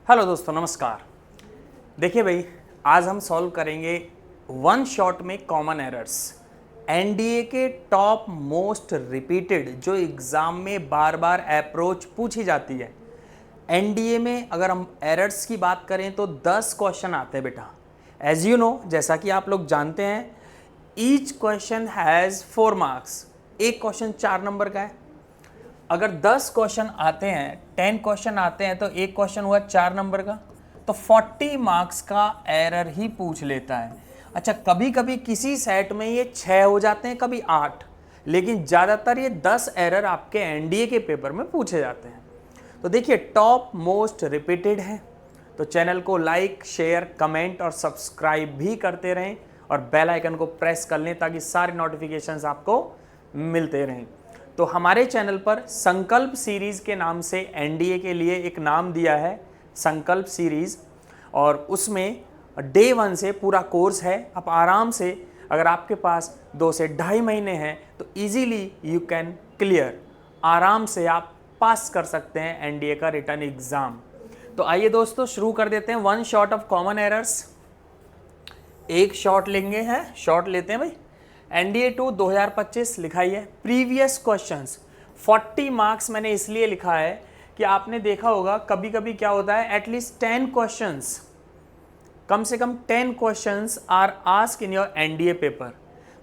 Hello दोस्तों, नमस्कार। देखिए भाई, आज हम सॉल्व करेंगे वन शॉट में कॉमन एरर्स, एनडीए के टॉप मोस्ट रिपीटेड जो एग्जाम में बार बार अप्रोच पूछी जाती है। एनडीए में अगर हम एरर्स की बात करें तो 10 क्वेश्चन आते हैं बेटा। एज यू नो, जैसा कि आप लोग जानते हैं, ईच क्वेश्चन हैज़ 4 मार्क्स। एक क्वेश्चन 4 नंबर का है। अगर 10 क्वेश्चन आते हैं, 10 क्वेश्चन आते हैं तो एक क्वेश्चन हुआ 4 नंबर का, तो 40 मार्क्स का एरर ही पूछ लेता है। अच्छा, कभी कभी किसी सेट में ये 6 हो जाते हैं, कभी 8, लेकिन ज़्यादातर ये 10 एरर आपके एनडीए के पेपर में पूछे जाते हैं। तो देखिए, टॉप मोस्ट रिपीटेड है, तो चैनल को लाइक, शेयर, कमेंट और सब्सक्राइब भी करते रहें और बेल आइकन को प्रेस कर लें ताकि सारे नोटिफिकेशंस आपको मिलते रहें। तो हमारे चैनल पर संकल्प सीरीज के नाम से एनडीए के लिए एक नाम दिया है, संकल्प सीरीज, और उसमें डे 1 से पूरा कोर्स है। आप आराम से, अगर आपके पास 2 से 2.5 महीने हैं तो इजीली यू कैन क्लियर, आराम से आप पास कर सकते हैं एनडीए का रिटन एग्जाम। तो आइए दोस्तों, शुरू कर देते हैं। One shot of common errors, एक शॉट लेंगे, हैं शॉट लेते हैं भाई। एनडीए 2 2025 लिखा ही है। प्रीवियस क्वेश्चंस 40 मार्क्स मैंने इसलिए लिखा है कि आपने देखा होगा कभी कभी क्या होता है, एटलीस्ट 10 क्वेश्चंस, कम से कम 10 questions are ask in your NDA paper.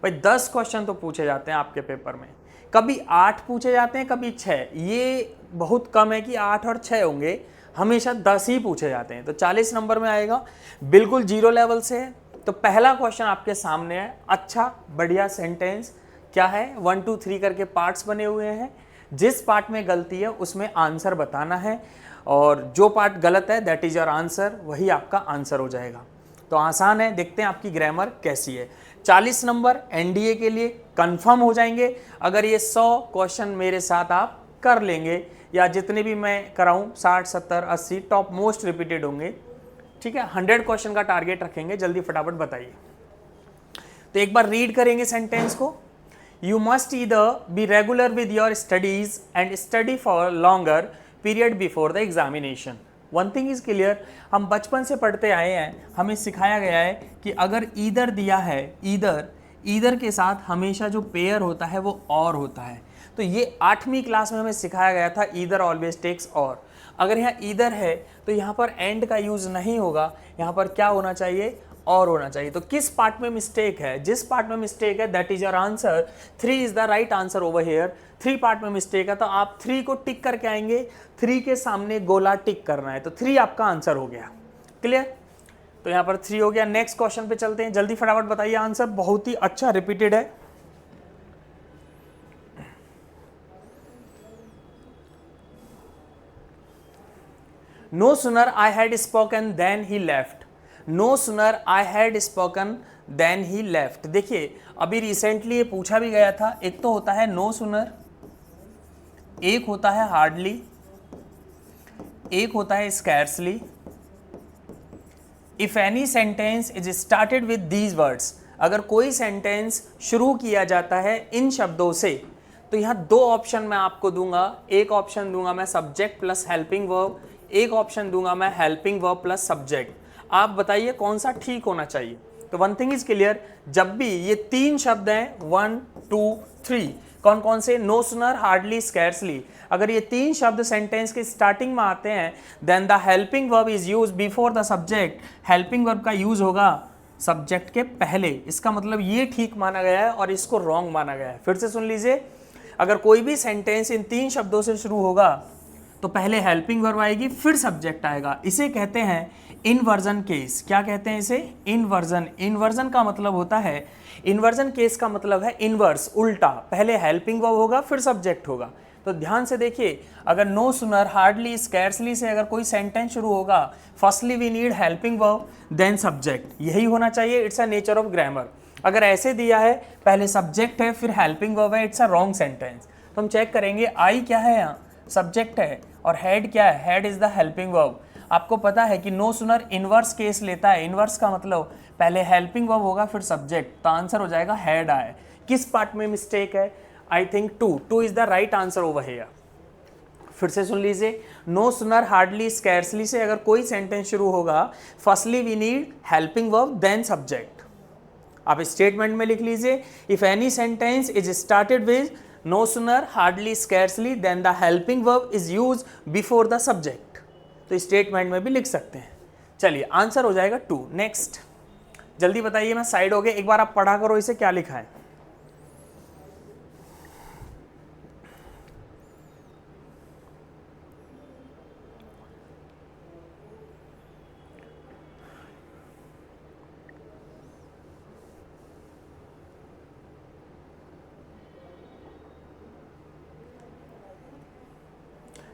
भाई 10 क्वेश्चन तो पूछे जाते हैं आपके पेपर में, कभी 8 पूछे जाते हैं, कभी 6। ये बहुत कम है कि 8 और 6 होंगे, हमेशा 10 ही पूछे जाते हैं। तो 40 नंबर में आएगा, बिल्कुल जीरो लेवल से है। तो पहला क्वेश्चन आपके सामने है, अच्छा बढ़िया सेंटेंस क्या है, 1 2 3 करके पार्ट्स बने हुए हैं। जिस पार्ट में गलती है उसमें आंसर बताना है, और जो पार्ट गलत है दैट इज योर आंसर, वही आपका आंसर हो जाएगा। तो आसान है, देखते हैं आपकी ग्रामर कैसी है। 40 नंबर एनडीए के लिए कंफर्म हो जाएंगे अगर ये 100 क्वेश्चन मेरे साथ आप कर लेंगे, या जितने भी मैं कराऊं 60 70 80 टॉप मोस्ट रिपीटेड होंगे। ठीक है, 100 क्वेश्चन का टारगेट रखेंगे। जल्दी फटाफट बताइए। तो एक बार रीड करेंगे सेंटेंस को। You must either be regular with your studies and study for longer period before the examination. One thing is clear, हम बचपन से पढ़ते आए हैं, हमें सिखाया गया है कि अगर ईदर दिया है, ईदर के साथ हमेशा जो पेयर होता है वो और होता है। तो ये 8वीं क्लास में हमें सिखाया गया था, ईदर ऑलवेज टेक्स और। अगर यहाँ ईदर है तो यहाँ पर एंड का यूज नहीं होगा, यहाँ पर क्या होना चाहिए, और होना चाहिए। तो किस पार्ट में मिस्टेक है, जिस पार्ट में मिस्टेक है that is your answer. 3 is the right answer over here. 3 part में मिस्टेक है तो आप 3 को टिक करके आएंगे, 3 के सामने गोला टिक करना है, तो 3 आपका आंसर हो गया। क्लियर? तो यहाँ पर 3 हो गया। नेक्स्ट क्वेश्चन पे चलते हैं, जल्दी फटाफट बताइए आंसर, बहुत ही अच्छा रिपीटेड है। No sooner I had spoken than he left. No sooner I had spoken than he left. देखिए, अभी रिसेंटली ये पूछा भी गया था। एक तो होता है no sooner, एक होता है hardly, एक होता है scarcely. If any sentence is started with these words, अगर कोई सेंटेंस शुरू किया जाता है इन शब्दों से, तो यहाँ 2 ऑप्शन मैं आपको दूंगा। एक ऑप्शन दूंगा मैं सब्जेक्ट प्लस हेल्पिंग वर्ब, एक ऑप्शन दूंगा मैं हेल्पिंग वर्ब प्लस सब्जेक्ट। आप बताइए कौन सा ठीक होना चाहिए। तो वन थिंग इज क्लियर, जब भी ये 3 शब्द हैं 1 2 3, कौन कौन से, नो सुनर, हार्डली, स्कैर्सली, अगर ये 3 शब्द सेंटेंस के स्टार्टिंग में आते हैं then the helping verb is use before the subject. Helping verb का यूज होगा सब्जेक्ट के पहले। इसका मतलब ये ठीक माना गया है और इसको रॉन्ग माना गया है। फिर से सुन लीजिए, अगर कोई भी सेंटेंस इन 3 शब्दों से शुरू होगा तो पहले हेल्पिंग वर्ब आएगी, फिर सब्जेक्ट आएगा। इसे कहते हैं इनवर्जन केस। क्या कहते हैं इसे? इनवर्जन। इनवर्जन का मतलब होता है, इनवर्जन केस का मतलब है इनवर्स, उल्टा। पहले हेल्पिंग वर्ब होगा फिर सब्जेक्ट होगा। तो ध्यान से देखिए, अगर नो सुनर, हार्डली, स्कैर्सली से अगर कोई सेंटेंस शुरू होगा, firstly we need helping verb then subject, यही होना चाहिए। It's a nature of grammar. अगर ऐसे दिया है पहले सब्जेक्ट है फिर हेल्पिंग वर्ब है, इट्स अ रॉन्ग सेंटेंस। तो हम चेक करेंगे, आई क्या है, यहाँ सब्जेक्ट है, और हेड क्या है, head is the helping verb. आपको पता है कि नो सुनर इनवर्स केस लेता है। इनवर्स का मतलब पहले हेल्पिंग वर्ब होगा फिर सब्जेक्ट, तो आंसर हो जाएगा हेड आए। किस पार्ट में मिस्टेक है? I think 2 is the right answer over here. फिर से सुन लीजिए, नो सुनर हार्डली स्कैर्सली से अगर कोई सेंटेंस शुरू होगा, firstly we need helping verb then subject. आप स्टेटमेंट में लिख लीजिए, if any sentence is started with no sooner hardly scarcely then the helping verb is use before the subject. तो स्टेटमेंट में भी लिख सकते हैं। चलिए आंसर हो जाएगा 2। नेक्स्ट जल्दी बताइए, मैं साइड हो गया, एक बार आप पढ़ा करो इसे क्या लिखा है।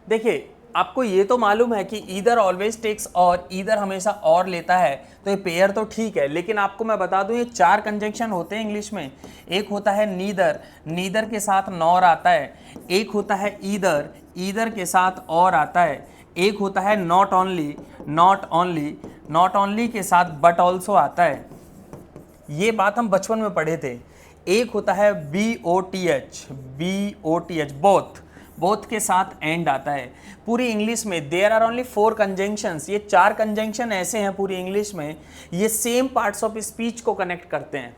देखिए आपको ये तो मालूम है कि ईदर ऑलवेज टेक्स और, ईदर हमेशा और लेता है, तो ये पेयर तो ठीक है, लेकिन आपको मैं बता दूं ये 4 कंजंक्शन होते हैं इंग्लिश में। एक होता है नीदर, नीदर के साथ नॉर आता है। एक होता है ईदर, ईदर के साथ और आता है। एक होता है not only, not only, not only के साथ बट ऑल्सो आता है। ये बात हम बचपन में पढ़े थे। एक होता है BOTH, BOTH बोथ, बोथ के साथ एंड आता है। पूरी इंग्लिश में देयर आर ओनली 4 कंजंक्शंस, ये 4 कंजंक्शन ऐसे हैं पूरी इंग्लिश में, ये सेम पार्ट्स ऑफ स्पीच को कनेक्ट करते हैं।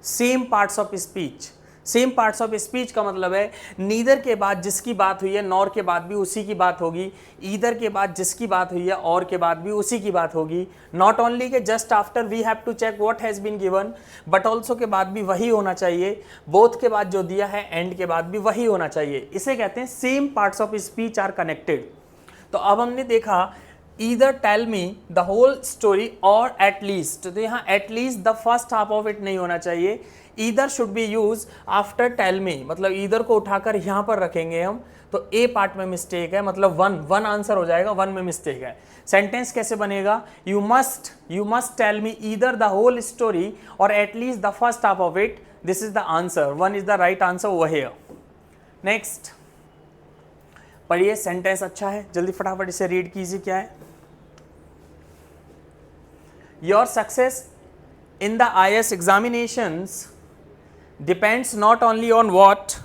Same parts of speech, same parts of speech का मतलब है नीदर के बाद जिसकी बात हुई है नॉर के बाद भी उसी की बात होगी, ईदर के बाद जिसकी बात हुई है और के बाद भी उसी की बात होगी, नॉट ओनली के just after we have to check what has been given, but also के बाद भी वही होना चाहिए, बोथ के बाद जो दिया है एंड के बाद भी वही होना चाहिए। इसे कहते हैं same parts of speech are connected. तो अब हमने देखा either tell me the whole story और एट लीस्ट, तो यहाँ at least the first half of it नहीं होना चाहिए, either should be use after tell me, मतलब ईदर को उठाकर यहाँ पर रखेंगे हम, तो ए पार्ट में मिस्टेक है, मतलब वन आंसर हो जाएगा, 1 में मिस्टेक है। सेंटेंस कैसे बनेगा, you must tell me either the whole story और at least the first half of it, this is the answer, 1 is the right answer over here. Next पढ़िए, सेंटेंस अच्छा है, जल्दी फटाफट इसे रीड कीजिए। क्या है, your success in the IS examinations depends not only on what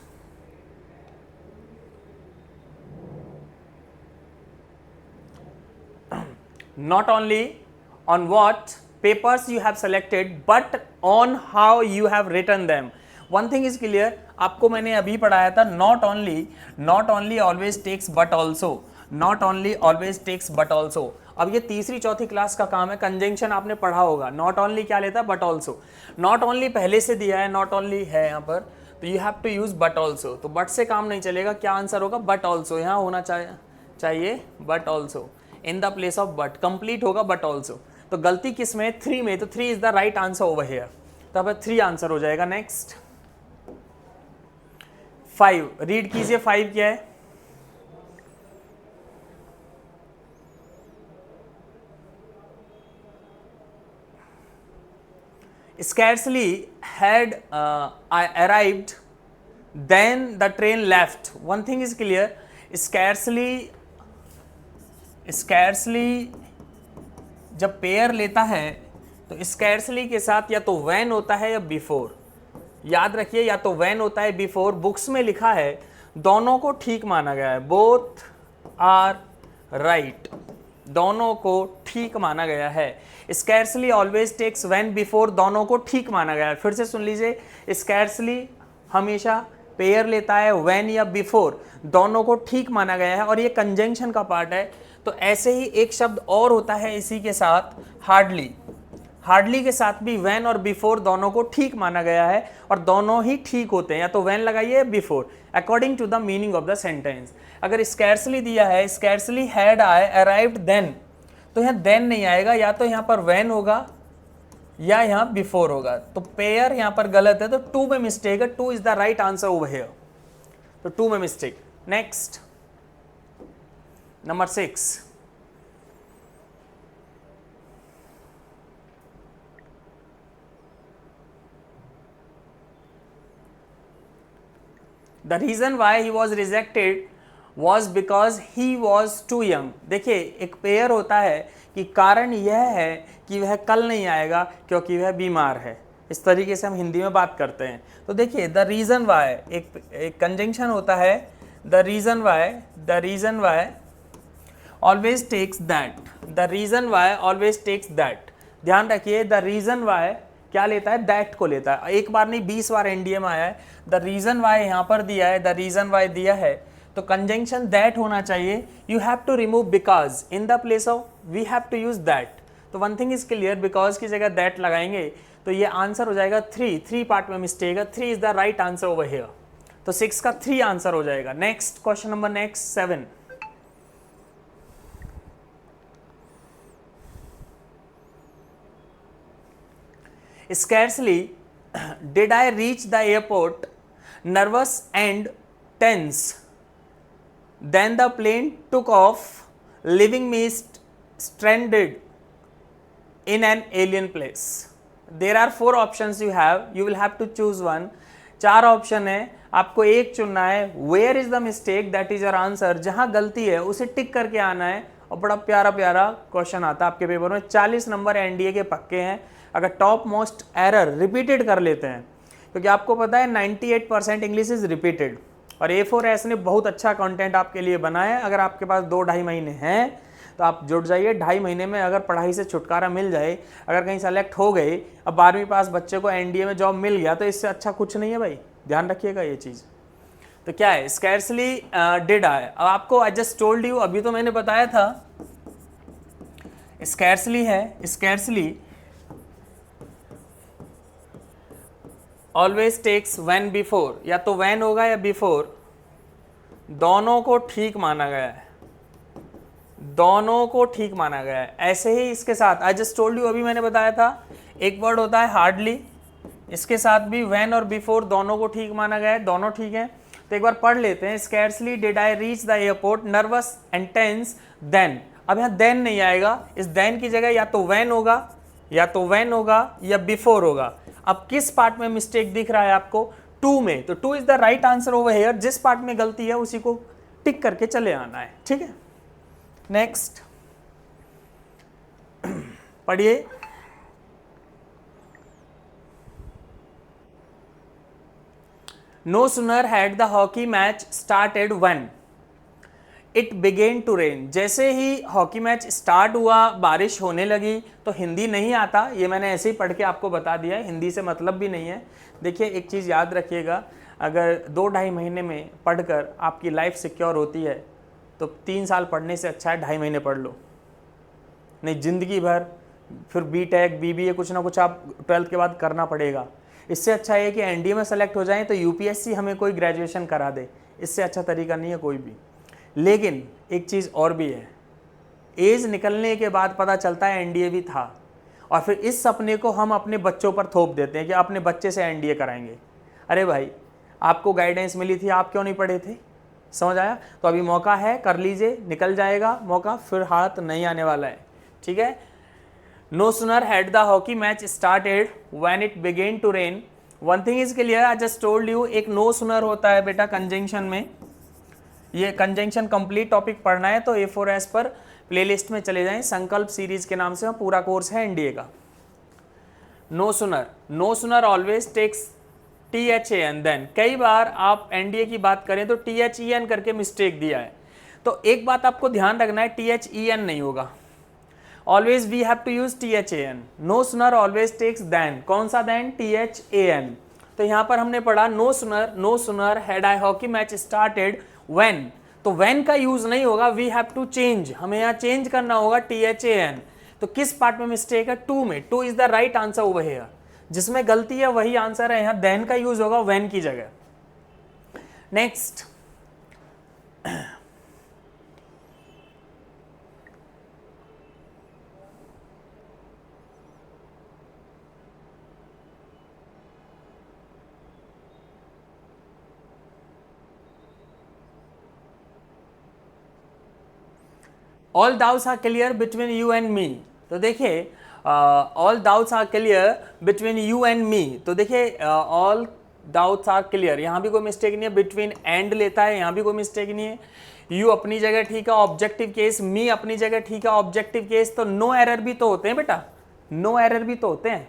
papers you have selected but on how you have written them. One thing is clear, आपको मैंने अभी पढ़ाया था not only always takes but also, not only always takes but also। अब ये तीसरी चौथी class का काम है, कंजंक्शन आपने पढ़ा होगा, नॉट ओनली क्या लेता है बट ऑल्सो, नॉट ओनली पहले से दिया है, नॉट ओनली है यहाँ पर, तो you have to use but also, तो बट से काम नहीं चलेगा, क्या आंसर होगा बट ऑल्सो, यहाँ होना चाहिए but also, in the place of but, complete होगा बट ऑल्सो। तो गलती किस में, 3 में, तो 3 is the right answer over here, तो अब 3 आंसर हो जाएगा। नेक्स्ट 5 रीड कीजिए, 5 क्या है, scarcely had I arrived then the train left। One thing is clear, scarcely जब पेयर लेता है तो scarcely के साथ या तो when होता है या before, याद रखिए या तो when होता है before, बुक्स में लिखा है दोनों को ठीक माना गया है, both are right, दोनों को ठीक माना गया है। Scarcely always takes when before, दोनों को ठीक माना गया है। फिर से सुन लीजिए, स्कैर्सली हमेशा पेयर लेता है व्हेन या बिफोर, दोनों को ठीक माना गया है, और ये कंजंक्शन का पार्ट है। तो ऐसे ही एक शब्द और होता है इसी के साथ, हार्डली, हार्डली के साथ भी व्हेन और बिफोर दोनों को ठीक माना गया है, और दोनों ही ठीक होते हैं, या तो व्हेन लगाइए या before, according to the meaning of the sentence. अगर स्कैर्सली दिया है, scarcely had I arrived then, तो यहाँ देन नहीं आएगा, या तो यहाँ पर व्हेन होगा या यहाँ बिफोर होगा, तो पेयर यहाँ पर गलत है, तो 2 में मिस्टेक है, 2 is the right answer over here, तो 2 में mistake. Next number 6, the reason why he was rejected was because he was too young. देखिए एक पेयर होता है कि कारण यह है कि वह कल नहीं आएगा क्योंकि वह बीमार है, इस तरीके से हम हिंदी में बात करते हैं। तो देखिए द रीज़न वाई एक कंजंक्शन होता है the reason why always takes that, the reason why always takes that, ध्यान रखिए the reason why क्या लेता है, that को लेता है, एक बार नहीं 20 बार एनडीए में आया है, the reason why यहाँ पर दिया है, the reason why दिया है, तो कंजंक्शन that होना चाहिए, you have to remove because in the place of we have to use that, तो one thing is clear, because की जगह दैट लगाएंगे तो ये आंसर हो जाएगा 3 पार्ट में मिस्टेक है, 3 is the right answer over here, तो 6 का 3 आंसर हो जाएगा। Next question number 7, scarcely did I reach the airport nervous and tense, then the plane took off leaving me stranded in an alien place. There are 4 options you have, you will have to choose one, 4 option है, आपको एक चुनना है, where is the mistake that is your answer, जहां गलती है उसे टिक करके आना है, और बड़ा प्यारा प्यारा क्वेश्चन आता है आपके पेपर में, 40 नंबर एनडीए के पक्के हैं अगर टॉप मोस्ट एरर रिपीटेड कर लेते हैं, क्योंकि आपको पता है 98% इंग्लिश इज रिपीटेड, और A4S ने बहुत अच्छा कंटेंट आपके लिए बनाया है, अगर आपके पास 2-2.5 महीने हैं तो आप जुड़ जाइए, 2.5 महीने में अगर पढ़ाई से छुटकारा मिल जाए, अगर कहीं सेलेक्ट हो गए, अब 12वीं पास बच्चे को एनडीए में जॉब मिल गया, तो इससे अच्छा कुछ नहीं है भाई, ध्यान रखिएगा ये चीज़। तो क्या है, स्कैर्सली डिड आई, अब आपको आई जस्ट टोल्ड यू, अभी तो मैंने बताया था स्कैर्सली है, scarcely always takes when before, या तो व्हेन होगा या बिफोर, दोनों को ठीक माना गया है, दोनों को ठीक माना गया है। ऐसे ही इसके साथ आई जस्ट टोल्ड यू, अभी मैंने बताया था एक वर्ड होता है हार्डली, इसके साथ भी व्हेन और बिफोर दोनों को ठीक माना गया है, दोनों ठीक हैं। तो एक बार पढ़ लेते हैं, scarcely did I reach the airport nervous and tense then, अब यहाँ देन नहीं आएगा, इस देन की जगह या तो व्हेन होगा, या तो व्हेन होगा या बिफोर होगा। अब किस पार्ट में मिस्टेक दिख रहा है आपको, 2 में, तो 2 is the right answer over here, जिस पार्ट में गलती है उसी को टिक करके चले आना है, ठीक है। नेक्स्ट पढ़िए, no sooner had the hockey match started when it began to rain, जैसे ही हॉकी मैच स्टार्ट हुआ बारिश होने लगी, तो हिंदी नहीं आता, ये मैंने ऐसे ही पढ़ के आपको बता दिया है, हिंदी से मतलब भी नहीं है। देखिए एक चीज़ याद रखिएगा, अगर 2-2.5 महीने में पढ़कर आपकी लाइफ सिक्योर होती है तो 3 साल पढ़ने से अच्छा है 2.5 महीने पढ़ लो, नहीं ज़िंदगी भर फिर बीटेक बीबीए कुछ ना कुछ आप 12th के बाद करना पड़ेगा। इससे अच्छा है कि एनडीए में सेलेक्ट हो जाएं तो यूपीएससी हमें कोई ग्रेजुएशन करा दे, इससे अच्छा तरीका नहीं है कोई भी। लेकिन एक चीज़ और भी है, एज निकलने के बाद पता चलता है एनडीए भी था, और फिर इस सपने को हम अपने बच्चों पर थोप देते हैं कि अपने बच्चे से एनडीए कराएंगे। अरे भाई आपको गाइडेंस मिली थी, आप क्यों नहीं पढ़े थे, समझ आया? तो अभी मौका है, कर लीजिए, निकल जाएगा मौका, फिर हाथ नहीं आने वाला है, ठीक है। No sooner had the hockey match started when it began to rain, one thing is clear, I just told you, एक नो सुनर होता है बेटा कंजंक्शन में, ये कंजंक्शन कंप्लीट टॉपिक पढ़ना है तो A4S पर प्लेलिस्ट में चले जाएं, संकल्प सीरीज के नाम से पूरा कोर्स है एनडीए का। No sooner always takes THAN then, कई बार आप एनडीए की बात करें तो THEN करके मिस्टेक दिया है, तो एक बात आपको ध्यान रखना है, THEN नहीं होगा, always we have to use THAN। No sooner always takes then, कौन सा देन, THAN। तो यहाँ पर हमने पढ़ा no sooner had I hockey match started when, तो व्हेन का यूज नहीं होगा, वी हैव टू चेंज, हमें यहाँ चेंज करना होगा THAN। तो किस पार्ट में मिस्टेक है, 2 में, 2 is the right answer over here, जिसमें गलती है वही आंसर है, यहाँ देन का यूज होगा व्हेन की जगह। Next all doubts are clear between you and me, तो देखिए all doubts are clear between you and me, तो देखिए ऑल डाउट्स आर क्लियर, यहाँ भी कोई मिस्टेक नहीं है, बिटवीन एंड लेता है, यहाँ भी कोई मिस्टेक नहीं है, यू अपनी जगह ठीक है, ऑब्जेक्टिव केस, मी अपनी जगह ठीक है, ऑब्जेक्टिव केस, तो नो एरर भी तो होते हैं बेटा, नो एरर भी तो होते हैं,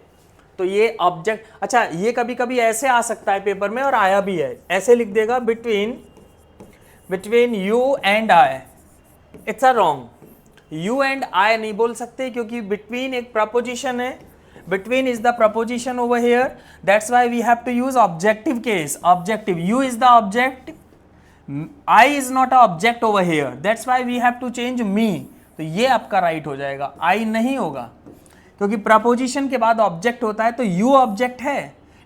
तो ये ऑब्जेक्ट, अच्छा ये कभी कभी ऐसे आ सकता है पेपर में, और आया भी है, ऐसे लिख देगा between between you and I, it's a wrong. You and I नहीं बोल सकते क्योंकि बिटवीन एक प्रपोजिशन है, between is the preposition over here, that's why we have to use objective case, objective, you is the object, I is not a object over here, that's why we have to change me। तो ये आपका right हो जाएगा, I नहीं होगा क्योंकि preposition के बाद ऑब्जेक्ट होता है, तो you ऑब्जेक्ट है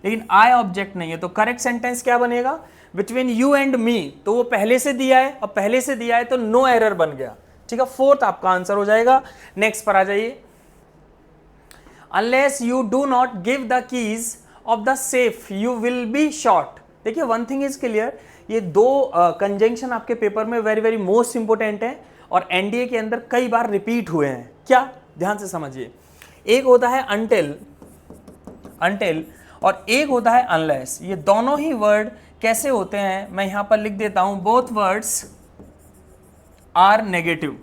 लेकिन I ऑब्जेक्ट नहीं है। तो करेक्ट सेंटेंस क्या बनेगा, बिटवीन यू एंड मी, तो वो पहले से दिया है और पहले से दिया है तो नो एरर बन गया, ठीक है, फोर्थ आपका आंसर हो जाएगा। नेक्स्ट पर आ जाइए, unless you do not give the keys of the safe you will be shot। देखिए वन थिंग इज क्लियर, ये दो कंजंक्शन आपके पेपर में वेरी वेरी मोस्ट इंपोर्टेंट है और एनडीए के अंदर कई बार रिपीट हुए हैं। क्या, ध्यान से समझिए, एक होता है until और एक होता है unless। ये दोनों ही वर्ड कैसे होते हैं मैं यहां पर लिख देता हूं, बोथ वर्ड्स आर नेगेटिव,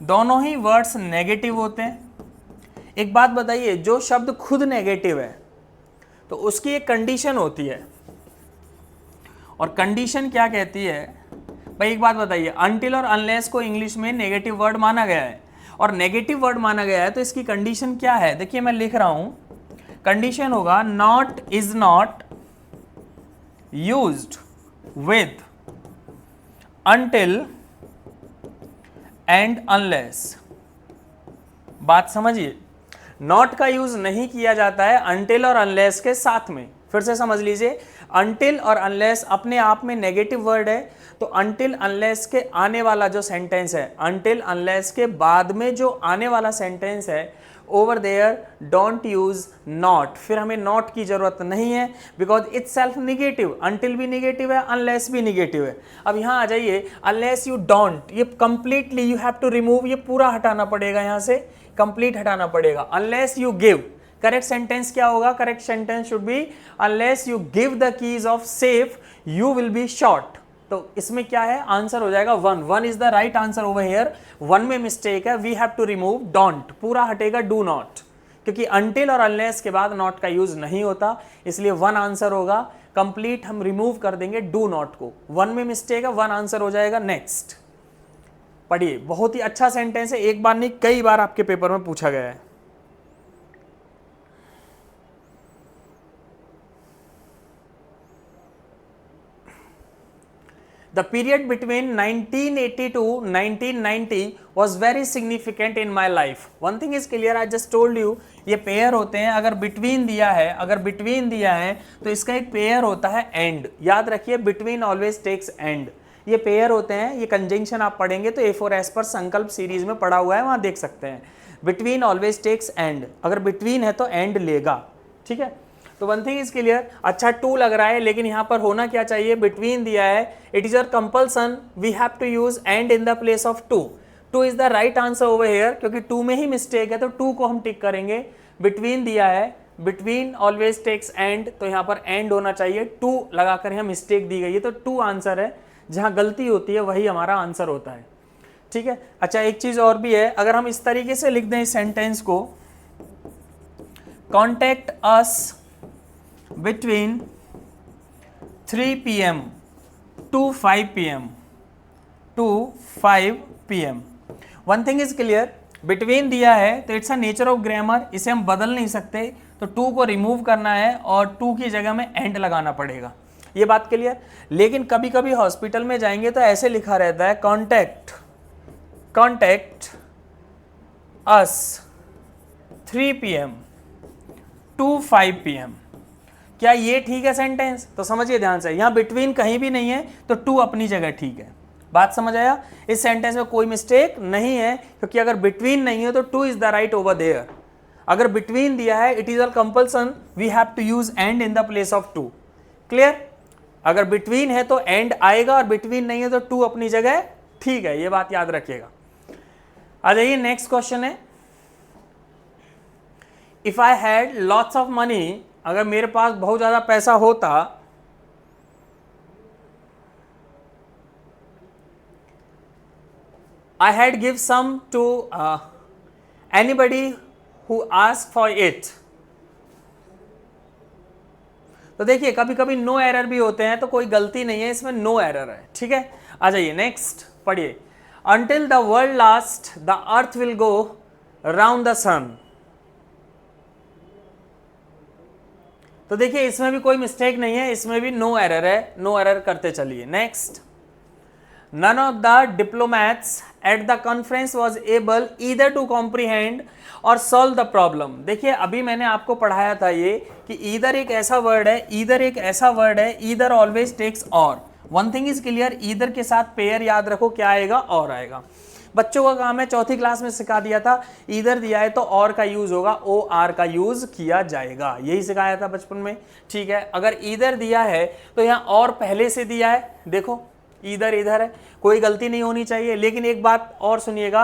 दोनों ही वर्ड्स नेगेटिव होते हैं। एक बात बताइए, जो शब्द खुद नेगेटिव है तो उसकी एक कंडीशन होती है, और कंडीशन क्या कहती है भाई, एक बात बताइए, अनटिल और अनलेस को इंग्लिश में नेगेटिव वर्ड माना गया है और नेगेटिव वर्ड माना गया है तो इसकी कंडीशन क्या है, देखिए मैं लिख रहा हूं, कंडीशन होगा not is not used with until and unless. बात समझिए, नॉट का यूज नहीं किया जाता है अनटिल और अनलेस के साथ में। फिर से समझ लीजिए, अनटिल और अनलेस अपने आप में नेगेटिव वर्ड है, तो अनटिल अनलेस के आने वाला जो सेंटेंस है, अनटिल अनलेस के बाद में जो आने वाला सेंटेंस है, over there don't use not, फिर हमें नॉट की जरूरत नहीं है because it's self negative, until भी निगेटिव है, अनलेस भी निगेटिव है। अब यहाँ आ जाइए, अनलेस यू डोंट, ये completely you have to remove, ये पूरा हटाना पड़ेगा, यहाँ से कंप्लीट हटाना पड़ेगा। Unless you give, correct sentence क्या होगा, correct sentence should be unless you give the keys of safe you will be shot. तो इसमें क्या है, आंसर हो जाएगा one is the right answer over here. One में मिस्टेक है, we have to remove don't, पूरा हटेगा डू नॉट, क्योंकि अनटिल और अनलेस के बाद नॉट का यूज नहीं होता, इसलिए वन आंसर होगा। कंप्लीट हम रिमूव कर देंगे डू नॉट को, वन में मिस्टेक है, वन आंसर हो जाएगा। नेक्स्ट पढ़िए, बहुत ही अच्छा सेंटेंस है, एक बार नहीं कई बार आपके पेपर में पूछा गया है। The period between 1980 to 1990 was very significant in my life. One thing is clear, I just told you, ये पेयर होते हैं, अगर बिटवीन दिया है, अगर बिटवीन दिया है तो इसका एक पेयर होता है एंड। याद रखिए, बिटवीन ऑलवेज टेक्स एंड, ये पेयर होते हैं। ये कंजंक्शन आप पढ़ेंगे तो A4S पर संकल्प सीरीज में पढ़ा हुआ है, वहां देख सकते हैं। बिटवीन ऑलवेज टेक्स एंड, अगर बिटवीन है तो एंड लेगा, ठीक है। तो वन थिंग इज क्लियर, अच्छा टू लग रहा है लेकिन यहाँ पर होना क्या चाहिए, बिटवीन दिया है, it is your compulsion, we have to use and in the place of to. Two is the right answer over here, क्योंकि टू में ही मिस्टेक है तो टू को हम टिक करेंगे। बिटवीन दिया है, बिटवीन ऑलवेज टेक्स एंड, तो यहाँ पर एंड होना चाहिए, टू लगाकर यहाँ मिस्टेक दी गई है तो टू आंसर है, जहाँ गलती होती है वही हमारा आंसर होता है, ठीक है। अच्छा एक चीज और भी है, अगर हम इस तरीके से लिख दें इस सेंटेंस को, contact us between 3 PM to 5 PM to 5 PM। One thing is clear, between दिया है तो it's a nature of grammar, इसे हम बदल नहीं सकते, तो टू को रिमूव करना है और टू की जगह में एंड लगाना पड़ेगा, ये बात क्लियर। लेकिन कभी कभी हॉस्पिटल में जाएंगे तो ऐसे लिखा रहता है, contact us 3 PM to 5 PM। क्या ये ठीक है सेंटेंस? तो समझिए ध्यान से, यहाँ बिटवीन कहीं भी नहीं है तो टू अपनी जगह ठीक है। बात समझ आया? इस सेंटेंस में कोई मिस्टेक नहीं है, क्योंकि अगर बिटवीन नहीं है तो two is the right over there. अगर बिटवीन दिया है, it is a compulsion, we have to use and in the place of to. Clear? अगर बिटवीन है तो एंड आएगा और बिटवीन नहीं है तो टू अपनी जगह ठीक है, ये बात याद रखिएगा। आ जाइए नेक्स्ट क्वेश्चन है, if I had lots of money, अगर मेरे पास बहुत ज्यादा पैसा होता, I had give some to anybody who ask for it. तो देखिए कभी कभी नो एरर भी होते हैं, तो कोई गलती नहीं है इसमें, नो एरर है, ठीक है। आ जाइए नेक्स्ट पढ़िए, until the world last the earth will go round the sun. तो देखिए इसमें भी कोई मिस्टेक नहीं है, इसमें भी नो एरर है, नो एरर करते चलिए। Next, none of the diplomats at the conference was able either to comprehend or solve the problem। देखिए अभी मैंने आपको पढ़ाया था ये कि either एक ऐसा वर्ड है, either एक ऐसा वर्ड है, either always takes or। One thing is clear, either के साथ पेयर याद रखो क्या आएगा, और आएगा। बच्चों का काम है, चौथी क्लास में सिखा दिया था, इधर दिया है तो और का यूज होगा, ओ आर का यूज किया जाएगा, यही सिखाया था बचपन में। ठीक है, अगर इधर दिया है तो यहाँ और पहले से दिया है, देखो इधर इधर है, कोई गलती नहीं होनी चाहिए। लेकिन एक बात और सुनिएगा,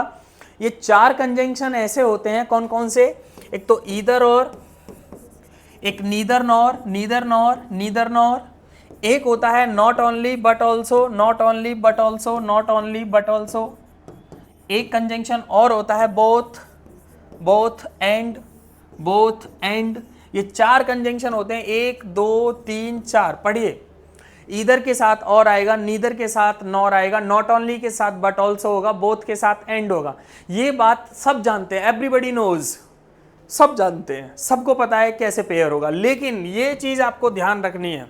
ये चार कंजंक्शन ऐसे होते हैं, कौन कौन से, एक तो ईदर और, एक neither nor, neither nor, neither nor, एक होता है not only but also, not only but also, not only but also, एक कंजंक्शन और होता है both, both and, both and. ये चार कंजंक्शन होते हैं, 1 2 3 4। पढ़िए, ईदर के साथ और आएगा, नीदर के साथ नॉर आएगा, नॉट ओनली के साथ बट ऑल्सो होगा, बोथ के साथ एंड होगा। ये बात सब जानते हैं, एवरीबडी नोज, सब जानते हैं, सबको पता है कैसे पेयर होगा। लेकिन ये चीज आपको ध्यान रखनी है,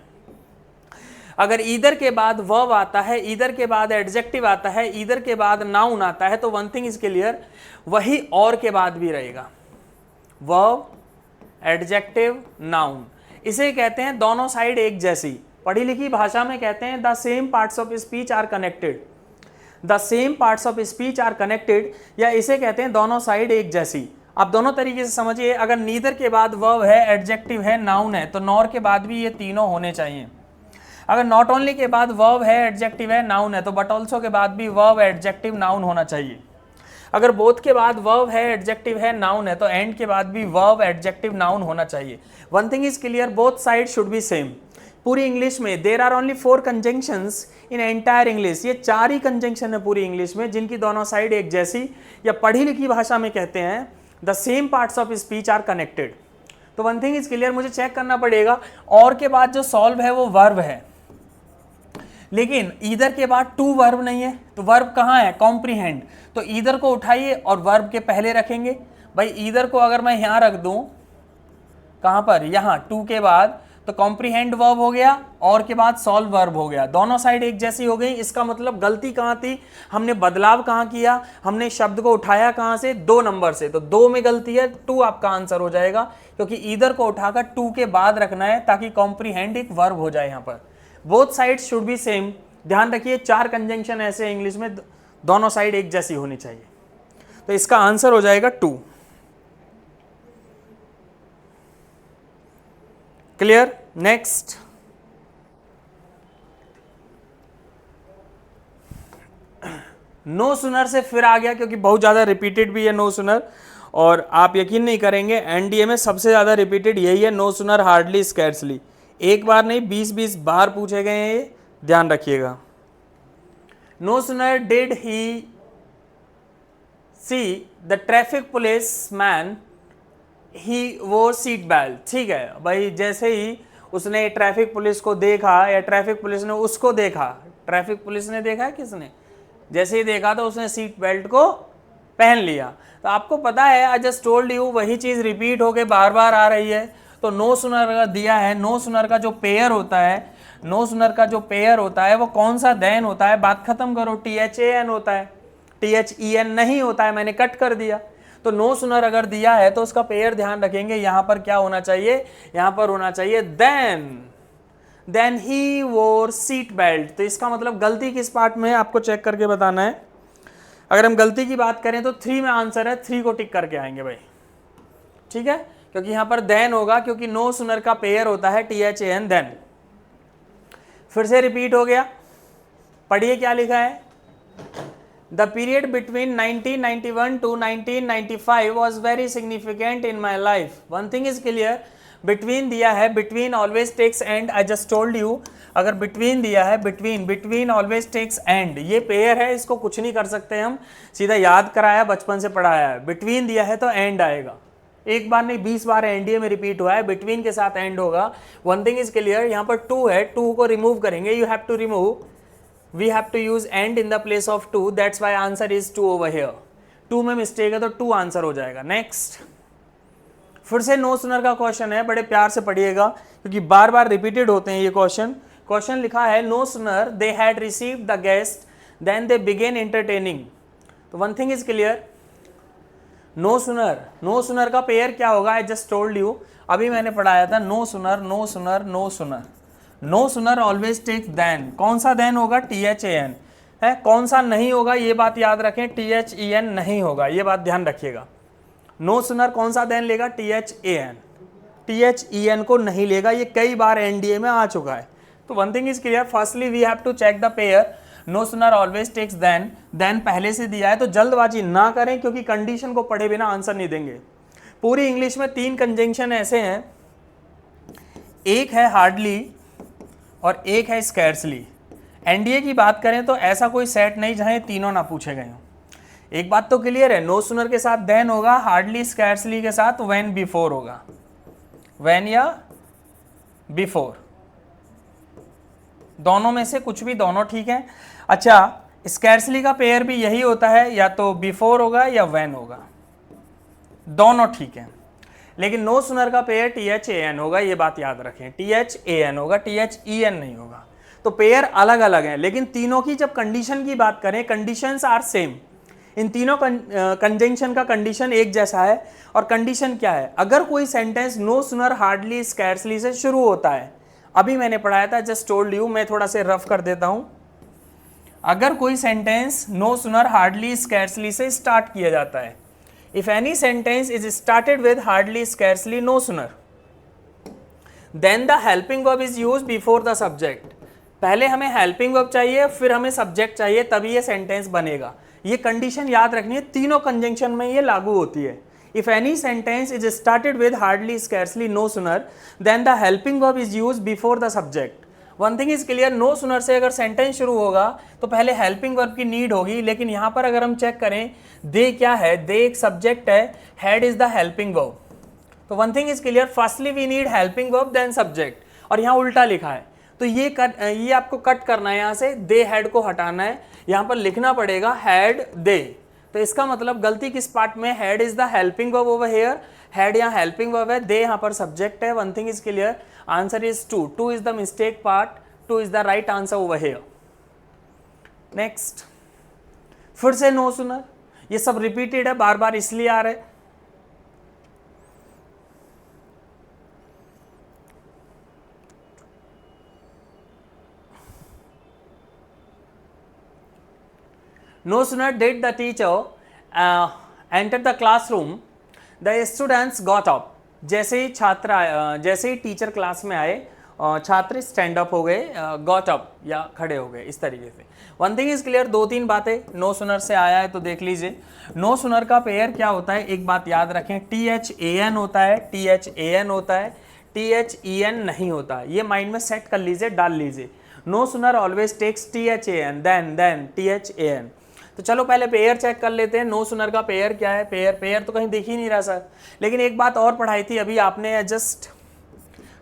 अगर ईदर के बाद वर्ब आता है, ईदर के बाद एडजेक्टिव आता है, ईदर के बाद नाउन आता है, तो वन थिंग इज क्लियर, वही और के बाद भी रहेगा, वर्ब एडजेक्टिव नाउन। इसे कहते हैं दोनों साइड एक जैसी, पढ़ी लिखी भाषा में कहते हैं the same parts of speech are connected, the same parts of speech are connected, या इसे कहते हैं दोनों साइड एक जैसी। आप दोनों तरीके से समझिए, अगर नीदर के बाद वर्ब है, एडजेक्टिव है, नाउन है, तो नॉर के बाद भी ये तीनों होने चाहिए। अगर नॉट ओनली के बाद वर्ब है, एडजेक्टिव है, नाउन है, तो बट ऑल्सो के बाद भी वर्ब एडजेक्टिव नाउन होना चाहिए। अगर बोथ के बाद वर्ब है, एडजेक्टिव है, नाउन है, तो एंड के बाद भी वर्ब एडजेक्टिव नाउन होना चाहिए। One thing is clear, both side should be same. पूरी इंग्लिश में there are only 4 conjunctions in entire English, ये 4 ही कंजंक्शन है पूरी इंग्लिश में जिनकी दोनों साइड एक जैसी, या पढ़ी लिखी भाषा में कहते हैं the same parts of speech are connected. तो वन थिंग इज क्लियर, मुझे चेक करना पड़ेगा, और के बाद जो सॉल्व है वो वर्ब है, लेकिन ईदर के बाद टू वर्ब नहीं है, तो वर्ब कहाँ है, कॉम्प्रीहेंड। तो ईदर को उठाइए और वर्ब के पहले रखेंगे। भाई ईदर को अगर मैं यहाँ रख दूं, कहाँ पर, यहाँ, टू के बाद, तो कॉम्प्रीहेंड वर्ब हो गया, और के बाद सॉल्व वर्ब हो गया, दोनों साइड एक जैसी हो गई। इसका मतलब गलती कहाँ थी, हमने बदलाव कहाँ किया, हमने शब्द को उठाया कहाँ से, 2 नंबर से, तो 2 में गलती है, 2 आपका आंसर हो जाएगा, क्योंकि ईदर को उठाकर 2 के बाद रखना है ताकि कॉम्प्रीहेंड एक वर्ब हो जाए यहाँ पर। Both sides should be same, ध्यान रखिए 4 कंजंक्शन ऐसे इंग्लिश में, दोनों साइड एक जैसी होनी चाहिए, तो इसका आंसर हो जाएगा 2। क्लियर। नेक्स्ट, नो सुनर से फिर आ गया, क्योंकि बहुत ज्यादा रिपीटेड भी है नो सुनर, और आप यकीन नहीं करेंगे एनडीए में सबसे ज्यादा रिपीटेड यही है, नो सुनर हार्डली स्कैर्सली। एक बार नहीं 20-20 बार पूछे गए हैं ये, ध्यान रखिएगा। No sooner did he see the traffic police man he wore seat belt. ठीक है भाई, जैसे ही उसने ट्रैफिक पुलिस को देखा, या ट्रैफिक पुलिस ने उसको देखा, ट्रैफिक पुलिस ने देखा किसने, जैसे ही देखा तो उसने सीट बेल्ट को पहन लिया। तो आपको पता है, आई जस्ट टोल्ड यू, वही चीज रिपीट होके बार बार आ रही है। तो नो सुनर अगर दिया है, नो सुनर का जो पेयर होता है, नो सुनर का जो पेयर होता है वो कौन सा देन होता है, बात खत्म करो, THAN होता है, THEN नहीं होता है, मैंने कट कर दिया। तो नो सुनर अगर दिया है तो उसका पेयर ध्यान रखेंगे, यहां पर क्या होना चाहिए, यहां पर होना चाहिए देन ही वोर सीट बेल्ट। तो इसका मतलब गलती किस पार्ट में है आपको चेक करके बताना है। अगर हम गलती की बात करें तो 3 में आंसर है, 3 को टिक करके आएंगे भाई, ठीक है, क्योंकि यहां पर देन होगा, क्योंकि नो सुनर का पेयर होता है THAN देन। फिर से रिपीट हो गया, पढ़िए क्या लिखा है, the period between 1991 to 1995 was very significant in my life। One thing is clear, between दिया है, between always takes and, I just told you, अगर बिटवीन दिया है, बिटवीन ऑलवेज टेक्स एंड, ये पेयर है, इसको कुछ नहीं कर सकते हम, सीधा याद कराया, बचपन से पढ़ाया है। बिटवीन दिया है तो एंड आएगा, एक बार नहीं 20 बार एनडीए में रिपीट हुआ है, बिटवीन के साथ एंड होगा। वन थिंग इज क्लियर, यहाँ पर 2 है, 2 को रिमूव करेंगे, you have to remove we have to use and in the place of to, that's why answer is two over here. Two में मिस्टेक है तो टू आंसर हो जाएगा। नेक्स्ट, फिर से नो सुनर का क्वेश्चन है, बड़े प्यार से पढ़िएगा क्योंकि बार बार रिपीटेड होते हैं ये क्वेश्चन। क्वेश्चन लिखा है no sooner they had received the guest then they began entertaining. तो one thing is clear, no sooner का पेयर क्या होगा? आई जस्ट टोल्ड यू, अभी मैंने पढ़ाया था no sooner no sooner no sooner. No sooner always take then. कौन सा देन होगा? THAN है। कौन सा नहीं होगा? ये बात याद रखें, THEN नहीं होगा, ये बात ध्यान रखिएगा। नो सुनर कौन सा देन लेगा? THAN। THEN को नहीं लेगा, ये कई बार NDA में आ चुका है। तो one thing is clear, firstly we have to check the pair. No sooner always takes then, then पहले से दिया है तो जल्दबाजी ना करें क्योंकि कंडीशन को पढ़े बिना आंसर नहीं देंगे। पूरी इंग्लिश में 3 कंजंक्शन ऐसे हैं, एक है हार्डली और एक है स्कैर्सली। NDA की बात करें तो ऐसा कोई सेट नहीं जहां ये तीनों ना पूछे गए हों। एक बात तो क्लियर है, नो सुनर के साथ देन होगा, हार्डली स्कैर्सली के साथ व्हेन बिफोर होगा, व्हेन या बिफोर, दोनों में से कुछ भी, दोनों ठीक है। अच्छा, स्कैर्सली का पेयर भी यही होता है, या तो बिफोर होगा या व्हेन होगा, दोनों ठीक है। लेकिन नो सुनर का पेयर THAN होगा, ये बात याद रखें, THAN होगा, THEN नहीं होगा। तो पेयर अलग अलग हैं, लेकिन तीनों की जब कंडीशन की बात करें, कंडीशंस आर सेम। इन तीनों कंजंक्शन का कंडीशन एक जैसा है। और कंडीशन क्या है? अगर कोई sentence no sooner hardly scarcely से शुरू होता है, अभी मैंने पढ़ाया था, जस्ट टोल्ड यू, मैं थोड़ा से रफ कर देता हूं। अगर कोई sentence no sooner hardly scarcely से स्टार्ट किया जाता है, if any sentence is started with hardly scarcely no sooner, then the helping verb is used before the subject. पहले हमें हेल्पिंग वर्ब चाहिए, फिर हमें सब्जेक्ट चाहिए, तभी ये सेंटेंस बनेगा। ये कंडीशन याद रखनी है, तीनों कंजंक्शन में ये लागू होती है। If any sentence is started with hardly, scarcely, no sooner, then the helping verb is used before the subject. One thing is clear, no sooner से अगर सेंटेंस शुरू होगा तो पहले हेल्पिंग वर्ब की नीड होगी, लेकिन यहाँ पर अगर हम चेक करें, दे क्या है? दे एक सब्जेक्ट है, had is the helping verb. तो one thing is clear, firstly we need helping verb then subject, और यहाँ उल्टा लिखा है। तो ये आपको कट करना है, यहाँ से दे हैड को हटाना है, यहाँ पर लिखना पड़ेगा हैड दे। तो इसका मतलब गलती किस पार्ट में? Had is the helping verb over here, had यहाँ हेल्पिंग वर्ब है, दे यहाँ पर सब्जेक्ट है। One thing is clear, answer is 2। 2 is the mistake part, 2 is the right answer over here. Next, फिर से नो सुनर, ये सब रिपीटेड है, बार बार इसलिए आ रहे। No sooner did the teacher enter the classroom, the students got up. जैसे ही teacher class में आए, छात्र स्टैंड अप हो गए, गॉट अप या खड़े हो गए, इस तरीके से। वन थिंग इज क्लियर, 2-3 बातें नो सुनर से आया है तो देख लीजिए। नो सुनर का पेयर क्या होता है? एक बात याद रखें, THAN होता है, THAN होता है, THEN नहीं होता। ये माइंड में सेट कर लीजिए, डाल लीजिए। No sooner always takes THAN, then THAN। तो चलो पहले पेयर चेक कर लेते हैं। नो सुनर का पेयर क्या है? पेयर तो कहीं दिख ही नहीं रहा सर। लेकिन एक बात और पढ़ाई थी अभी आपने जस्ट,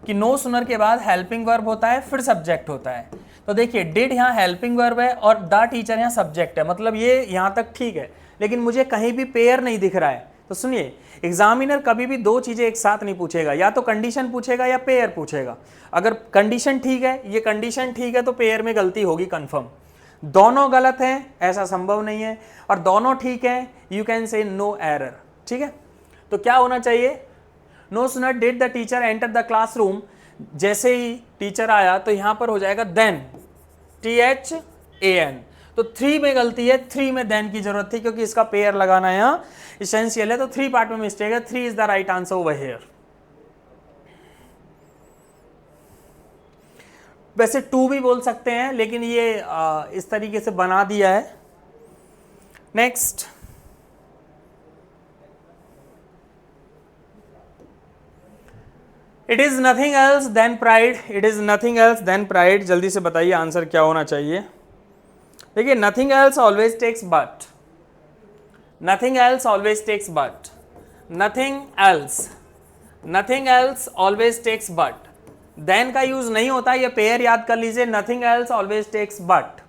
कि नो सुनर के बाद हेल्पिंग वर्ब होता है, फिर सब्जेक्ट होता है। तो देखिए, डिड यहाँ हेल्पिंग वर्ब है और द टीचर यहाँ सब्जेक्ट है, मतलब ये यहाँ तक ठीक है। लेकिन मुझे कहीं भी पेयर नहीं दिख रहा है। तो सुनिए, एग्जामिनर कभी भी 2 चीज़ें एक साथ नहीं पूछेगा, या तो कंडीशन पूछेगा या पेयर पूछेगा। अगर कंडीशन ठीक है, ये कंडीशन ठीक है, तो पेयर में गलती होगी कन्फर्म। दोनों गलत हैं ऐसा संभव नहीं है, और दोनों ठीक हैं, you can say no error. ठीक है, तो क्या होना चाहिए? No sooner did the teacher enter the classroom, जैसे ही टीचर आया तो यहां पर हो जाएगा देन, THAN। तो 3 में गलती है, 3 में देन की जरूरत थी क्योंकि इसका पेयर लगाना यहाँ इसेंशियल है। तो 3 पार्ट में मिस्टेक है, 3 is the right answer over here. वैसे 2 भी बोल सकते हैं, लेकिन ये इस तरीके से बना दिया है। Next, it is nothing else than pride, it is nothing else than pride. जल्दी से बताइए आंसर क्या होना चाहिए? देखिए, nothing else always takes but, nothing else always takes but, nothing else always takes but. Than का यूज नहीं होता, ये पेयर याद कर लीजिए, nothing else always takes but.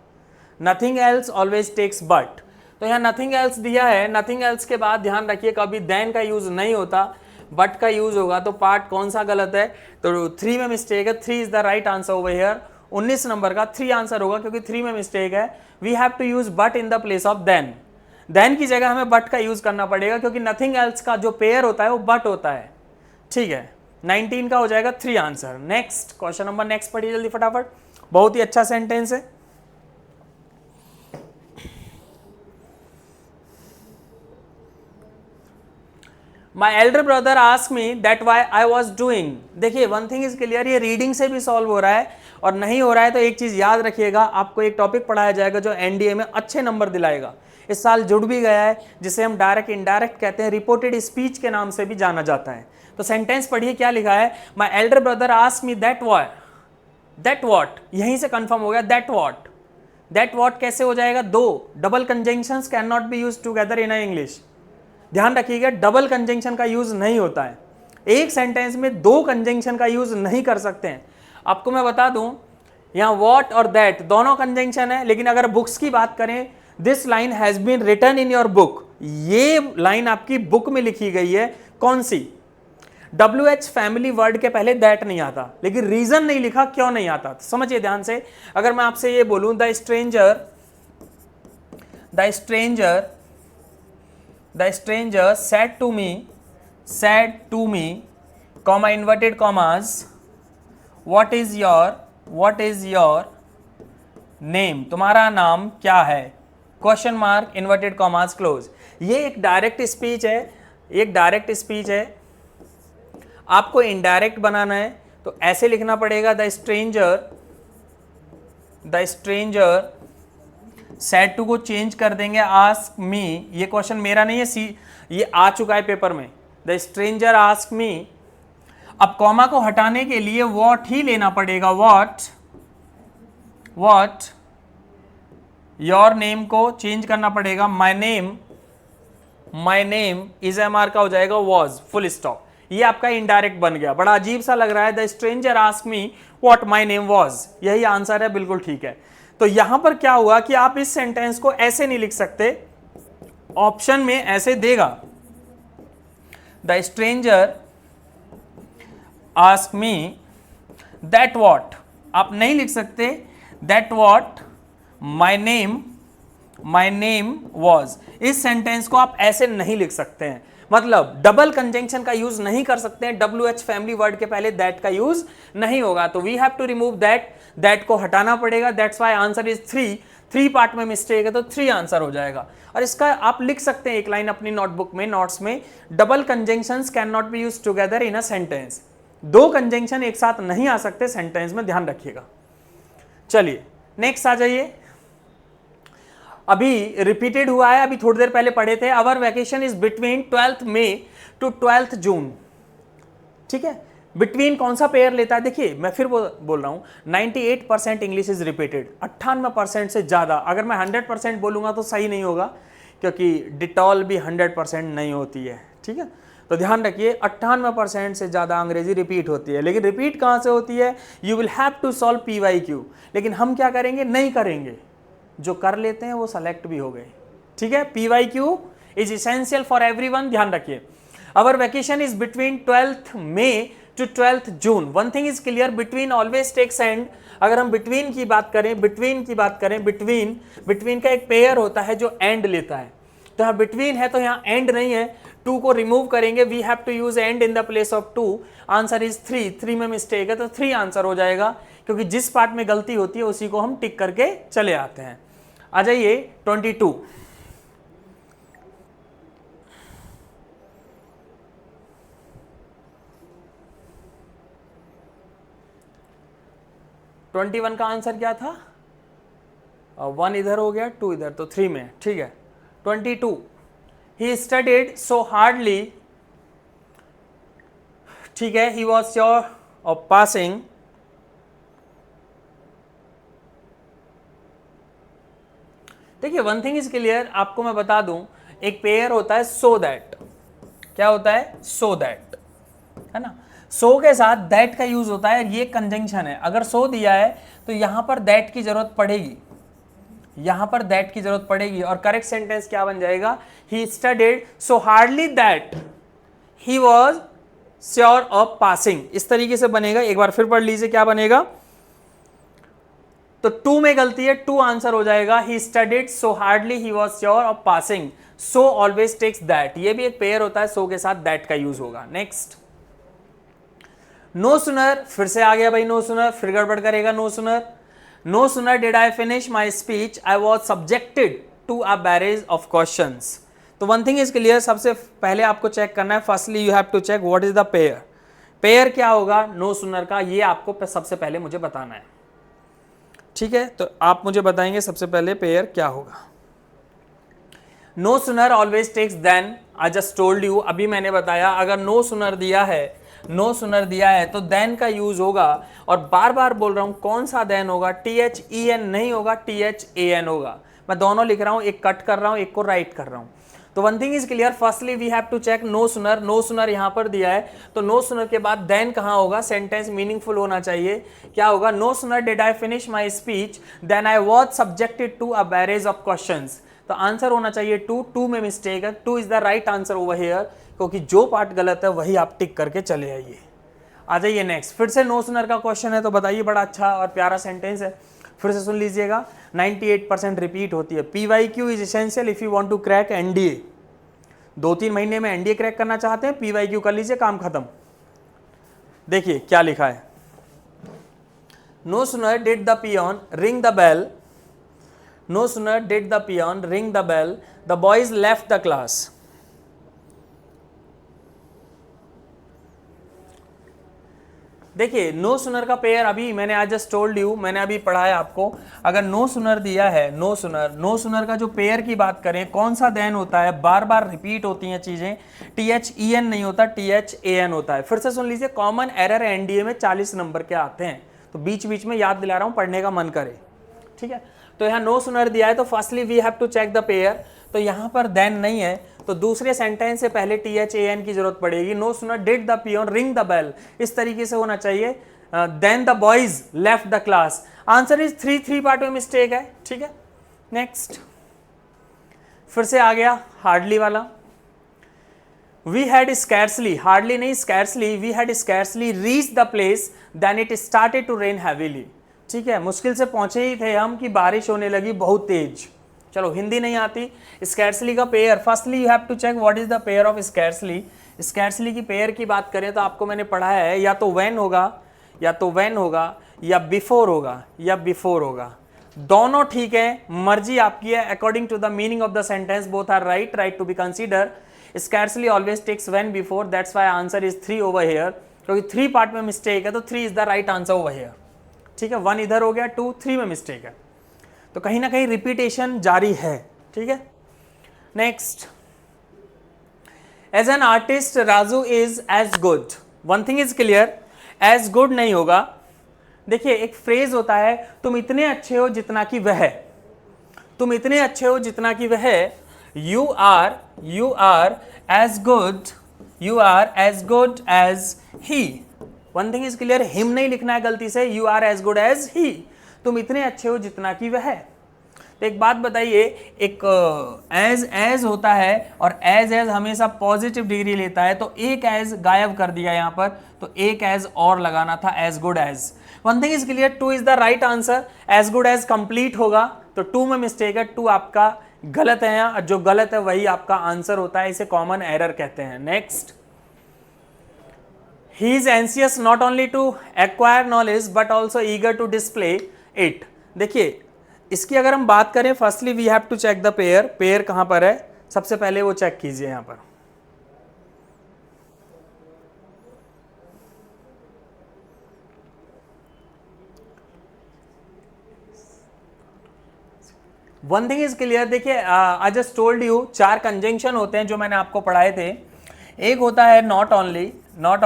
Nothing else always takes but. तो यहाँ नथिंग एल्स दिया है, नथिंग एल्स के बाद ध्यान रखिए कभी देन का यूज नहीं होता, बट का यूज होगा। तो पार्ट कौन सा गलत है? तो 3 में मिस्टेक है, 3 is the right answer over here. 19 number का 3 आंसर होगा क्योंकि 3 में मिस्टेक है। We have to use but in the place of than. Than की जगह हमें बट का यूज करना पड़ेगा क्योंकि नथिंग एल्स का जो पेयर होता है वो बट होता है। ठीक है, 19 का हो जाएगा 3 answer. Next question number next पढ़िए जल्दी फटाफट, बहुत ही अच्छा सेंटेंस है। My elder brother asked me that why I was doing। देखिए वन थिंग इज क्लियर, ये रीडिंग से भी सॉल्व हो रहा है और नहीं हो रहा है तो एक चीज याद रखिएगा, आपको एक टॉपिक पढ़ाया जाएगा जो एनडीए में अच्छे नंबर दिलाएगा, इस साल जुड़ भी गया है, जिसे हम डायरेक्ट इनडायरेक्ट कहते हैं, रिपोर्टेड स्पीच के नाम से भी जाना जाता है। तो सेंटेंस पढ़िए क्या लिखा है, my elder brother asked me that what, यहीं से कंफर्म हो गया दैट व्हाट कैसे हो जाएगा? दो double conjunctions can not be used together in English. ध्यान रखिएगा डबल कंजंक्शन का यूज नहीं होता है, एक सेंटेंस में दो कंजंक्शन का यूज नहीं कर सकते हैं। आपको मैं बता दूं यहाँ व्हाट और दैट दोनों कंजंक्शन है, लेकिन अगर बुक्स की बात करें, this line has been written in your book, ये लाइन आपकी बुक में लिखी गई है। कौन सी? WH फैमिली वर्ड के पहले दैट नहीं आता, लेकिन रीजन नहीं लिखा, क्यों नहीं आता? तो समझिए ध्यान से, अगर मैं आपसे ये बोलूं the stranger said to me, comma inverted commas, what is your name, तुम्हारा नाम क्या है? Question mark inverted commas close. ये एक डायरेक्ट स्पीच है, आपको इनडायरेक्ट बनाना है तो ऐसे लिखना पड़ेगा, द स्ट्रेंजर सेड टू को चेंज कर देंगे आस्क मी, ये क्वेश्चन मेरा नहीं है, ये आ चुका है पेपर में, द स्ट्रेंजर आस्क मी। अब कॉमा को हटाने के लिए व्हाट ही लेना पड़ेगा, व्हाट योर नेम को चेंज करना पड़ेगा, माई नेम इज MR का हो जाएगा वॉज, फुल स्टॉप। ये आपका इनडायरेक्ट बन गया, बड़ा अजीब सा लग रहा है, the stranger ask me what my name was, यही आंसर है, बिल्कुल ठीक है। तो यहां पर क्या हुआ कि आप इस सेंटेंस को ऐसे नहीं लिख सकते, ऑप्शन में ऐसे देगा, the stranger ask me that what, आप नहीं लिख सकते that what my name was. इस सेंटेंस को आप ऐसे नहीं लिख सकते हैं, मतलब डबल कंजंक्शन का यूज नहीं कर सकते हैं, WH फैमिली वर्ड के पहले दैट का यूज नहीं होगा। तो we have to remove that को हटाना पड़ेगा, that's why answer is 3 part में मिस्टेक है तो 3 आंसर हो जाएगा। और इसका आप लिख सकते हैं एक लाइन अपनी नोटबुक में, नोट्स में, double conjunctions can not be used together in a sentence, दो कंजंक्शन एक साथ नहीं आ सकते सेंटेंस में, ध्यान रखिएगा। चलिए नेक्स्ट आ जाइए, अभी रिपीटेड हुआ है, अभी थोड़ी देर पहले पढ़े थे, our vacation is between 12th May to 12th June. ठीक है, बिटवीन कौन सा पेयर लेता है? देखिए मैं फिर बोल रहा हूं, 98% इंग्लिश इज रिपीटेड, 98% से ज्यादा। अगर मैं 100% बोलूंगा तो सही नहीं होगा, क्योंकि डिटॉल भी 100% नहीं होती है। ठीक है, तो ध्यान रखिए 98% से ज्यादा अंग्रेजी रिपीट होती है, लेकिन रिपीट कहां से होती है? You will have to solve PYQ, लेकिन हम क्या करेंगे? नहीं करेंगे, जो कर लेते हैं वो सेलेक्ट भी हो गए। ठीक है, PYQ is essential for everyone, ध्यान रखिए। Our vacation is between 12th May to 12th June. One thing is clear, between always takes and. अगर हम बिटवीन की बात करें, बिटवीन का एक पेयर होता है जो एंड लेता है, तो यहाँ बिटवीन है तो यहाँ एंड नहीं है, 2 को रिमूव करेंगे, we have to use and in the place of 2, answer is 3 में मिस्टेक है तो 3 आंसर हो जाएगा, क्योंकि जिस पार्ट में गलती होती है उसी को हम टिक करके चले आते हैं। आ जाइए 22, का आंसर क्या था? 1 इधर हो गया, 2 इधर, तो 3 में। ठीक है, 22, ही स्टडीड सो हार्डली, ठीक है, ही वॉज श्योर ऑफ पासिंग, देखिए वन थिंग इज क्लियर, आपको मैं बता दूं, एक पेयर होता है सो दैट, क्या होता है? सो दैट, है ना, सो के साथ दैट का यूज होता है, ये कंजंक्शन है। अगर सो दिया है तो यहां पर दैट की जरूरत पड़ेगी, यहां पर दैट की जरूरत पड़ेगी और करेक्ट सेंटेंस क्या बन जाएगा, he studied so hardly that he was sure of passing, इस तरीके से बनेगा। एक बार फिर पढ़ लीजिए क्या बनेगा। तो टू में गलती है, टू आंसर हो जाएगा, he studied so hardly he was sure of passing, so always takes that, ये भी एक पेयर होता है, सो के साथ दैट का यूज होगा। नेक्स्ट नो सुनर, फिर से आ गया भाई नो सुनर, फिर गड़बड़ करेगा no sooner. No sooner did I finish my speech I was subjected to a barrage of questions. तो वन थिंग इज क्लियर, सबसे पहले आपको चेक करना है, firstly you have to check what is the pair. Pair क्या होगा no sooner का, ये आपको सबसे पहले मुझे बताना है, ठीक है। तो आप मुझे बताएंगे सबसे पहले पेयर क्या होगा। No sooner always takes than, I just told you, अभी मैंने बताया अगर नो सुनर दिया है, नो सुनर दिया है तो देन का यूज होगा, और बार बार बोल रहा हूं कौन सा देन होगा, THEN नहीं होगा, THAN होगा। मैं दोनों लिख रहा हूं, एक कट कर रहा हूं, एक को राइट कर रहा हूं। तो one thing is clear, firstly we have to check no sooner, no sooner यहां पर दिया है, तो नो सुनर के बाद देन कहां होगा, सेंटेंस मीनिंगफुल होना चाहिए। क्या होगा, no sooner did I finish my speech than I was subjected to a barrage of questions. तो आंसर होना चाहिए टू में मिस्टेक है, two is the right answer over here, क्योंकि जो पार्ट गलत है वही आप टिक करके चले आइए। आ जाइए नेक्स्ट, फिर से नो सुनर का क्वेश्चन है, तो बताइए, बड़ा अच्छा और प्यारा सेंटेंस है, फिर से सुन लीजिएगा। 98% रिपीट होती है। PYQ is essential if you want to crack NDA। 2-3 महीने में NDA क्रैक करना चाहते हैं, PYQ कर लीजिए, काम खत्म। देखिए क्या लिखा है, no sooner did the peon ring the bell, no sooner did the peon ring the bell the boys left the class. देखिए नो सुनर का पेयर अभी मैंने आज जस्ट टोल्ड यू, मैंने अभी पढ़ाया आपको, अगर नो सुनर दिया है, नो सुनर का जो पेयर की बात करें, कौन सा देन होता है, बार बार रिपीट होती हैं चीजें, THEN नहीं होता, THAN होता है। फिर से सुन लीजिए, कॉमन एरर NDA में 40 नंबर के आते हैं, तो बीच बीच में याद दिला रहा हूं, पढ़ने का मन करे, ठीक है। तो यहाँ नो सुनर दिया है, तो firstly we have to check the pair, तो यहाँ पर देन नहीं है, तो दूसरे सेंटेंस से पहले THAN की जरूरत पड़ेगी। No sooner did the peon ring the bell, इस तरीके से होना चाहिए, than the boys left the class. Answer is 3 part में मिस्टेक है, ठीक है। नेक्स्ट फिर से आ गया हार्डली वाला, वी हैड स्कैर्सली, हार्डली नहीं scarcely, we had scarcely reach the place than it started to rain heavily, ठीक है। मुश्किल से पहुंचे ही थे हम कि बारिश होने लगी बहुत तेज। चलो हिंदी नहीं आती, स्कैर्सली का pair, firstly you have to check what is the pair of scarcely. Scarcely की पेयर की बात करें तो आपको मैंने पढ़ाया है, या तो व्हेन होगा, या तो व्हेन होगा, या बिफोर होगा, या बिफोर होगा, दोनों ठीक है, मर्जी आपकी है। According to the meaning of the sentence both are right to be consider. Scarcely always takes when before, that's why answer is 3 over here, क्योंकि 3 पार्ट में मिस्टेक है, तो 3 is the right answer over here, ठीक है। 1 इधर हो गया, 2, 3 में मिस्टेक है, तो कहीं ना कहीं रिपीटेशन जारी है, ठीक है। Next, as an artist Raju is as good, one thing is clear, as good नहीं होगा। देखिए एक फ्रेज होता है, तुम इतने अच्छे हो जितना कि वह, तुम इतने अच्छे हो जितना कि वह, you are as good, you are as good as he. One thing is clear, him नहीं लिखना है गलती से, you are as good as he, तुम इतने अच्छे हो जितना कि वह। तो एक बात बताइए, एक एज होता है और एज हमेशा पॉजिटिव डिग्री लेता है, तो एक एज गायब कर दिया यहाँ पर, तो एक एज और लगाना था, as good as. One thing is clear, 2 is the right answer, as good as complete होगा, तो 2 में मिस्टेक है, 2 आपका गलत है यहाँ, जो गलत है वही आपका आंसर होता है, इसे कॉमन एरर कहते हैं। Next, he is anxious not only to acquire knowledge but also eager to display it। देखिए इसकी अगर हम बात करें, firstly we have to check the pair, pair कहां पर है, सबसे पहले वो चेक कीजिए यहां पर। वन थिंग इज क्लियर, देखिए आई जस्ट टोल्ड यू 4 कंजंक्शन होते हैं जो मैंने आपको पढ़ाए थे। एक होता है not only, not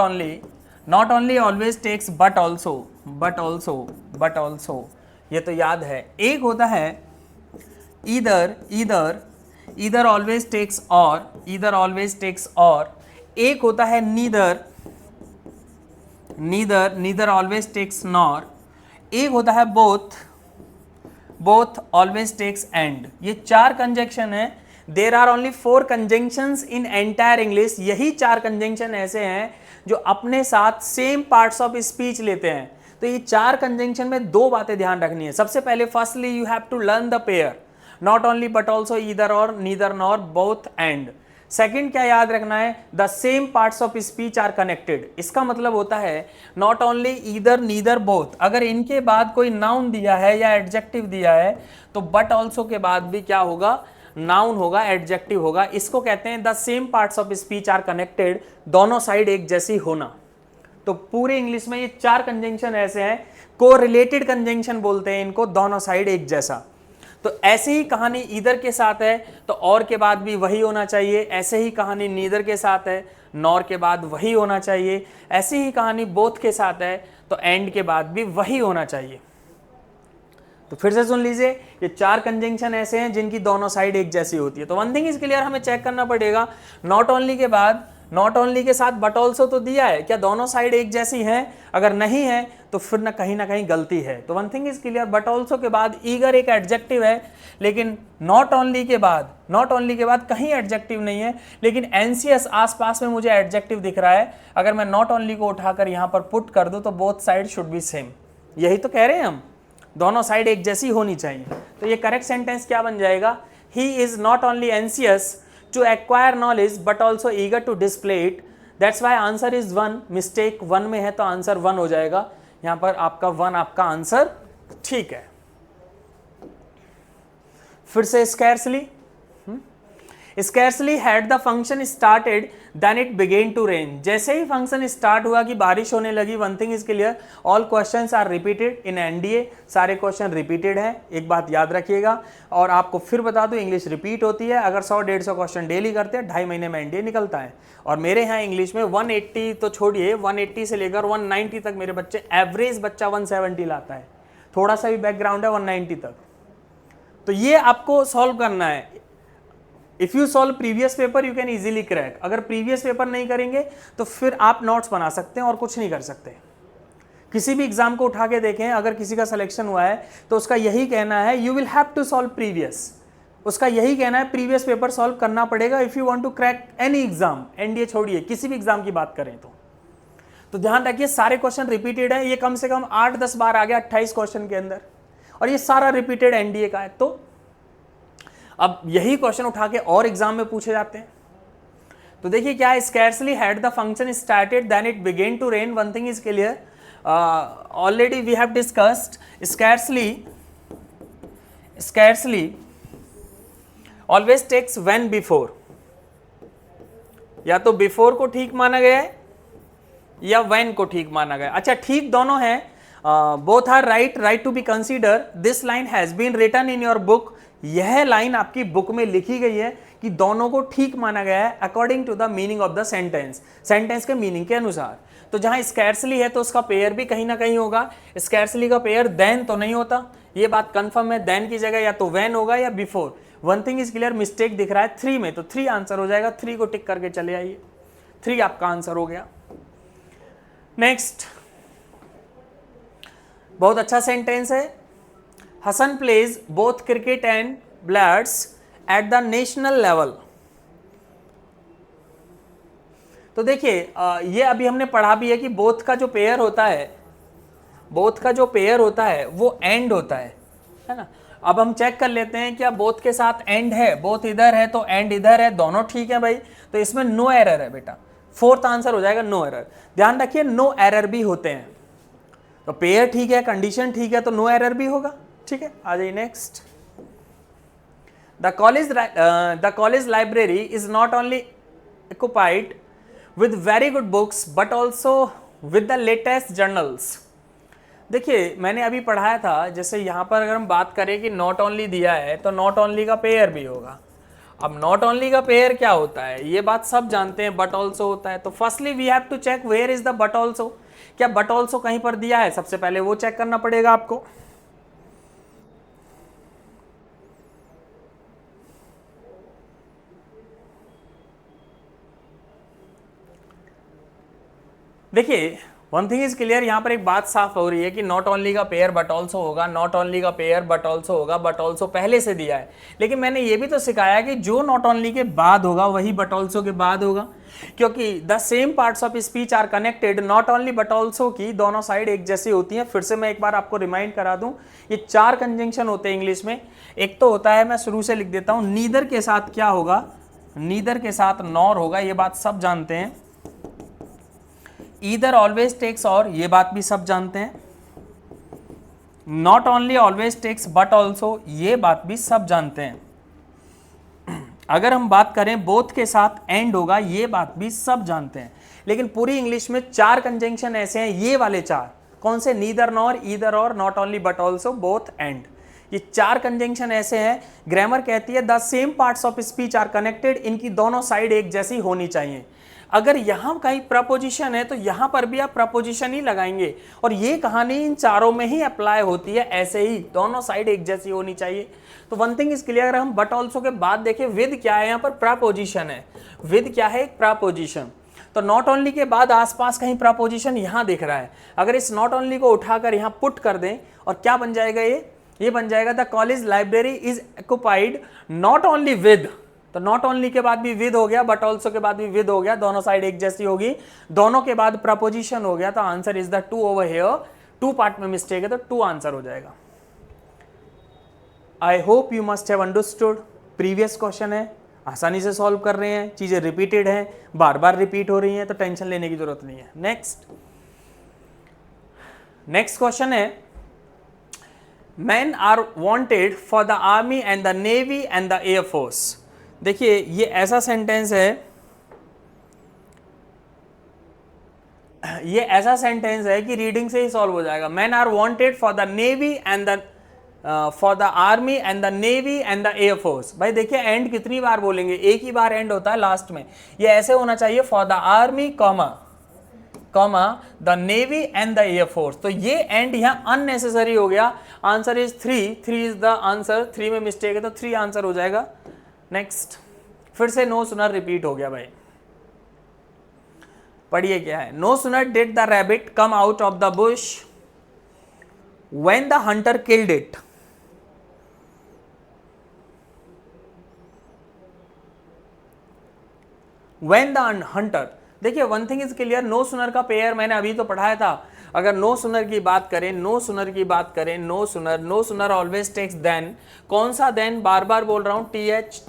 only always takes but also, ये तो याद है। एक होता है ईदर ऑलवेज टेक्स और, एक होता है नीदर ऑलवेज टेक्स नॉर, एक होता है बोथ, ऑलवेज टेक्स, एंड, ये 4 कंजंक्शन है। There are only 4 conjunctions in entire English. यही 4 कंजंक्शन ऐसे हैं जो अपने साथ सेम पार्ट्स ऑफ स्पीच लेते हैं। तो ये 4 कंजंक्शन में 2 बातें ध्यान रखनी है। सबसे पहले, firstly you have to learn the pair, not only but also either or, neither nor, both, and. Second क्या याद रखना है, the same parts of speech are connected. इसका मतलब होता है not only either, neither, both. अगर इनके बाद कोई नाउन दिया है या एडजेक्टिव दिया है तो बट ऑल्सो के बाद भी क्या होगा, नाउन होगा, एडजेक्टिव होगा। इसको कहते हैं the same parts of speech are connected, दोनों साइड एक जैसी होना। तो पूरे इंग्लिश में ये 4 कंजंक्शन ऐसे हैं, को रिलेटेड कंजंक्शन बोलते हैं इनको, दोनों साइड एक जैसा। तो ऐसे ही कहानी ईदर के साथ है तो और के बाद भी वही होना चाहिए। ऐसे ही कहानी नीदर के साथ है, नॉर के बाद वही होना चाहिए। ऐसी ही कहानी बोथ के साथ है तो एंड के बाद भी वही होना चाहिए। तो फिर से सुन लीजिए, ये 4 कंजंक्शन ऐसे हैं जिनकी दोनों साइड एक जैसी होती है। तो वन थिंग इज क्लियर, हमें चेक करना पड़ेगा, नॉट ओनली के बाद, नॉट ओनली के साथ बट ऑल्सो तो दिया है, क्या दोनों साइड एक जैसी हैं? अगर नहीं है तो फिर ना कहीं गलती है। तो one thing is clear, but also के बाद ईगर एक एडजेक्टिव है, लेकिन नॉट ओनली के बाद कहीं एडजेक्टिव नहीं है, लेकिन एनसीएस आसपास में मुझे एडजेक्टिव दिख रहा है। अगर मैं नॉट ओनली को उठाकर यहाँ पर पुट कर दूँ तो both side should be same, यही तो कह रहे हैं हम, दोनों साइड एक जैसी होनी चाहिए। तो ये करेक्ट सेंटेंस क्या बन जाएगा, he is not only anxious to acquire knowledge but also eager to display it, that's why answer is 1। Mistake 1 में है तो आंसर 1 हो जाएगा। यहां पर आपका 1 आपका आंसर ठीक है। फिर से scarcely, scarcely had the function started than it began to rain. जैसे ही फंक्शन स्टार्ट हुआ कि बारिश होने लगी, one thing is clear, all questions are repeated in NDA, सारे क्वेश्चन रिपीटेड हैं, एक बात याद रखिएगा। और आपको फिर बता दूं, इंग्लिश रिपीट होती है, अगर 100-150 क्वेश्चन डेली करते हैं 2.5 महीने में एनडीए निकलता है। और मेरे यहाँ इंग्लिश में 180 तो छोड़िए, 180 से लेकर 190 तक मेरे बच्चे, एवरेज बच्चा 170 लाता है, थोड़ा सा भी बैकग्राउंड है 190 तक। तो ये आपको सॉल्व करना है। If you solve previous paper you can easily crack. अगर प्रीवियस पेपर नहीं करेंगे तो फिर आप नोट्स बना सकते हैं और कुछ नहीं कर सकते। किसी भी एग्जाम को उठा के देखें, अगर किसी का सिलेक्शन हुआ है तो उसका यही कहना है you will have to solve previous, उसका यही कहना है प्रीवियस पेपर सॉल्व करना पड़ेगा if you want to crack any exam. NDA छोड़िए, किसी भी एग्जाम की बात करें तो ध्यान रखिए सारे क्वेश्चन रिपीटेड है। ये कम से कम 8-10 बार आ गया 28 क्वेश्चन के अंदर, और ये सारा रिपीटेड एनडीए का है। तो अब यही क्वेश्चन उठा के और एग्जाम में पूछे जाते हैं। तो देखिए क्या है, scarcely had the function started than it began to rain. One thing is clear, already we have discussed, scarcely always takes when before. या तो बिफोर को ठीक माना गया है या व्हेन को ठीक माना गया। अच्छा, ठीक दोनों है, both are right to be consider. This line has been written in your book. यह लाइन आपकी बुक में लिखी गई है कि दोनों को ठीक माना गया है according to the meaning of the sentence, sentence के मीनिंग के अनुसार। तो जहां स्कैर्सली है तो उसका पेयर भी कहीं ना कहीं होगा। स्कैर्सली का पेयर देन तो नहीं होता, ये बात कंफर्म है। देन की जगह या तो व्हेन होगा या before. One thing is clear, mistake दिख रहा है 3 में, तो 3 आंसर हो जाएगा। 3 को टिक करके चले आइए, 3 आपका आंसर हो गया। नेक्स्ट, बहुत अच्छा सेंटेंस है। Hasan plays both cricket and billiards at the national level. तो देखिए ये अभी हमने पढ़ा भी है कि बोथ का जो पेयर होता है, बोथ का जो पेयर होता है वो एंड होता है ना। अब हम चेक कर लेते हैं क्या बोथ के साथ एंड है, बोथ इधर है तो एंड इधर है, दोनों ठीक है भाई, तो इसमें नो एरर है बेटा। 4th आंसर हो जाएगा नो एरर। ध्यान रखिए नो एरर भी होते हैं, तो पेयर ठीक है, कंडीशन ठीक है, तो नो एरर भी होगा। ठीक है, आ जाइए next. The college library is not only occupied with very good books but also with the latest journals। देखिए मैंने अभी पढ़ाया था, जैसे यहाँ पर अगर हम बात करें कि नॉट ओनली दिया है तो नॉट ओनली का पेयर भी होगा। अब नॉट ओनली का पेयर क्या होता है ये बात सब जानते हैं, बट ऑल्सो होता है। तो firstly we have to check where is the but also. क्या बट ऑल्सो कहीं पर दिया है, सबसे पहले वो चेक करना पड़ेगा आपको। देखिए वन थिंग इज क्लियर, यहाँ पर एक बात साफ हो रही है कि नॉट ओनली का पेयर बट ऑल्सो होगा, नॉट ओनली का पेयर बट ऑल्सो होगा, बट ऑल्सो पहले से दिया है। लेकिन मैंने ये भी तो सिखाया कि जो नॉट ओनली के बाद होगा वही बट ऑल्सो के बाद होगा, क्योंकि the same parts of speech are connected, not only but also की दोनों साइड एक जैसी होती हैं। फिर से मैं एक बार आपको रिमाइंड करा दूं, ये 4 कंजंक्शन होते हैं इंग्लिश में। एक तो होता है, मैं शुरू से लिख देता हूं, नीदर के साथ क्या होगा, नीदर के साथ नॉर होगा, ये बात सब जानते हैं। ईदर ऑलवेज टेक्स और, ये बात भी सब जानते हैं। Not only always takes but also, ये बात भी सब जानते हैं। अगर हम बात करें बोथ के साथ एंड होगा, ये बात भी सब जानते हैं। लेकिन पूरी इंग्लिश में 4 कंजंक्शन ऐसे हैं, ये वाले 4 कौन से, neither nor, either or, not only but also, both and, ये 4 कंजंक्शन ऐसे हैं। ग्रामर कहती है the same parts of speech are connected, इनकी दोनों साइड एक जैसी होनी चाहिए। अगर यहां कहीं प्रपोजिशन है तो यहां पर भी आप प्रपोजिशन ही लगाएंगे, और ये कहानी इन चारों में ही अप्लाई होती है, ऐसे ही दोनों साइड एक जैसी होनी चाहिए। तो वन थिंग इज क्लियर, अगर हम बट ऑल्सो के बाद देखें विद क्या है, यहां पर प्रपोजिशन है, विद क्या है, एक प्रपोजिशन। तो नॉट ओनली के बाद आसपास कहीं प्रपोजिशन यहां दिख रहा है, अगर इस नॉट ओनली को उठाकर यहां पुट कर दें और क्या बन जाएगा, ये बन जाएगा the college library is occupied not only with, तो नॉट ओनली के बाद भी विद हो गया, बट ऑल्सो के बाद भी विद हो गया, दोनों साइड एक जैसी होगी, दोनों के बाद प्रपोजिशन हो गया, तो answer is the 2 over here. 2 part में मिस्टेक है तो 2 आंसर हो जाएगा। I hope you must have understood. Previous question है, आसानी से सॉल्व कर रहे हैं, चीजें रिपीटेड हैं, बार बार रिपीट हो रही हैं, तो टेंशन लेने की जरूरत नहीं है। नेक्स्ट क्वेश्चन है, men are wanted for the army and the navy and the air force। देखिए ये ऐसा सेंटेंस है, ये ऐसा सेंटेंस है कि रीडिंग से ही सॉल्व हो जाएगा। men are wanted for the navy and the for the army and the navy and the air force। भाई देखिए एंड कितनी बार बोलेंगे, एक ही बार एंड होता है लास्ट में, ये ऐसे होना चाहिए for the army comma the navy and the air force. तो ये एंड यहाँ अननेसेसरी हो गया। Answer is 3 is the answer, 3 में मिस्टेक है तो 3 आंसर हो जाएगा। नेक्स्ट, फिर से नो सुनर रिपीट हो गया भाई, पढ़िए क्या है। No sooner did the rabbit come out of the bush when the hunter killed it. When the hunter, देखिए one thing is clear, no sooner का पेयर मैंने अभी तो पढ़ाया था। अगर नो सुनर की बात करें, no sooner always takes then, कौन सा देन, बार बार बोल रहा हूं, TH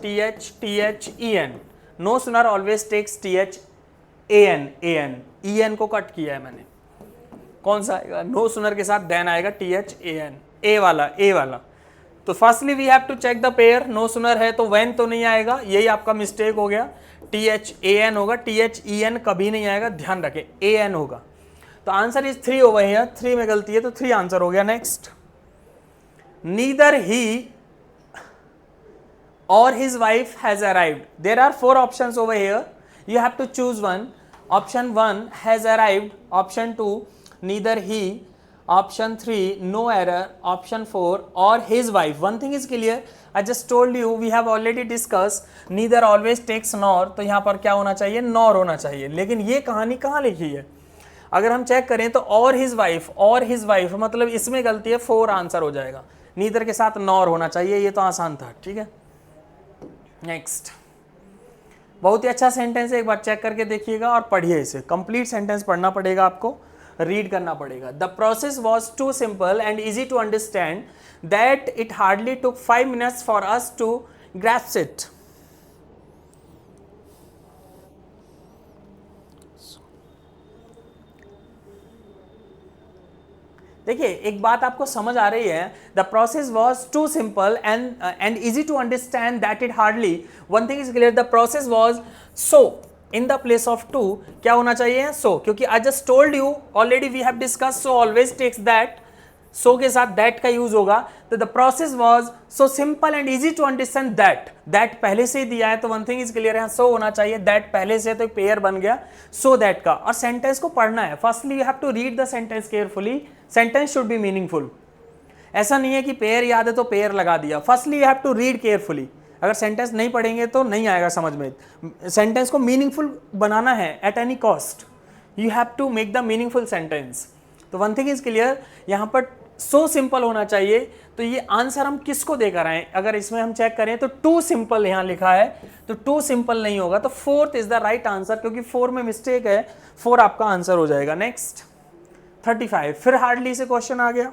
no sooner always takes THAN को कट किया है मैंने, कौन सा आएगा, नो सुनर के साथ देन आएगा THAN, ए वाला। तो firstly we have to check the pair, no sooner है तो व्हेन तो नहीं आएगा, यही आपका मिस्टेक हो गया, THAN होगा, THEN कभी नहीं आएगा, ध्यान रखें AN होगा। तो आंसर इज 3 ओवर हियर, 3 में गलती है तो 3 आंसर हो गया। Next, neither he or his wife has arrived. There are 4 options over here, you have to choose one. Option 1 has arrived, option 2 neither he, option 3 no error, option 4 or his wife. One thing is clear, I just told you we have already discussed neither always takes nor, तो यहाँ पर क्या होना चाहिए, nor होना चाहिए। लेकिन ये कहानी कहाँ लिखी है, अगर हम चेक करें तो और his wife मतलब इसमें गलती है, 4 आंसर हो जाएगा, neither के साथ nor होना चाहिए, ये तो आसान था, ठीक है। नेक्स्ट, बहुत ही अच्छा सेंटेंस है, एक बार चेक करके देखिएगा और पढ़िए इसे, कंप्लीट सेंटेंस पढ़ना पड़ेगा आपको, रीड करना पड़ेगा। The process was too simple and easy to understand that it hardly took 5 minutes for us to grasp it। देखिए एक बात आपको समझ आ रही है, the process was too simple and easy to understand that it hardly, one thing is clear, the process was so in the place of too क्या होना चाहिए, सो, क्योंकि I just told you already we have discuss, so always takes that, so के साथ that का use होगा। तो the process was so simple and easy to understand that पहले से ही दिया है तो वन थिंग इज क्लियर, यहाँ सो होना चाहिए, दैट पहले से तो एक पेयर बन गया सो दैट का। और सेंटेंस को पढ़ना है, firstly you have to read the sentence carefully, sentence should be meaningful. ऐसा नहीं है कि पेयर याद है तो पेयर लगा दिया, firstly you have to read carefully. अगर सेंटेंस नहीं पढ़ेंगे तो नहीं आएगा समझ में, सेंटेंस को मीनिंगफुल बनाना है at any cost, you have to make the meaningful sentence. तो वन थिंग इज क्लियर, यहाँ पर सो सिंपल होना चाहिए। तो ये आंसर हम किसको देकर आए, अगर इसमें हम चेक करें तो टू सिंपल यहाँ लिखा है, तो टू सिंपल नहीं होगा, तो fourth is the right answer, क्योंकि 4 में मिस्टेक है, 4 आपका आंसर हो जाएगा। नेक्स्ट 35, फिर हार्डली से क्वेश्चन आ गया।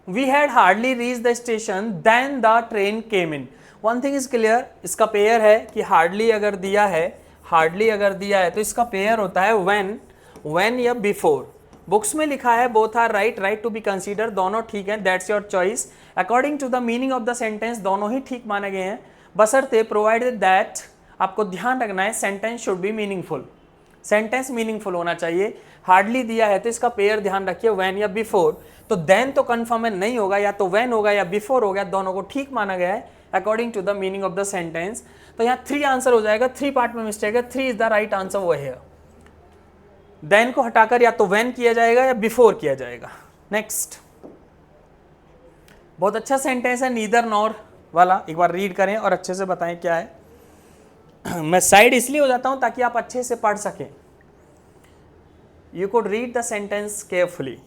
We had hardly reach the station than the train came in. One thing is clear, इसका पेयर है कि हार्डली अगर दिया है, हार्डली अगर दिया है तो इसका पेयर होता है व्हेन या बिफोर। बुक्स में लिखा है both are right, right to be consider, दोनों ठीक है, that's your choice. According to the meaning of the sentence दोनों ही ठीक माने गए हैं, बशर्ते प्रोवाइडेड दैट, आपको ध्यान रखना है sentence should be meaningful, sentence meaningful होना चाहिए। हार्डली दिया है तो इसका पेयर ध्यान रखिए व्हेन या बिफोर, तो देन तो कंफर्म नहीं होगा, या तो व्हेन होगा या बिफोर होगा, दोनों को ठीक माना गया है according to the meaning of the sentence. तो यहाँ 3 आंसर हो जाएगा, 3 पार्ट में मिस्टेक है, 3 इज द राइट आंसर वो है। देन को हटाकर या तो व्हेन किया जाएगा या बिफोर किया जाएगा। नेक्स्ट, बहुत अच्छा सेंटेंस है नीदर नॉर वाला, एक बार रीड करें और अच्छे से बताएं क्या है। मैं साइड इसलिए हो जाता हूं ताकि आप अच्छे से पढ़ सकें। You could read the sentence carefully.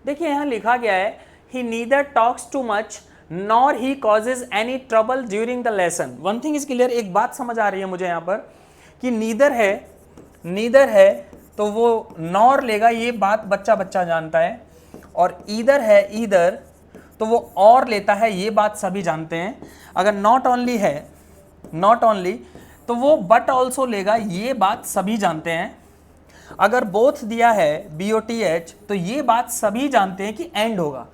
देखिए यहां लिखा गया है he neither talks too much nor he causes any trouble during the lesson. One thing is clear, एक बात समझ आ रही है मुझे यहाँ पर कि नीदर है तो वो नॉर लेगा, ये बात बच्चा बच्चा जानता है, और ईदर है ईदर तो वो और लेता है, ये बात सभी जानते हैं। अगर नॉट ओनली तो वो बट ऑल्सो लेगा, ये बात सभी जानते हैं। अगर बोथ दिया है BOTH तो ये बात सभी जानते हैं कि एंड होगा।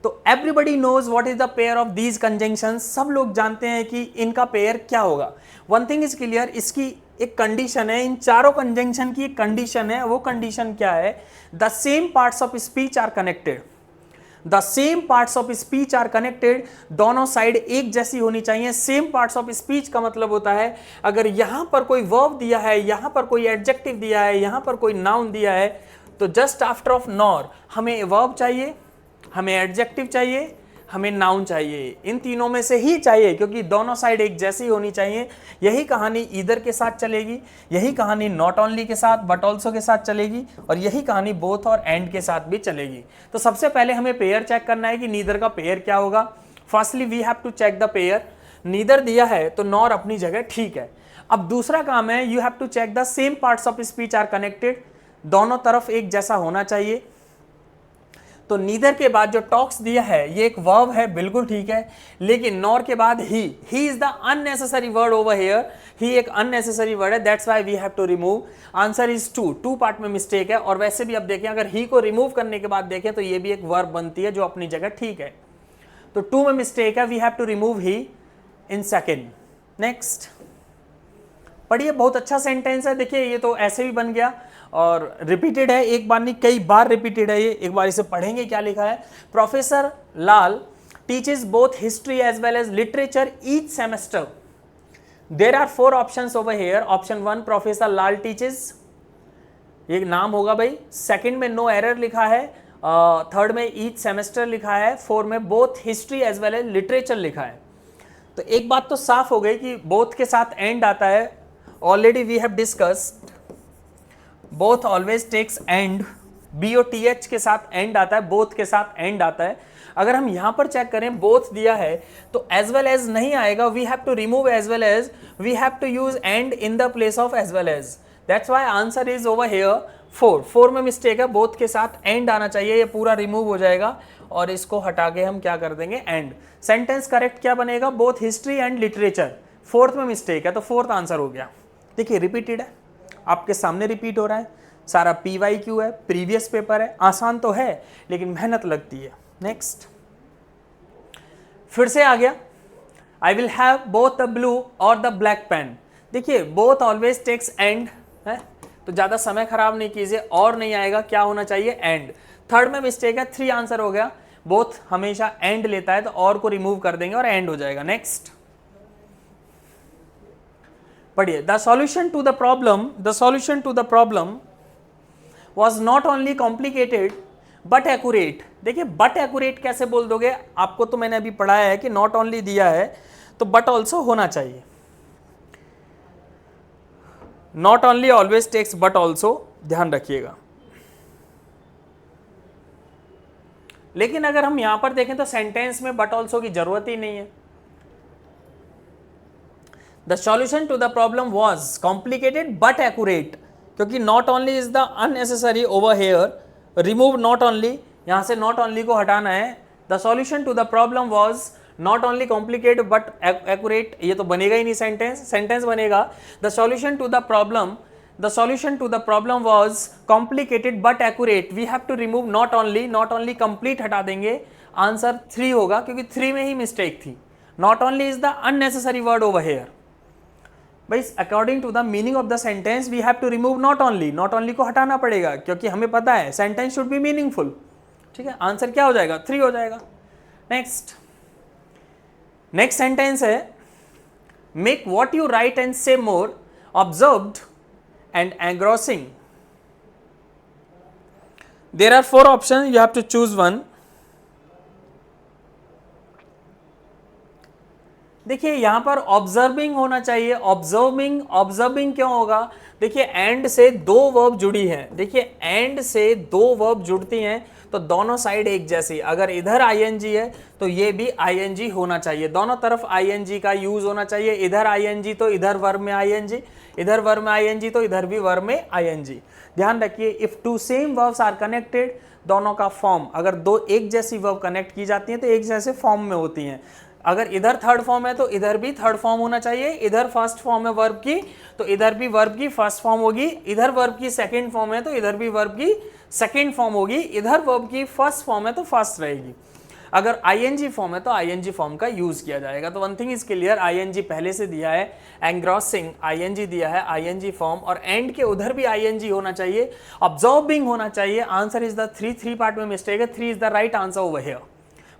तो everybody knows what is the pair of these conjunction, सब लोग जानते हैं कि इनका पेयर क्या होगा। वन थिंग इज क्लियर, इसकी एक कंडीशन है, इन चारों कंजंक्शन की एक कंडीशन है, वो कंडीशन क्या है, the same parts of speech are connected, the same parts of speech are connected, दोनों साइड एक जैसी होनी चाहिए। सेम पार्ट्स ऑफ स्पीच का मतलब होता है अगर यहां पर कोई वर्ब दिया है, यहां पर कोई एडजेक्टिव दिया है, यहां पर कोई नाउन दिया है, तो जस्ट आफ्टर ऑफ नॉर हमें वर्ब चाहिए, हमें एडजेक्टिव चाहिए, हमें नाउन चाहिए, इन तीनों में से ही चाहिए, क्योंकि दोनों साइड एक जैसी होनी चाहिए। यही कहानी ईदर के साथ चलेगी, यही कहानी नॉट ओनली के साथ बट ऑल्सो के साथ चलेगी, और यही कहानी बोथ और एंड के साथ भी चलेगी। तो सबसे पहले हमें पेयर चेक करना है कि नीदर का पेयर क्या होगा। Firstly we have to check the pair. Neither दिया है तो नॉर अपनी जगह ठीक है। अब दूसरा काम है you have to check the same parts of speech are connected, दोनों तरफ एक जैसा होना चाहिए। तो नीदर के बाद जो टॉक्स दिया है ये एक वर्ब है, बिल्कुल ठीक है, लेकिन नॉर के बाद he is the unnecessary word over here, he एक अननेसेसरी वर्ड है, that's why we have to remove. Answer is 2 part में मिस्टेक है। और वैसे भी अब देखें अगर ही को रिमूव करने के बाद देखें तो ये भी एक वर्ब बनती है जो अपनी जगह ठीक है। तो 2 में मिस्टेक है, we have to remove he in second. Next पढ़िए, बहुत अच्छा सेंटेंस है। देखिए ये तो ऐसे भी बन गया और रिपीटेड है, एक बार नहीं कई बार रिपीटेड है ये। एक बार इसे पढ़ेंगे क्या लिखा है। Professor Lal teaches both history as well as literature each semester. There are 4 options over here. Option 1 professor Lal teaches, ये नाम होगा भाई। सेकंड में नो एरर लिखा है, थर्ड में ईच सेमेस्टर लिखा है, 4 में both history as well as literature लिखा है। तो एक बात तो साफ हो गई कि बोथ के साथ एंड आता है। Already we have discussed both always takes and, BOTH के साथ एंड आता है, बोथ के साथ एंड आता है। अगर हम यहां पर चेक करें बोथ दिया है तो एज वेल एज नहीं आएगा, we have to remove as well as, we have to use and in the place of as well as, that's why answer is over here 4 में मिस्टेक है, both के साथ and आना चाहिए, ये पूरा रिमूव हो जाएगा और इसको हटा के हम क्या कर देंगे एंड। सेंटेंस करेक्ट क्या बनेगा, both history and literature. 4th में मिस्टेक है तो 4th आंसर हो गया। देखिए रिपीटेड है, आपके सामने रिपीट हो रहा है, सारा PYQ है, प्रीवियस पेपर है, आसान तो है लेकिन मेहनत लगती है। नेक्स्ट फिर से आ गया, I will have both the blue और द ब्लैक पेन। देखिए बोथ ऑलवेज टेक्स एंड है तो ज्यादा समय खराब नहीं कीजिए, और नहीं आएगा, क्या होना चाहिए एंड। 3rd में मिस्टेक है, 3 आंसर हो गया। बोथ हमेशा एंड लेता है तो और को रिमूव कर देंगे और एंड हो जाएगा। नेक्स्ट पढ़िए, the solution to the problem was not only complicated but accurate, देखिए बट एक्यूरेट कैसे बोल दोगे, आपको तो मैंने अभी पढ़ाया है कि नॉट ओनली दिया है तो बट ऑल्सो होना चाहिए, not only always takes but also, ध्यान रखिएगा। लेकिन अगर हम यहां पर देखें तो सेंटेंस में बट ऑल्सो की जरूरत ही नहीं है। The solution to the problem was complicated but accurate, क्योंकि not only is the unnecessary over here, remove not only, यहां से नॉट ओनली को हटाना है। The solution to the problem was not only complicated but accurate, ये तो बनेगा ही नहीं सेंटेंस, सेंटेंस बनेगा the solution to the problem, the solution to the problem was complicated but accurate, we have to remove not only complete हटा देंगे, answer 3 होगा क्योंकि 3 में ही मिस्टेक थी। not only is the unnecessary word over here, भाई according to the meaning of the sentence we have to remove not only को हटाना पड़ेगा क्योंकि हमें पता है सेंटेंस शुड बी मीनिंगफुल, ठीक है। आंसर क्या हो जाएगा, 3 हो जाएगा। नेक्स्ट सेंटेंस है make what you right and से मोर observed and engrossing. There are 4 options, you have to choose one. देखिए यहां पर ऑब्जर्विंग होना चाहिए, ऑब्जर्विंग क्यों होगा, देखिए एंड से 2 वर्ब जुड़ी है, देखिए एंड से 2 वर्ब जुड़ती हैं तो दोनों साइड एक जैसी, अगर इधर आईएनजी है तो ये भी आईएनजी होना चाहिए, दोनों तरफ आईएनजी का यूज होना चाहिए, इधर आईएनजी तो इधर वर्ब में आईएनजी, इधर वर्ब में आईएनजी तो इधर भी वर्ब में आईएनजी। ध्यान रखिए if two same verbs are connected, दोनों का फॉर्म, अगर 2 एक जैसी वर्ब कनेक्ट की जाती हैं तो एक जैसे फॉर्म में होती हैं, अगर इधर थर्ड फॉर्म है तो इधर भी थर्ड फॉर्म होना चाहिए, इधर फर्स्ट फॉर्म है वर्ब की तो इधर भी वर्ब की फर्स्ट फॉर्म होगी, इधर वर्ब की सेकंड फॉर्म है तो इधर भी वर्ब की सेकंड फॉर्म होगी, इधर वर्ब की फर्स्ट फॉर्म है तो फर्स्ट रहेगी, अगर आईएनजी फॉर्म है तो आईएनजी फॉर्म का यूज किया जाएगा। तो one thing is clear, ING पहले से दिया है, एंग्रॉसिंग आईएनजी दिया है, आईएनजी फॉर्म, और एंड के उधर भी आईएनजी होना चाहिए, ऑब्जर्विंग होना चाहिए। आंसर इज द 3 पार्ट में मिस्टेक है, 3 is the right answer over here.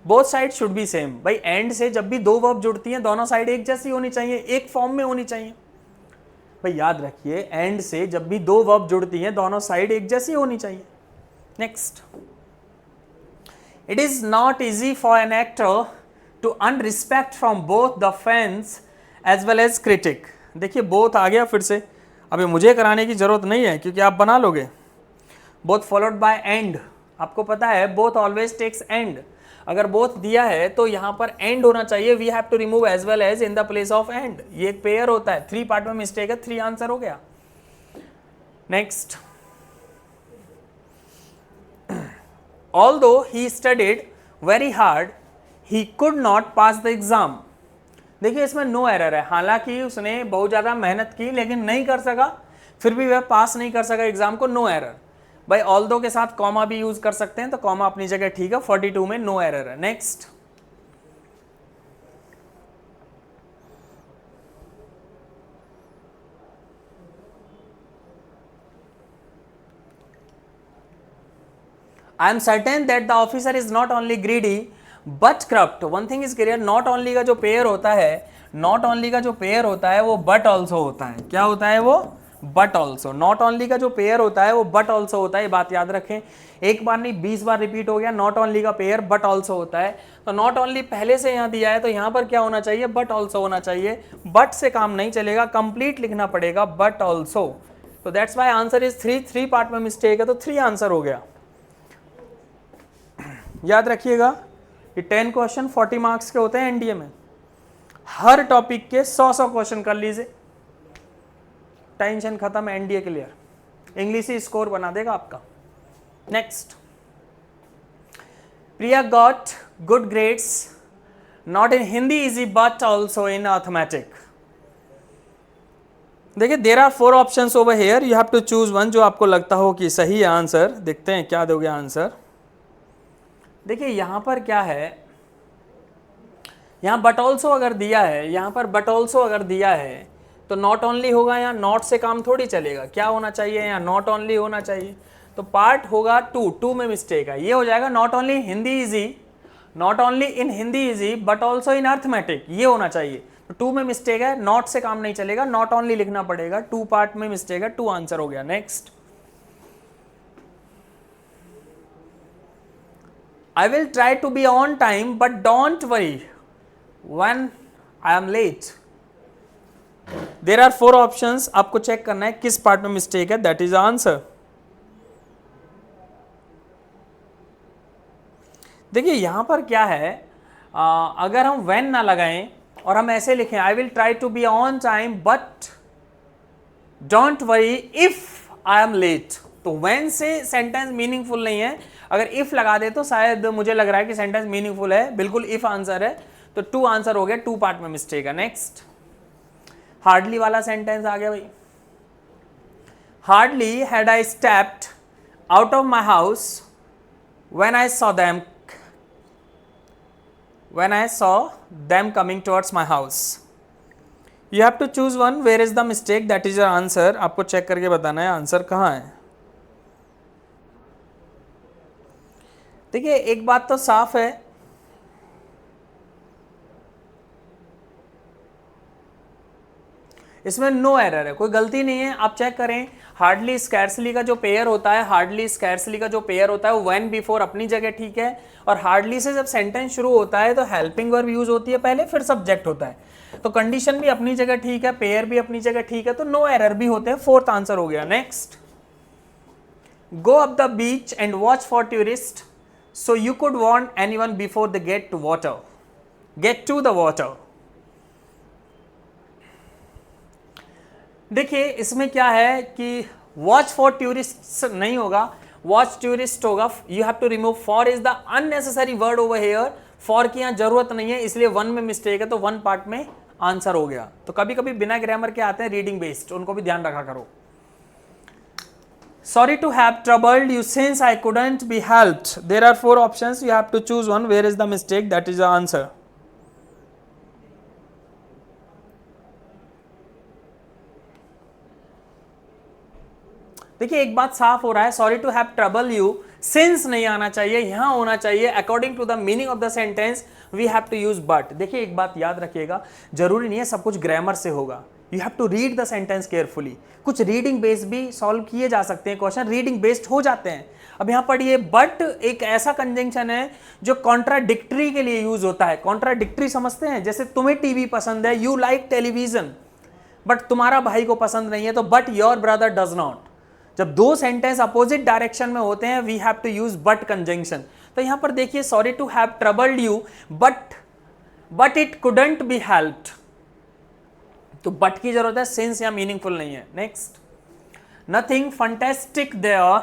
Both side should be same, भाई एंड से जब भी 2 वर्ब जुड़ती हैं दोनों साइड एक जैसी होनी चाहिए, एक फॉर्म में होनी चाहिए, भाई याद रखिए एंड से जब भी 2 वर्ब जुड़ती हैं दोनों साइड एक जैसी होनी चाहिए। Next, it is not easy for an actor to earn respect from both the fans as well as critic. देखिए बोथ आ गया फिर से, अभी मुझे कराने की जरूरत नहीं है क्योंकि आप बना लोगे। बोथ फॉलोड बाय एंड, आपको पता है बोथ ऑलवेज टेक्स एंड, अगर बोथ दिया है तो यहां पर एंड होना चाहिए, we have to remove as well as in the place of and, ये एक पेयर होता है। 3 पार्ट में मिस्टेक है, 3 आंसर हो गया। Next, although he studied very hard he could not pass the exam. देखिए इसमें नो एरर है, हालांकि उसने बहुत ज्यादा मेहनत की लेकिन नहीं कर सका, फिर भी वह पास नहीं कर सका एग्जाम को, नो एरर। भाई ऑल्दो के साथ कॉमा भी यूज कर सकते हैं तो कॉमा अपनी जगह ठीक है, 42 में नो एरर है। Next, I am certain that the officer is not only greedy but corrupt. One thing is clear, not only का जो पेयर होता है, नॉट ओनली का जो पेयर होता है वो बट ऑल्सो होता है। क्या होता है वो, बट ऑल्सो। नॉट ओनली का जो पेयर होता है वो बट ऑल्सो होता है, ये बात याद रखें, एक बार नहीं 20 बार रिपीट हो गया, नॉट ओनली का पेयर बट ऑल्सो होता है। तो नॉट ओनली पहले से यहाँ दिया है तो यहाँ पर क्या होना चाहिए, बट ऑल्सो होना चाहिए, बट से काम नहीं चलेगा, कंप्लीट लिखना पड़ेगा, बट ऑल्सो। तो that's why answer is 3 part में मिस्टेक है तो 3 आंसर हो गया। याद रखिएगा ये 10 क्वेश्चन 40 मार्क्स के होते हैं एनडीए में, हर टॉपिक के 100 क्वेश्चन कर लीजिए, टेंशन खत्म, एनडीए क्लियर, इंग्लिश ही स्कोर बना देगा आपका। Next, Priya got good grades not in Hindi easy but also in arithmetic. देखिए there are 4 options over here, you have to choose one जो आपको लगता हो कि सही है आंसर। देखते हैं क्या दोगे आंसर। देखिए यहां पर क्या है, यहां बट ऑल्सो अगर दिया है, यहां पर बट ऑल्सो अगर दिया है तो नॉट ओनली होगा, यहाँ नॉट से काम थोड़ी चलेगा, क्या होना चाहिए यहाँ नॉट ओनली होना चाहिए, तो पार्ट होगा 2 में मिस्टेक है, ये हो जाएगा not only Hindi easy, not only in Hindi easy but also in arithmetic, ये होना चाहिए। तो 2 में मिस्टेक है, नॉट से काम नहीं चलेगा, नॉट ओनली लिखना पड़ेगा, 2 पार्ट में मिस्टेक है, 2 आंसर हो गया। Next, I will try to be on time, but don't worry when I am late. There are 4 options. आपको चेक करना है किस पार्ट में मिस्टेक है. That is the answer. देखिए यहां पर क्या है, अगर हम when ना लगाएं और हम ऐसे लिखें I will try to be on time but don't worry if I am late, तो when से सेंटेंस मीनिंगफुल नहीं है. अगर if लगा दे तो शायद मुझे लग रहा है कि सेंटेंस मीनिंगफुल है. बिल्कुल if आंसर है, तो 2 आंसर हो गया. 2 पार्ट में मिस्टेक है. नेक्स्ट हार्डली वाला सेंटेंस आ गया भाई. Hardly had I stepped out of my house when I saw them coming towards my house. You have to choose one. Where is the mistake? That is your answer. आपको check करके बताना है answer कहाँ है. देखिए एक बात तो साफ है, इसमें नो एरर है, कोई गलती नहीं है. आप चेक करें, हार्डली स्कैर्सली का जो पेयर होता है, वो व्हेन बिफोर अपनी जगह ठीक है. और हार्डली से जब सेंटेंस शुरू होता है तो हेल्पिंग वर्ब यूज होती है पहले, फिर सब्जेक्ट होता है. तो कंडीशन भी अपनी जगह ठीक है, पेयर भी अपनी जगह ठीक है, तो नो एरर भी होते हैं. 4th आंसर हो गया. Next, go up the beach and watch for tourist so you could warn anyone before the get to the water. देखिए इसमें क्या है कि वॉच फॉर टूरिस्ट नहीं होगा, वॉच टूरिस्ट होगा. You have to remove for is the unnecessary word over here. For की यहां जरूरत नहीं है, इसलिए 1 में मिस्टेक है, तो 1 पार्ट में आंसर हो गया. तो कभी कभी बिना ग्रामर के आते हैं रीडिंग बेस्ड, उनको भी ध्यान रखा करो. Sorry to have troubled you since I couldn't be helped. There are 4 options. You have to choose one. Where is the mistake? That is the answer. देखिए एक बात साफ हो रहा है, sorry to have trouble you, since नहीं आना चाहिए, यहां होना चाहिए according to the meaning of the sentence we have to use but. देखिए एक बात याद रखिएगा, जरूरी नहीं है सब कुछ ग्रामर से होगा. You have to read the sentence carefully. कुछ रीडिंग बेस्ड भी सॉल्व किए जा सकते हैं, क्वेश्चन रीडिंग बेस्ड हो जाते हैं. अब यहां पढ़िए, बट एक ऐसा कंजंक्शन है जो कॉन्ट्राडिक्टरी के लिए यूज होता है. कॉन्ट्राडिक्टरी समझते हैं, जैसे तुम्हें टीवी पसंद है, यू लाइक टेलीविजन, बट तुम्हारा भाई को पसंद नहीं है, तो but your brother does not. जब 2 सेंटेंस अपोजिट डायरेक्शन में होते हैं we have to use but conjunction. तो यहां पर देखिए, sorry to have troubled you but it couldn't be helped, तो बट की जरूरत है, सिंस या मीनिंगफुल नहीं है. Next, nothing fantastic there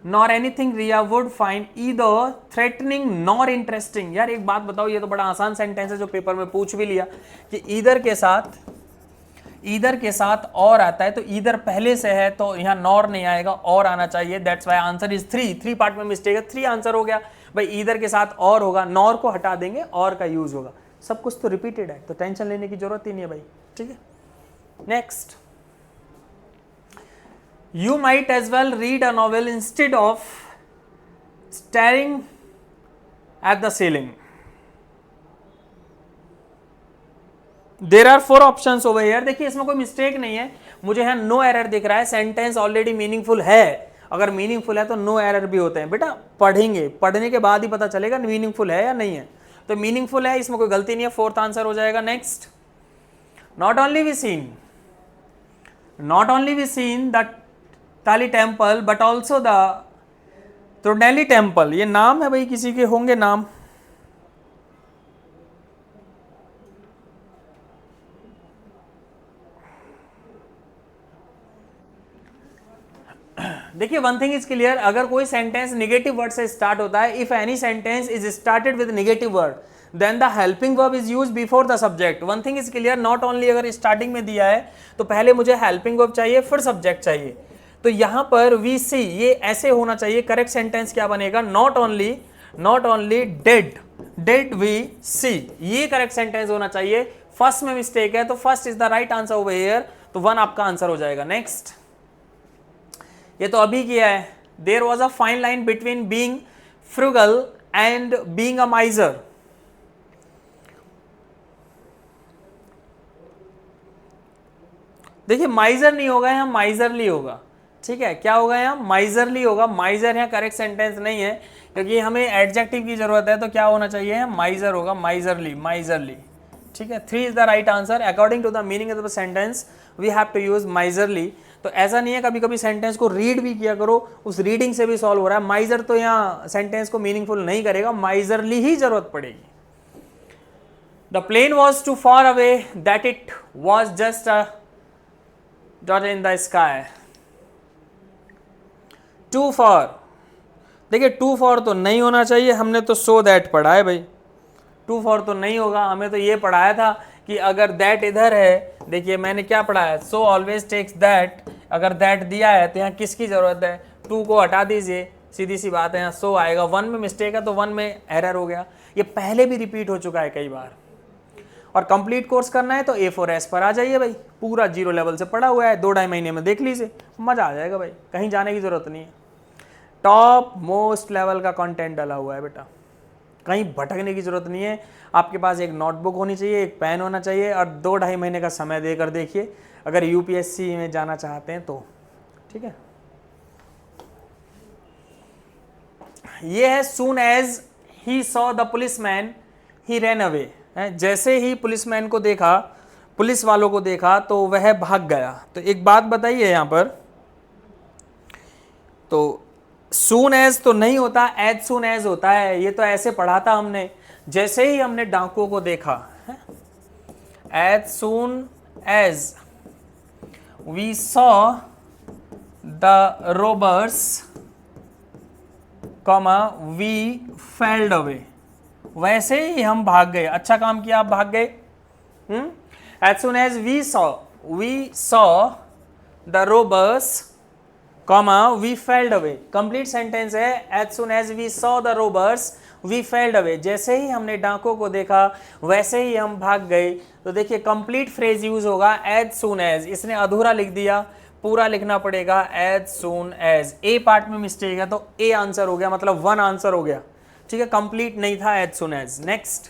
nor anything Riya would find either threatening nor interesting. यार एक बात बताओ, ये तो बड़ा आसान सेंटेंस है जो पेपर में पूछ भी लिया कि ईदर के साथ और आता है, तो ईदर पहले से है तो यहाँ नॉर नहीं आएगा, और आना चाहिए. That's why answer is 3 part में मिस्टेक है. 3 आंसर हो गया भाई. ईदर के साथ और होगा, नॉर को हटा देंगे, और का यूज होगा. सब कुछ तो रिपीटेड है, तो टेंशन लेने की जरूरत ही नहीं है भाई. ठीक है. Next, you might as well read a novel instead of staring at the ceiling. There are 4 options over here. देखिए इसमें कोई मिस्टेक नहीं है, मुझे यहाँ नो एरर दिख रहा है. सेंटेंस ऑलरेडी मीनिंगफुल है, अगर मीनिंगफुल है तो नो एरर भी होते हैं. बेटा पढ़ेंगे, पढ़ने के बाद ही पता चलेगा मीनिंगफुल है या नहीं है. तो मीनिंगफुल है, इसमें कोई गलती नहीं है. 4th आंसर हो जाएगा. Next, not only we seen the Thali temple but also the त्रोडेली टेम्पल. ये नाम है भाई, किसी के होंगे नाम. देखिए वन थिंग इज क्लियर, अगर कोई सेंटेंस निगेटिव वर्ड से स्टार्ट होता है, if any sentence is started with negative word then the helping verb is used before the subject. One thing is clear, not only अगर starting में दिया है तो पहले मुझे हेल्पिंग वर्ब चाहिए, फिर सब्जेक्ट चाहिए. तो यहां पर वी सी, ये ऐसे होना चाहिए. करेक्ट सेंटेंस क्या बनेगा? नॉट ओनली डिड वी सी, ये करेक्ट सेंटेंस होना चाहिए. फर्स्ट में मिस्टेक है, तो first is the right answer over here, तो 1 आपका आंसर हो जाएगा. नेक्स्ट, ये तो अभी किया है. There was a fine line between being frugal and being a miser. देखिए माइजर नहीं होगा, यहां माइजरली होगा. ठीक है, क्या होगा यहाँ माइजरली होगा। माइजर यहाँ करेक्ट सेंटेंस नहीं है क्योंकि हमें एडजेक्टिव की जरूरत है, तो क्या होना चाहिए, माइजर होगा, माइजरली, माइजरली। ठीक है, 3 is the right answer. According to the meaning of the sentence we have to use miserly. तो ऐसा नहीं है, कभी कभी सेंटेंस को रीड भी किया करो, उस रीडिंग से भी सॉल्व हो रहा है। माइजर तो यहाँ सेंटेंस को मीनिंगफुल नहीं करेगा, माइजरली ही जरूरत पड़ेगी। The plane was too far away that it was just a dot in the sky. Too far, देखिए टू फॉर तो नहीं होना चाहिए, हमने तो सो दैट पढ़ा है भाई, टू फॉर तो नहीं होगा। हमें तो ये पढ़ाया था कि अगर दैट इधर है, देखिए मैंने क्या पढ़ा है, सो ऑलवेज टेक्स दैट। अगर दैट दिया है तो यहाँ किसकी जरूरत है, टू को हटा दीजिए, सीधी सी बात है, यहाँ सो आएगा। 1 में मिस्टेक है तो 1 में एरर हो गया। ये पहले भी रिपीट हो चुका है कई बार। और कंप्लीट कोर्स करना है तो A4S पर आ जाइए भाई, पूरा 0 लेवल से पढ़ा हुआ है, 2-2.5 महीने में देख लीजिए, मजा आ जाएगा भाई, कहीं जाने की जरूरत नहीं है। टॉप मोस्ट लेवल का कंटेंट डाला हुआ है बेटा, कहीं भटकने की जरूरत नहीं है। आपके पास एक नोटबुक होनी चाहिए, एक पेन होना चाहिए और 2-2.5 महीने का समय देकर देखिए, अगर यूपीएससी में जाना चाहते हैं तो। ठीक है, ये है soon as he saw the policeman he ran away. जैसे ही पुलिसमैन को देखा, पुलिस वालों को देखा तो वह भाग गया। तो एक बात बताइए यहाँ पर, तो सून एज तो नहीं होता, एज सून एज होता है। ये तो ऐसे पढ़ा था हमने, जैसे ही हमने डाकुओं को देखा, as soon as we saw the robbers comma we fled away, वैसे ही हम भाग गए। अच्छा काम किया, आप भाग गए। As soon as we saw the robbers comma we fled away, complete sentence है। As soon as we saw the robbers we fled away, जैसे ही हमने डाकुओं को देखा वैसे ही हम भाग गए। तो देखिए कंप्लीट फ्रेज यूज होगा एज सून एज, इसने अधूरा लिख दिया, पूरा लिखना पड़ेगा एज सून एज। ए पार्ट में मिस्टेक है तो ए आंसर हो गया, मतलब 1 आंसर हो गया। ठीक है, कंप्लीट नहीं था as soon as. Next,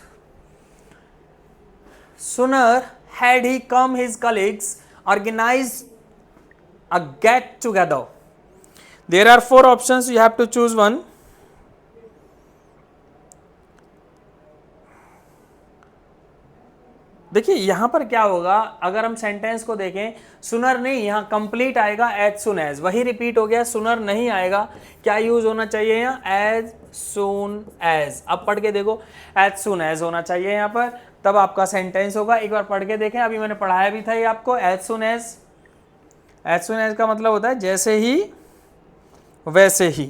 sooner had he come his colleagues organise a get together. There are 4 options, you have to choose one. देखिए यहां पर क्या होगा, अगर हम सेंटेंस को देखें, सुनर नहीं, यहां कंप्लीट आएगा एज सुन एज, वही रिपीट हो गया, सुनर नहीं आएगा। क्या यूज होना चाहिए यहाँ, एज सुन एज। अब पढ़ के देखो, एज सुन एज होना चाहिए यहाँ पर, तब आपका सेंटेंस होगा। एक बार पढ़ के देखें, अभी मैंने पढ़ाया भी था ये आपको, as soon as. As soon as का मतलब होता है जैसे ही वैसे ही।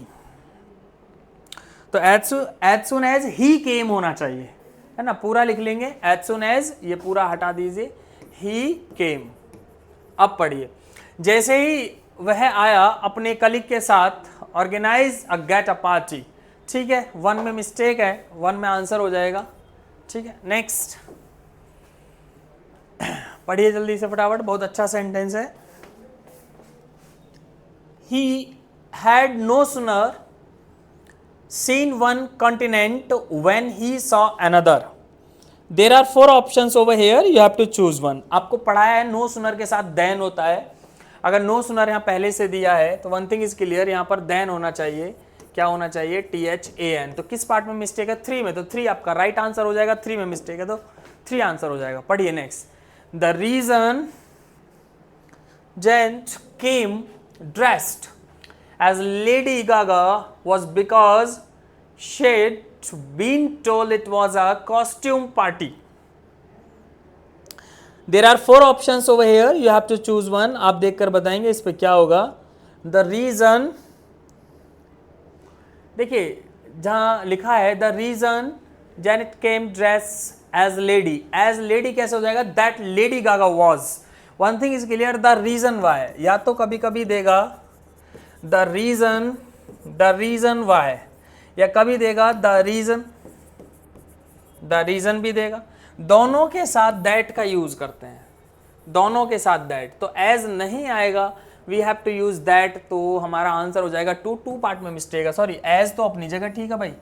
तो एज सुन एज ही केम होना चाहिए, है ना, पूरा लिख लेंगे। एज सुन एज, ये पूरा हटा दीजिए, ही केम। अब पढ़िए, जैसे ही वह आया अपने कलीग के साथ, organise a get a party. ठीक है, 1 में मिस्टेक है, 1 में आंसर हो जाएगा। ठीक है, नेक्स्ट पढ़िए जल्दी से फटाफट, बहुत अच्छा सेंटेंस है। He had no sooner seen one continent when he saw another. There are 4 options over here, you have to choose one. आपको पढ़ाया है no sooner के साथ then होता है। अगर no sooner यहाँ पहले से दिया है तो one thing is clear, यहाँ पर then होना चाहिए। क्या होना चाहिए, THAN। तो किस पार्ट में मिस्टेक है, 3 में, तो 3 आपका राइट आंसर हो जाएगा। 3 में मिस्टेक है तो 3 आंसर हो जाएगा। पढ़िए next, the reason Jane came dressed as Lady Gaga was because she'd been told it was a costume party. There are 4 options over here, you have to choose one. आप देखकर बताएंगे इस पे क्या होगा। The reason, देखिए जहां लिखा है the reason Janet came dressed as lady, as lady कैसे हो जाएगा, that Lady Gaga was। One thing is clear, the reason why, या तो कभी कभी देगा द रीजन वाई, या कभी देगा द रीजन भी देगा। दोनों के साथ दैट का यूज करते हैं, दोनों के साथ दैट। तो एज नहीं आएगा, we have to use that, तो हमारा आंसर हो जाएगा 2 पार्ट में मिस्टेक है। सॉरी, एज तो अपनी जगह ठीक है भाई,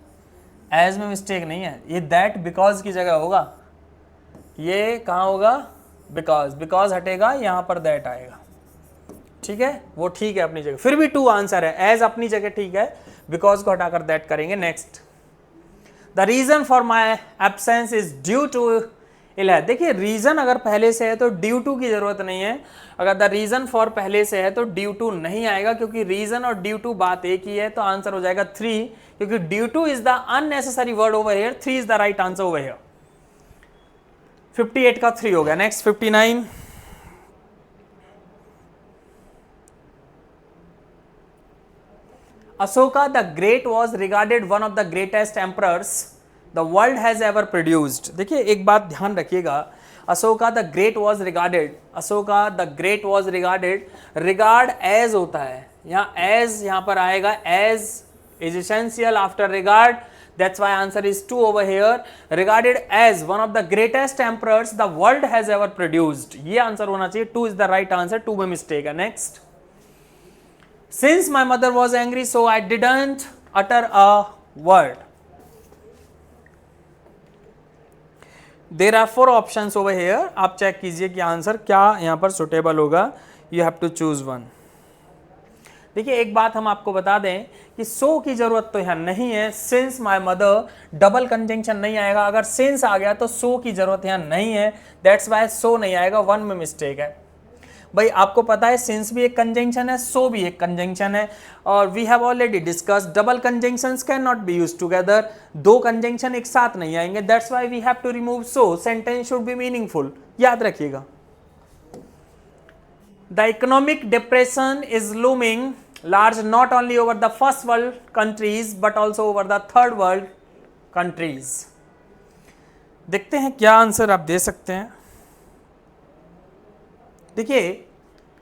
एज में मिस्टेक नहीं है। ये दैट बिकॉज की जगह होगा, ये कहाँ होगा, बिकॉज हटेगा, यहां पर दैट आएगा। ठीक है, वो ठीक है अपनी जगह, फिर भी टू आंसर है, एज अपनी जगह ठीक है, बिकॉज को हटाकर दैट करेंगे। Next, the reason for my absence is due to ill. देखिए रीजन अगर पहले से है तो ड्यू टू की जरूरत नहीं है, अगर द रीजन फॉर पहले से है तो ड्यू टू नहीं आएगा, क्योंकि रीजन और ड्यू टू बात एक ही है, तो आंसर हो जाएगा 3, क्योंकि due to is the unnecessary word over here, 3 is the right answer over here. 58 का 3 हो गया। Next 59, Ashoka the Great was regarded one of the greatest emperors the world has ever produced। देखिए एक बात ध्यान रखिएगा, Ashoka the great was regarded, Ashoka the great was regarded, regard as होता है, यहाँ एज यहाँ पर आएगा, as is essential after regard, that's why answer is 2 over here, regarded as one of the greatest emperors the world has ever produced, ये answer होना चाहिए, 2 is the right answer, 2 में मिस्टेक है। Next, since my mother was angry so I didn't utter a word। There are 4 options over here, आप check कीजिए कि answer क्या यहाँ पर सुटेबल होगा, you have to choose one। देखिए एक बात हम आपको बता दें कि सो की जरूरत तो यहाँ नहीं है, since my mother double conjunction नहीं आएगा, अगर सिंस आ गया तो सो की जरूरत यहाँ नहीं है, दैट्स वाई सो नहीं आएगा, 1 में मिस्टेक है। भाई आपको पता है सिंस भी एक कंजंक्शन है, सो भी एक कंजंक्शन है, और we have already discussed double conjunctions can not be used together, 2 conjunction एक साथ नहीं आएंगे, that's why we have to remove so, sentence should be meaningful, याद रखिएगा। The economic depression is looming large not only over the first world countries but also over the third world countries। देखते हैं क्या answer आप दे सकते हैं। देखिए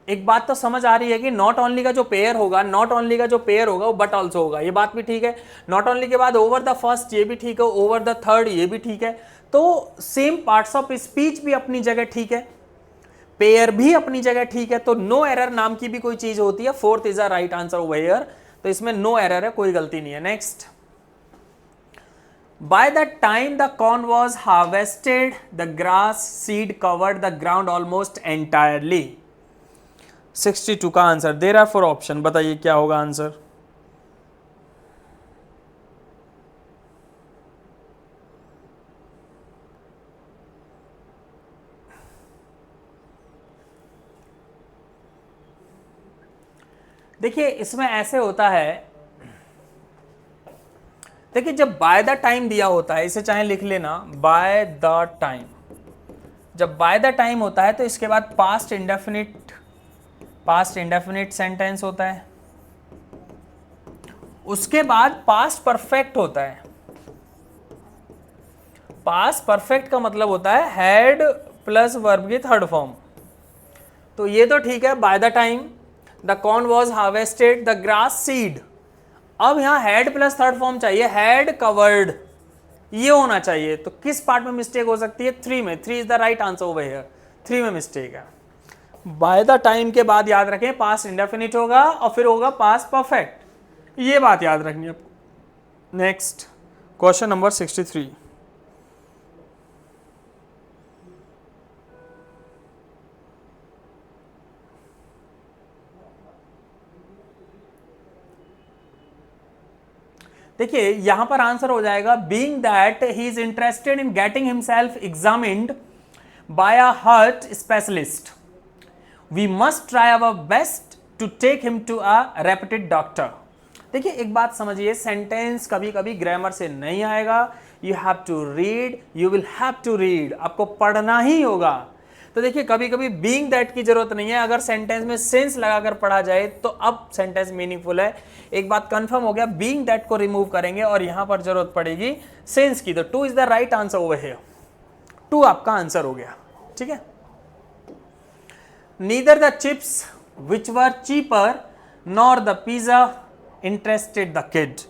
एक बात तो समझ आ रही है कि नॉट ओनली का जो पेयर होगा, नॉट ओनली का जो पेयर होगा वो बट ऑल्सो होगा, ये बात भी ठीक है, नॉट ओनली के बाद ओवर द फर्स्ट ये भी ठीक है, ओवर द थर्ड ये भी ठीक है, तो सेम पार्ट्स ऑफ स्पीच भी अपनी जगह ठीक है, पेयर भी अपनी जगह ठीक है, तो नो एरर नाम की भी कोई चीज होती है, 4th is a right answer over here, तो इसमें नो एरर है, कोई गलती नहीं है। Next, by the time the corn was harvested the grass seed covered the ground almost entirely. 62 का आंसर, देयर आर 4 ऑप्शन, बताइए क्या होगा आंसर। देखिए इसमें ऐसे होता है, देखिए जब बाय द टाइम दिया होता है, इसे चाहे लिख लेना बाय द टाइम, जब बाय द टाइम होता है तो इसके बाद पास्ट इंडेफिनिट सेंटेंस होता है, उसके बाद पास्ट परफेक्ट होता है, पास्ट परफेक्ट का मतलब होता है हैड प्लस वर्ब की थर्ड फॉर्म, तो ये तो ठीक है, by the time the corn was harvested the grass seed, अब यहां हैड प्लस थर्ड फॉर्म चाहिए, हैड कवर्ड ये होना चाहिए, तो किस पार्ट में मिस्टेक हो सकती है, 3 में, 3 is the right answer over here, 3 में मिस्टेक है। बाय द टाइम के बाद याद रखें पास्ट इंडेफिनिट होगा और फिर होगा पास्ट परफेक्ट, ये बात याद रखनी है आपको। नेक्स्ट क्वेश्चन नंबर 63, देखिए यहां पर आंसर हो जाएगा being that he is interested in getting himself examined by a heart specialist we must try our best to take him to a reputed doctor. देखिए एक बात समझिए, सेंटेंस कभी कभी ग्रामर से नहीं आएगा, you have to read, you will have to read, आपको पढ़ना ही होगा। तो देखिए कभी कभी बीइंग दैट की जरूरत नहीं है, अगर सेंटेंस में सेंस लगाकर पढ़ा जाए तो अब सेंटेंस मीनिंगफुल है। एक बात कंफर्म हो गया, बीइंग दैट को रिमूव करेंगे और यहां पर जरूरत पड़ेगी सेंस की, तो 2 is the right answer over here, 2 आपका आंसर हो गया, ठीक है। Neither the chips which were cheaper nor the pizza interested the kid.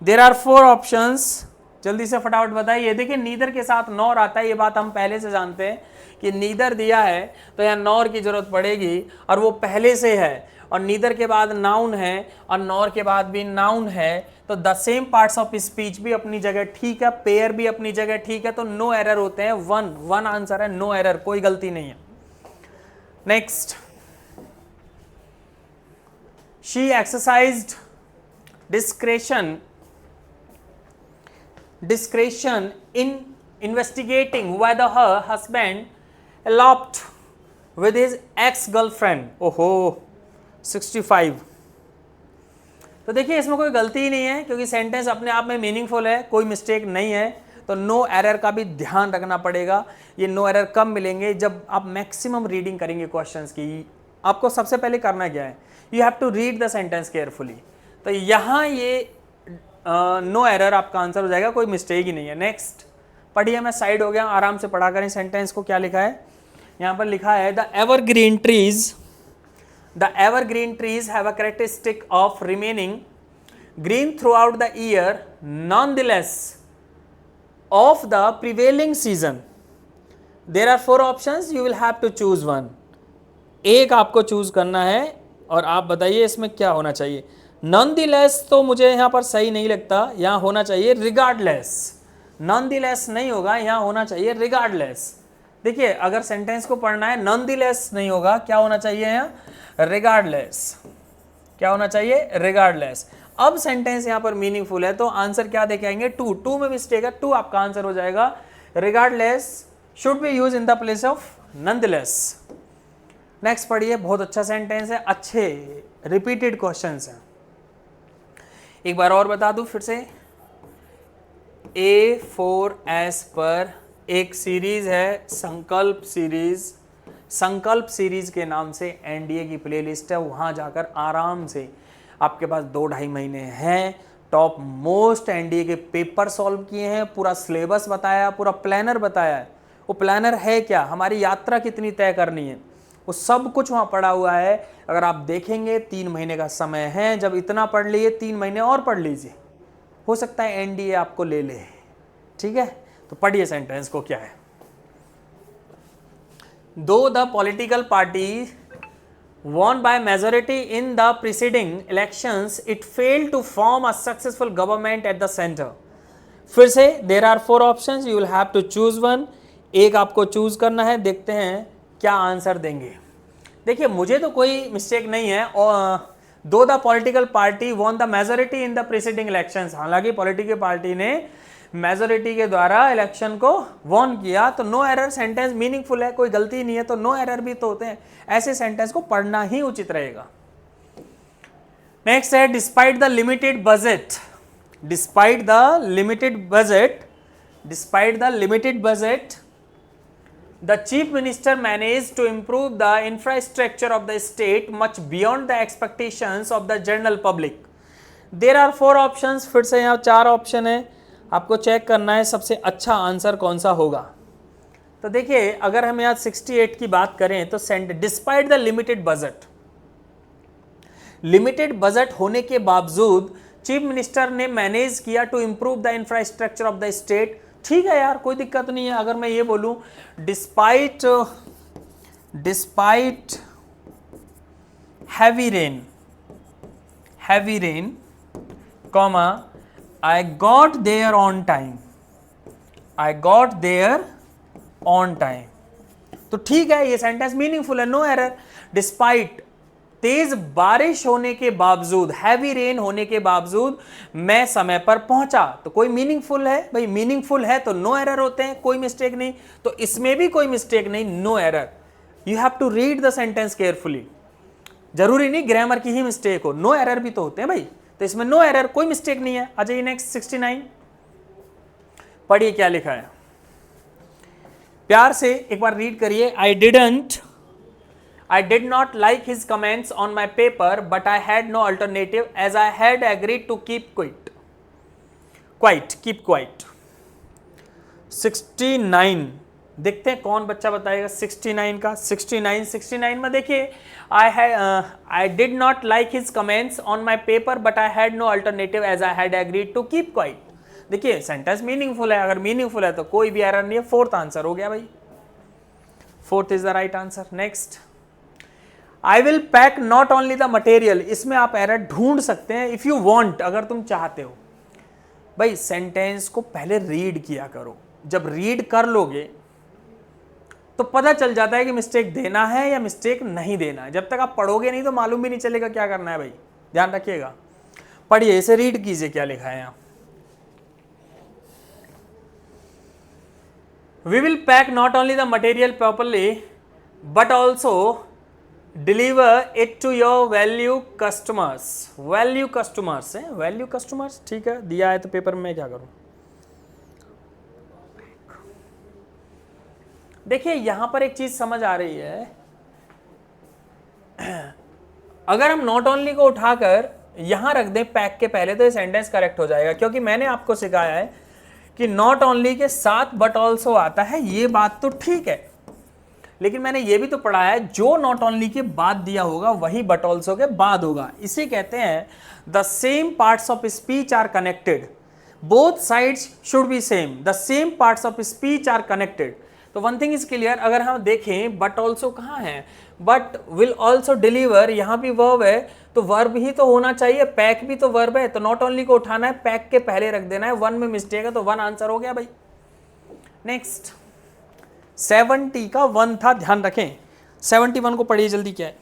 There are 4 options, जल्दी से फटाफट बताइए। देखिए नीदर के साथ नॉर आता है, ये बात हम पहले से जानते हैं कि नीदर दिया है तो यहाँ नॉर की जरूरत पड़ेगी और वो पहले से है, और नीदर के बाद नाउन है और नॉर के बाद भी नाउन है, तो the same parts of speech भी अपनी जगह ठीक है, पेयर भी अपनी जगह ठीक है, तो नो एरर होते हैं, 1 आंसर है, नो एरर, कोई गलती नहीं है। Next, she exercised discretion in investigating whether her husband eloped with his ex-girlfriend. ओहो 65। तो देखिए इसमें कोई गलती ही नहीं है क्योंकि सेंटेंस अपने आप में मीनिंगफुल है, कोई मिस्टेक नहीं है, तो नो एरर का भी ध्यान रखना पड़ेगा। ये नो एरर कब मिलेंगे? जब आप मैक्सिमम रीडिंग करेंगे क्वेश्चंस की। आपको सबसे पहले करना क्या है? You have to read the sentence carefully. तो यहाँ ये नो एरर आपका आंसर हो जाएगा, कोई मिस्टेक ही नहीं है। नेक्स्ट पढ़िए, मैं साइड हो गया, आराम से पढ़ा करें सेंटेंस को। क्या लिखा है यहाँ पर? लिखा है the evergreen trees have a characteristic of remaining green throughout the year nonetheless of the prevailing season. There are 4 options, you will have to choose one. एक आपको चूज करना है और आप बताइए इसमें क्या होना चाहिए। नॉनदलेस तो मुझे यहाँ पर सही नहीं लगता, यहाँ होना चाहिए रिगार्डलेस। नॉनदलेस नहीं होगा, यहाँ होना चाहिए रिगार्डलेस। देखिए अगर सेंटेंस को पढ़ना है नॉनदलेस नहीं होगा, क्या होना चाहिए यहाँ? रिगार्डलेस। क्या होना चाहिए? रिगार्डलेस। अब सेंटेंस यहाँ पर मीनिंगफुल है तो आंसर क्या देके आएंगे? 2 में मिस्टेक है, 2 आपका आंसर हो जाएगा। Regardless should be use in the place of nonetheless. Next पढ़िए, बहुत अच्छा सेंटेंस है, अच्छे रिपीटेड क्वेश्चंस हैं। एक बार और बता दूं फिर से, A4S पर एक सीरीज है संकल्प सीरीज। संकल्प सीरीज के नाम से एनडीए की प्लेलिस्ट है, वहां जाकर आराम से आपके पास 2-2.5 महीने हैं। टॉप मोस्ट एनडीए के पेपर सॉल्व किए हैं, पूरा सिलेबस बताया, पूरा प्लानर बताया है। वो प्लानर है क्या, हमारी यात्रा कितनी तय करनी है, वो सब कुछ वहाँ पड़ा हुआ है। अगर आप देखेंगे 3 महीने का समय है, जब इतना पढ़ लिए 3 महीने और पढ़ लीजिए, हो सकता है एनडीए आपको ले ले। ठीक है, तो पढ़िए सेंटेंस को। क्या है? दो the political party won by majority in the preceding elections, it failed to form a successful government at the center. फिर से there are 4 options, you will have to choose one. एक आपको चूज करना है, देखते हैं क्या आंसर देंगे। देखिए मुझे तो कोई मिस्टेक नहीं है। और दो the political party won the majority in the preceding elections, हालांकि पॉलिटिकल पार्टी ने मेजोरिटी के द्वारा इलेक्शन को वॉन किया, तो नो एरर। सेंटेंस मीनिंगफुल है, कोई गलती नहीं है, तो नो एरर भी तो होते हैं। ऐसे सेंटेंस को पढ़ना ही उचित रहेगा। नेक्स्ट है despite the limited budget. Despite the limited budget the chief minister managed to improve the infrastructure of the state much beyond the expectations of the general public. There are 4 options, फिर से यहाँ 4 option है, आपको check करना है सबसे अच्छा answer कौन सा होगा। तो देखिए अगर हम यहाँ 68 की बात करें तो डिस्पाइट द लिमिटेड बजट होने के बावजूद चीफ मिनिस्टर ने मैनेज किया to improve the infrastructure of the state. ठीक है यार, कोई दिक्कत नहीं है। अगर मैं ये बोलूं despite heavy rain comma I got there on time, तो ठीक है, ये सेंटेंस मीनिंगफुल है, नो एरर। डिस्पाइट तेज बारिश होने के बावजूद, हैवी रेन होने के बावजूद मैं समय पर पहुंचा, तो कोई मीनिंगफुल है भाई। मीनिंगफुल है तो नो एरर होते हैं, कोई मिस्टेक नहीं। तो इसमें भी कोई मिस्टेक नहीं, no error. You have to read the sentence carefully. जरूरी नहीं ग्रामर की ही मिस्टेक हो, नो एरर भी तो होते हैं भाई। तो इसमें नो एरर, कोई मिस्टेक नहीं है। आ जाइए नेक्स्ट 69 पढ़िए क्या लिखा है, प्यार से एक बार रीड करिए। I did not like his comments on my paper, but I had no alternative as I had agreed to keep quiet. 69 देखते हैं कौन बच्चा बताएगा 69 का। 69 में देखिए I did not like his comments on my paper, but I had no alternative as I had agreed to keep quiet. देखिए sentence meaningful है, अगर मीनिंगफुल है तो कोई भी एरर नहीं है। 4th आंसर हो गया भाई, 4th is the right answer. Next I will pack not only the material, इसमें आप एरर ढूंढ सकते हैं इफ यू वांट, अगर तुम चाहते हो। भाई सेंटेंस को पहले रीड किया करो, जब रीड कर लोगे तो पता चल जाता है कि मिस्टेक देना है या मिस्टेक नहीं देना है। जब तक आप पढ़ोगे नहीं तो मालूम भी नहीं चलेगा क्या करना है भाई। ध्यान रखिएगा, पढ़िए इसे, रीड कीजिए क्या लिखा है यहाँ। We will pack not only the material properly but also deliver it to your value customers। value customers है, value customers, ठीक है, दिया है तो पेपर में मैं क्या करूं। देखिए यहां पर एक चीज समझ आ रही है, अगर हम नॉट ओनली को उठाकर यहां रख दें पैक के पहले तो ये सेंटेंस करेक्ट हो जाएगा, क्योंकि मैंने आपको सिखाया है कि नॉट ओनली के साथ बट ऑल्सो आता है, ये बात तो ठीक है, लेकिन मैंने ये भी तो पढ़ा है जो नॉट ओनली के बाद दिया होगा वही बट ऑल्सो के बाद होगा। इसे कहते हैं the same parts of speech are connected, both sides should be same, the same parts of speech are connected. तो वन थिंग इज क्लियर, अगर हम देखें बट ऑल्सो कहाँ है, बट विल ऑल्सो डिलीवर, यहाँ भी वर्ब है तो वर्ब ही तो होना चाहिए, पैक भी तो वर्ब है, तो नॉट ओनली को उठाना है, पैक के पहले रख देना है, वन में मिस्टेक है तो वन आंसर हो गया भाई। नेक्स्ट 70 का 1 था, ध्यान रखें 71 को पढ़िए जल्दी, क्या है।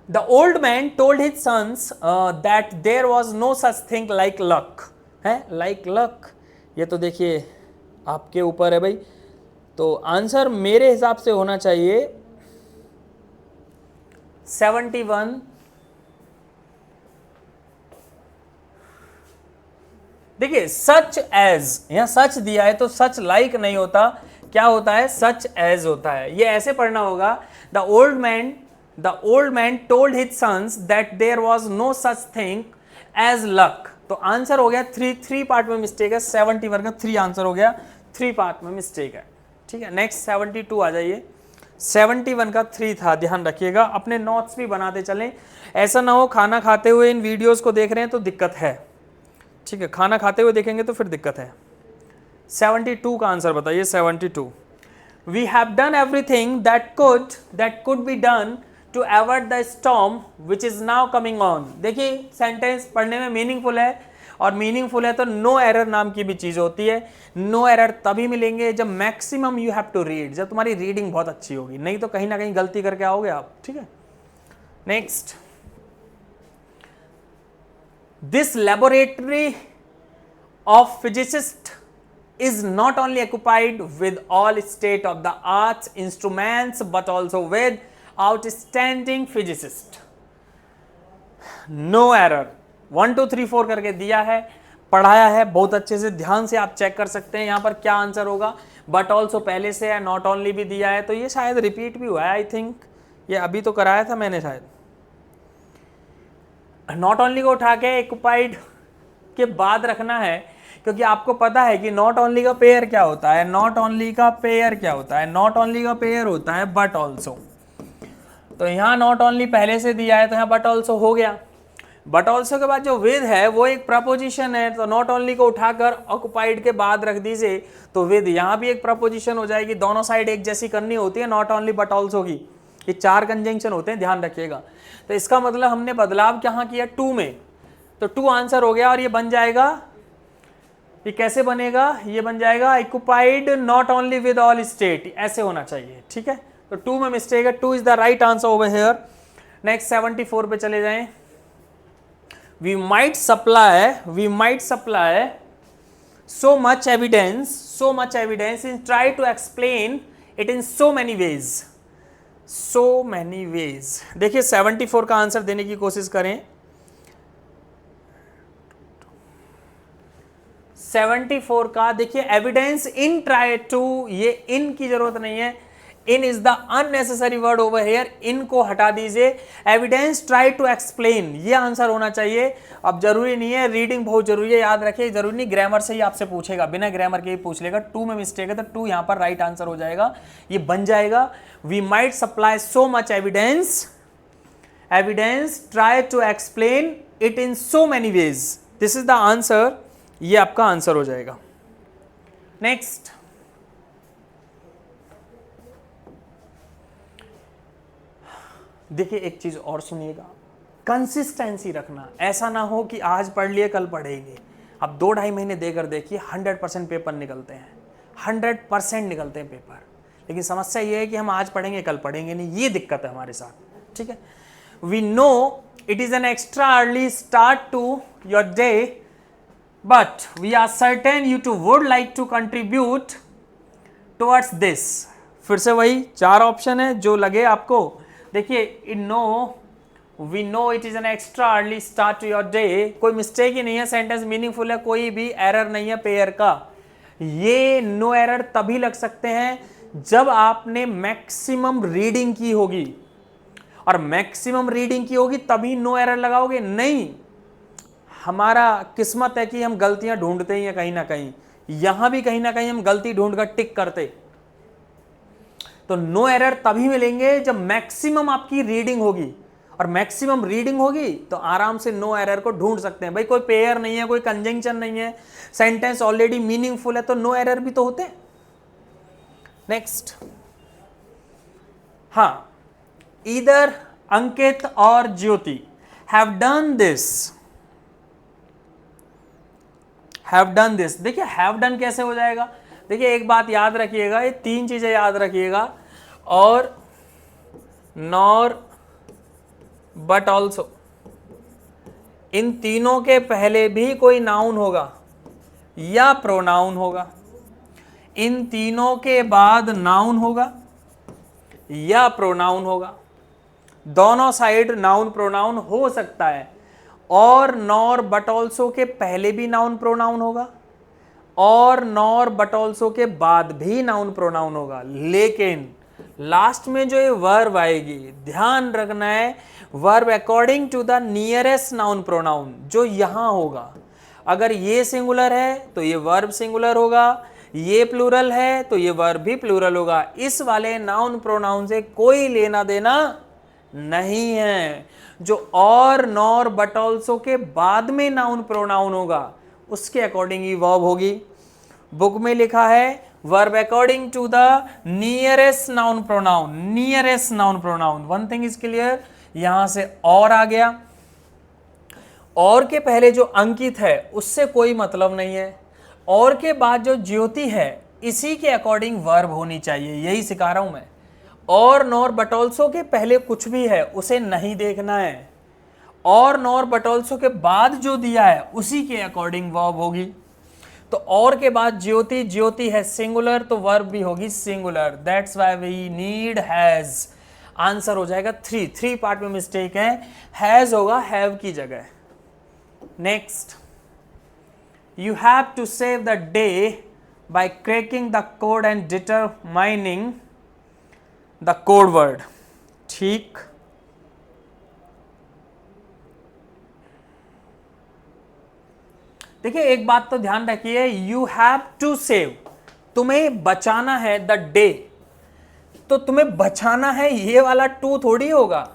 The old man told his sons that there was no such thing like luck, है लाइक लक, ये तो देखिए आपके ऊपर है भाई, तो आंसर मेरे हिसाब से होना चाहिए 71। देखिए सच एज, यहां सच दिया है तो सच लाइक नहीं होता, क्या होता है, सच एज होता है, ये ऐसे पढ़ना होगा। The old man told his sons that there was no such thing as luck, तो आंसर हो गया थ्री पार्ट में मिस्टेक है, 71 का 3 आंसर हो गया, 3 पार्ट में मिस्टेक है, ठीक है। नेक्स्ट 72 आ जाइए, 71 का 3 था, ध्यान रखिएगा, अपने नोट्स भी बनाते चलें, ऐसा ना हो खाना खाते हुए इन वीडियोस को देख रहे हैं तो दिक्कत है, ठीक है, खाना खाते हुए देखेंगे तो फिर दिक्कत है। 72 का आंसर बताइए, 72। We have done everything that could be done to avoid the storm which is now coming on. देखिए सेंटेंस पढ़ने में मीनिंगफुल है, और मीनिंगफुल है तो नो एरर नाम की भी चीज होती है। नो एरर तभी मिलेंगे जब maximum you have to read, जब तुम्हारी रीडिंग बहुत अच्छी होगी, नहीं तो कहीं ना कहीं गलती करके आओगे आप, ठीक है। Next, this laboratory of physicist is not only occupied with all state of the arts instruments but also with outstanding physicist। no error, 1 2 3 4 करके दिया है, पढ़ाया है बहुत अच्छे से, ध्यान से आप चेक कर सकते हैं यहाँ पर क्या आंसर होगा। बट ऑल्सो पहले से है, नॉट ओनली भी दिया है, तो ये शायद रिपीट भी हुआ है, आई थिंक ये अभी तो कराया था मैंने शायद। नॉट ओनली को उठा के occupied के बाद रखना है, क्योंकि आपको पता है कि नॉट ओनली का पेयर क्या होता है, नॉट ओनली का पेयर क्या होता है, नॉट ओनली का पेयर होता है बट ऑल्सो। तो यहाँ नॉट ओनली पहले से दिया है तो यहाँ बट ऑल्सो हो गया। बट ऑल्सो के बाद जो विद है वो एक प्रपोजिशन है, तो नॉट ओनली को उठाकर ऑक्युपाइड के बाद रख दीजिए तो विद, यहाँ भी एक प्रपोजिशन हो जाएगी, दोनों साइड एक जैसी करनी होती है नॉट ओनली बट ऑल्सो की, ये 4 कंजंक्शन होते हैं, ध्यान रखिएगा। तो इसका मतलब हमने बदलाव कहाँ किया, 2 में, तो 2 आंसर हो गया, और ये बन जाएगा, ये कैसे बनेगा, ये बन जाएगा occupied not only with all state, ऐसे होना चाहिए, ठीक है। तो 2 में मिस्टेक है, 2 is the right answer over here. Next 74 पे चले जाएं। We might supply so much evidence and try to explain it in so many ways। देखिए 74 का आंसर देने की कोशिश करें। 74 का देखिए, एविडेंस इन ट्राई टू, ये इन की जरूरत नहीं है, in is the unnecessary word over here, in को हटा दीजिए। एविडेंस ट्राई टू एक्सप्लेन, ये आंसर होना चाहिए। अब जरूरी नहीं है, रीडिंग बहुत जरूरी है, याद रखिए, जरूरी नहीं ग्रामर से ही आपसे पूछेगा, बिना ग्रामर के ही पूछ लेगा। 2 में मिस्टेक है तो 2 यहां पर राइट आंसर हो जाएगा, ये बन जाएगा we might supply so much evidence try to explain it in so many ways, this is the answer, ये आपका आंसर हो जाएगा। नेक्स्ट, देखिए एक चीज और सुनिएगा, कंसिस्टेंसी रखना, ऐसा ना हो कि आज पढ़ लिए कल पढ़ेंगे। अब 2-2.5 महीने देकर देखिए 100% पेपर निकलते हैं, 100% निकलते हैं पेपर, लेकिन समस्या ये है कि हम आज पढ़ेंगे कल पढ़ेंगे नहीं, ये दिक्कत है हमारे साथ, ठीक है। We know it is an extra early start to your day, but we are certain you too would like to contribute towards this. फिर से वही 4 ऑप्शन है जो लगे आपको। देखिए, we know it is an extra early start to your day, कोई mistake ही नहीं है, सेंटेंस मीनिंगफुल है, कोई भी एरर नहीं है पेयर का। ये नो एरर तभी लग सकते हैं जब आपने मैक्सिमम रीडिंग की होगी, और मैक्सिमम रीडिंग की होगी तभी नो एरर लगाओगे। नहीं, हमारा किस्मत है कि हम गलतियां ढूंढते ही हैं कहीं ना कहीं, यहां भी कहीं ना कहीं हम गलती ढूंढकर टिक करते। तो नो एरर तभी मिलेंगे जब मैक्सिमम आपकी रीडिंग होगी, और मैक्सिमम रीडिंग होगी तो आराम से नो एरर को ढूंढ सकते हैं। भाई कोई पेयर नहीं है, कोई कंजंक्शन नहीं है, सेंटेंस ऑलरेडी मीनिंगफुल है, तो नो एरर भी तो होते हैं। नेक्स्ट, हाँ, either Ankit or Jyoti have done this, have done this. देखिए हैव डन कैसे हो जाएगा, देखिए एक बात याद रखिएगा, ये 3 चीजें याद रखिएगा, और नॉर बट ऑल्सो, इन तीनों के पहले भी कोई नाउन होगा या प्रोनाउन होगा, इन तीनों के बाद नाउन होगा या प्रोनाउन होगा, दोनों साइड नाउन प्रोनाउन हो सकता है, और नॉर बट ऑल्सो के पहले भी नाउन प्रोनाउन होगा, और नॉर बट ऑल्सो के बाद भी नाउन प्रोनाउन होगा। लेकिन लास्ट में जो ये वर्ब आएगी, ध्यान रखना है, verb according to the nearest noun pronoun जो यहां होगा। अगर ये सिंगुलर है तो ये वर्ब सिंगुलर होगा, ये प्लूरल है तो ये वर्ब भी प्लूरल होगा। इस वाले नाउन प्रोनाउन से कोई लेना देना नहीं है। जो और नॉर बट ऑल्सो के बाद में नाउन प्रोनाउन होगा उसके अकॉर्डिंग ही वर्ब होगी। बुक में लिखा है verb according to the nearest noun pronoun, nearest noun pronoun. One thing is clear, यहां से और आ गया, और के पहले जो अंकित है उससे कोई मतलब नहीं है, और के बाद जो ज्योति है इसी के अकॉर्डिंग वर्ब होनी चाहिए, यही सिखा रहा हूं मैं। और नॉर बट ऑल्सो के पहले कुछ भी है उसे नहीं देखना है, और नॉर बट ऑल्सो के बाद जो दिया है उसी के अकॉर्डिंग वर्ब होगी। तो और के बाद ज्योति, ज्योति है सिंगुलर तो वर्ब भी होगी singular, that's why we need has. Answer हो जाएगा 3 पार्ट में मिस्टेक है, हैज होगा हैव की जगह। Next, you have to save the day by cracking the code and determining the code word। ठीक, देखिए एक बात तो ध्यान रखिए, you have to save, तुम्हें बचाना है the day, तो तुम्हें बचाना है ये वाला टू थोड़ी होगा,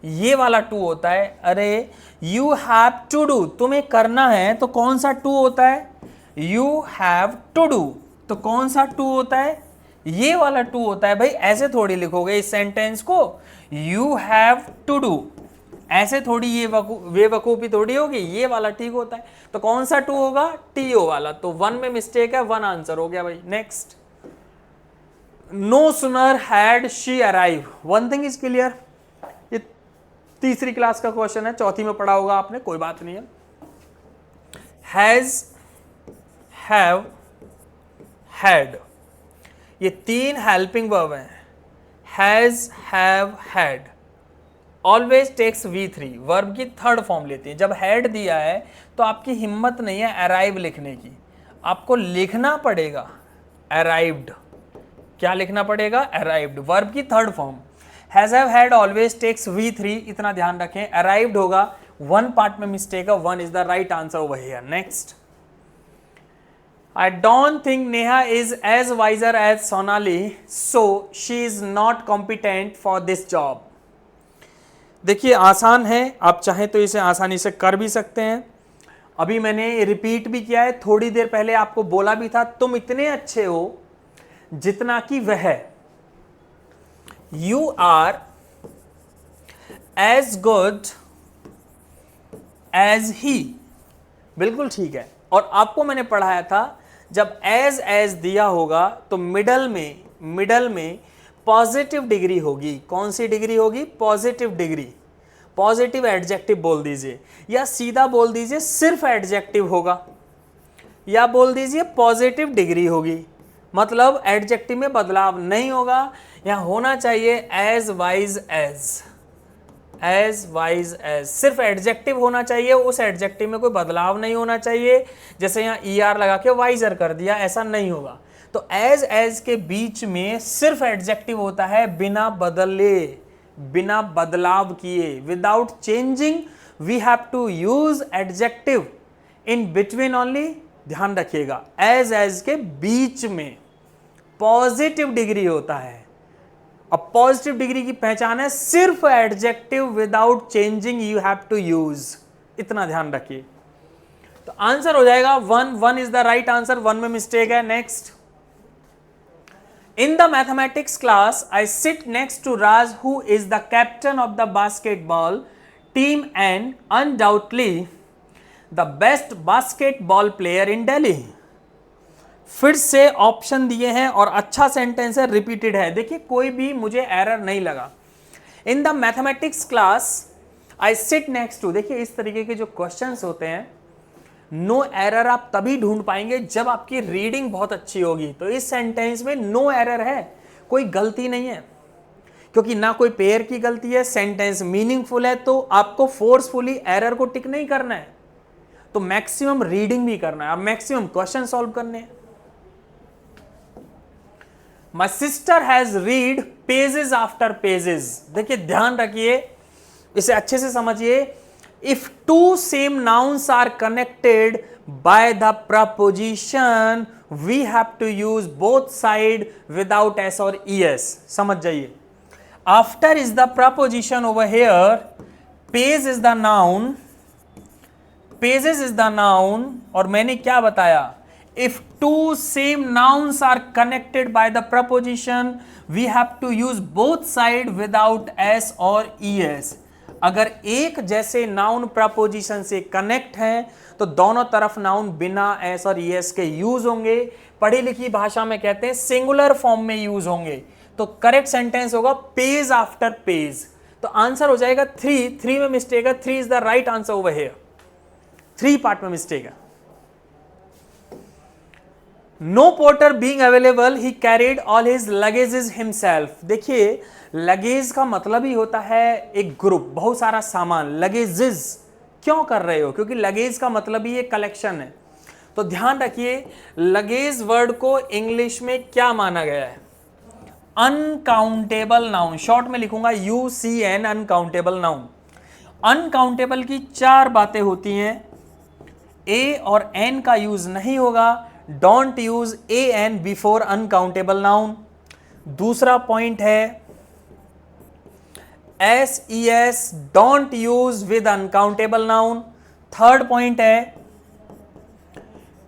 ये वाला टू होता है। अरे यू हैव टू डू, तुम्हें करना है तो कौन सा टू होता है, यू हैव टू डू, तो कौन सा टू होता है, ये वाला टू होता है। भाई ऐसे थोड़ी लिखोगे इस सेंटेंस को, यू हैव टू डू, ऐसे थोड़ी ये बेवकूफी थोड़ी होगी, ये वाला ठीक होता है। तो कौन सा टू होगा, टीओ वाला। तो 1 में मिस्टेक है, 1 आंसर हो गया भाई। Next, no sooner had she arrive. One thing is clear, ये तीसरी क्लास का क्वेश्चन है, चौथी में पढ़ा होगा आपने, कोई बात नहीं है। हैज, हैव, हैड, ये 3 हेल्पिंग वर्ब हैं। Has, have, had always takes V3, verb की 3rd फॉर्म लेती है। जब हैड दिया है तो आपकी हिम्मत नहीं है अराइव लिखने की, आपको लिखना पड़ेगा अराइव्ड। क्या लिखना पड़ेगा, अराइव्ड, वर्ब की 3rd form. Has, have, had always takes V3, इतना ध्यान रखें। अराइव्ड होगा, 1 पार्ट में मिस्टेक है, 1 is the right answer over here. Next, I don't think Neha is as wiser as Sonali, so she is not competent for this job। देखिए आसान है, आप चाहें तो इसे आसानी से कर भी सकते हैं। अभी मैंने रिपीट भी किया है, थोड़ी देर पहले आपको बोला भी था, तुम इतने अच्छे हो जितना कि वह। You are as good as he, बिल्कुल ठीक है। और आपको मैंने पढ़ाया था जब एज दिया होगा तो मिडल में मिडल में पॉजिटिव डिग्री होगी। कौन सी डिग्री होगी? Positive degree. पॉजिटिव एडजेक्टिव बोल दीजिए, या सीधा बोल दीजिए सिर्फ एडजेक्टिव होगा, या बोल दीजिए पॉजिटिव डिग्री होगी, मतलब एडजेक्टिव में बदलाव नहीं होगा। या होना चाहिए as wise as, as wise as, सिर्फ एडजेक्टिव होना चाहिए, उस एडजेक्टिव में कोई बदलाव नहीं होना चाहिए। जैसे यहाँ ER लगा के वाइजर कर दिया, ऐसा नहीं होगा। तो एज के बीच में सिर्फ एडजेक्टिव होता है, बिना बदले, बिना बदलाव किए। Without changing we have to use adjective in between only. ध्यान रखिएगा, एज के बीच में पॉजिटिव डिग्री होता है। अब पॉजिटिव डिग्री की पहचान है सिर्फ adjective without changing you have to use, इतना ध्यान रखिए। तो आंसर हो जाएगा 1 इज द राइट आंसर, 1 में मिस्टेक है। Next, in the mathematics class I sit next to Raj who is the captain of the basketball team and undoubtedly the best basketball player in Delhi. फिर से ऑप्शन दिए हैं और अच्छा सेंटेंस है, repeated है। देखिए कोई भी मुझे एरर नहीं लगा। In the mathematics class I sit next to, देखिए इस तरीके के जो क्वेश्चंस होते हैं, नो एरर आप तभी ढूंढ पाएंगे जब आपकी रीडिंग बहुत अच्छी होगी। तो इस सेंटेंस में नो एरर है, कोई गलती नहीं है, क्योंकि ना कोई पेयर की गलती है, सेंटेंस मीनिंगफुल है। तो आपको फोर्सफुली एरर को टिक नहीं करना है, तो मैक्सिमम रीडिंग भी करना है, अब मैक्सिमम क्वेश्चन सॉल्व करने हैं। My sister has read pages after pages। देखिए ध्यान रखिए, इसे अच्छे से समझिए। If two same nouns are connected by the preposition, we have to use both side without s or es। समझ जाइए। After is the preposition over here, page is the noun, pages is the noun, और मैंने क्या बताया? If two same nouns are connected by the preposition, we have to use both side without s और es। अगर एक जैसे noun preposition से connect हैं तो दोनों तरफ नाउन बिना s और es के यूज होंगे। पढ़ी लिखी भाषा में कहते हैं सिंगुलर फॉर्म में यूज होंगे। तो करेक्ट सेंटेंस होगा पेज आफ्टर पेज। तो आंसर हो जाएगा 3 में मिस्टेक है, 3 is the right answer over here, 3 part में मिस्टेक है। No porter being available he carried all his luggages himself. देखिए लगेज का मतलब ही होता है एक ग्रुप, बहुत सारा सामान। लगेजेस क्यों कर रहे हो? क्योंकि लगेज का मतलब ही एक कलेक्शन है। तो ध्यान रखिए, लगेज वर्ड को इंग्लिश में क्या माना गया है? Uncountable noun. शॉर्ट में लिखूंगा UCN, अनकाउंटेबल नाउन। अनकाउंटेबल की 4 बातें होती हैं। A और N का यूज नहीं होगा। Don't use AN before uncountable noun. दूसरा पॉइंट है SES don't use with uncountable noun. Third point है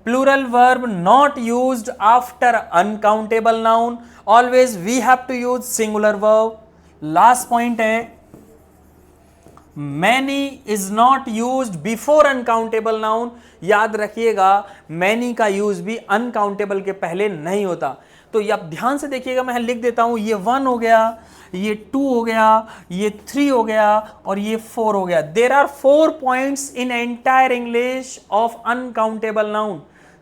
plural verb not used after uncountable noun, always we have to use singular verb. Last point है many is not used before uncountable noun. याद रखिएगा many का use भी uncountable के पहले नहीं होता। तो ये आप ध्यान से देखिएगा, मैं लिख देता हूं, ये 1 हो गया, ये 2 हो गया, ये 3 हो गया और ये 4 हो गया। There are 4 points in entire English of uncountable noun.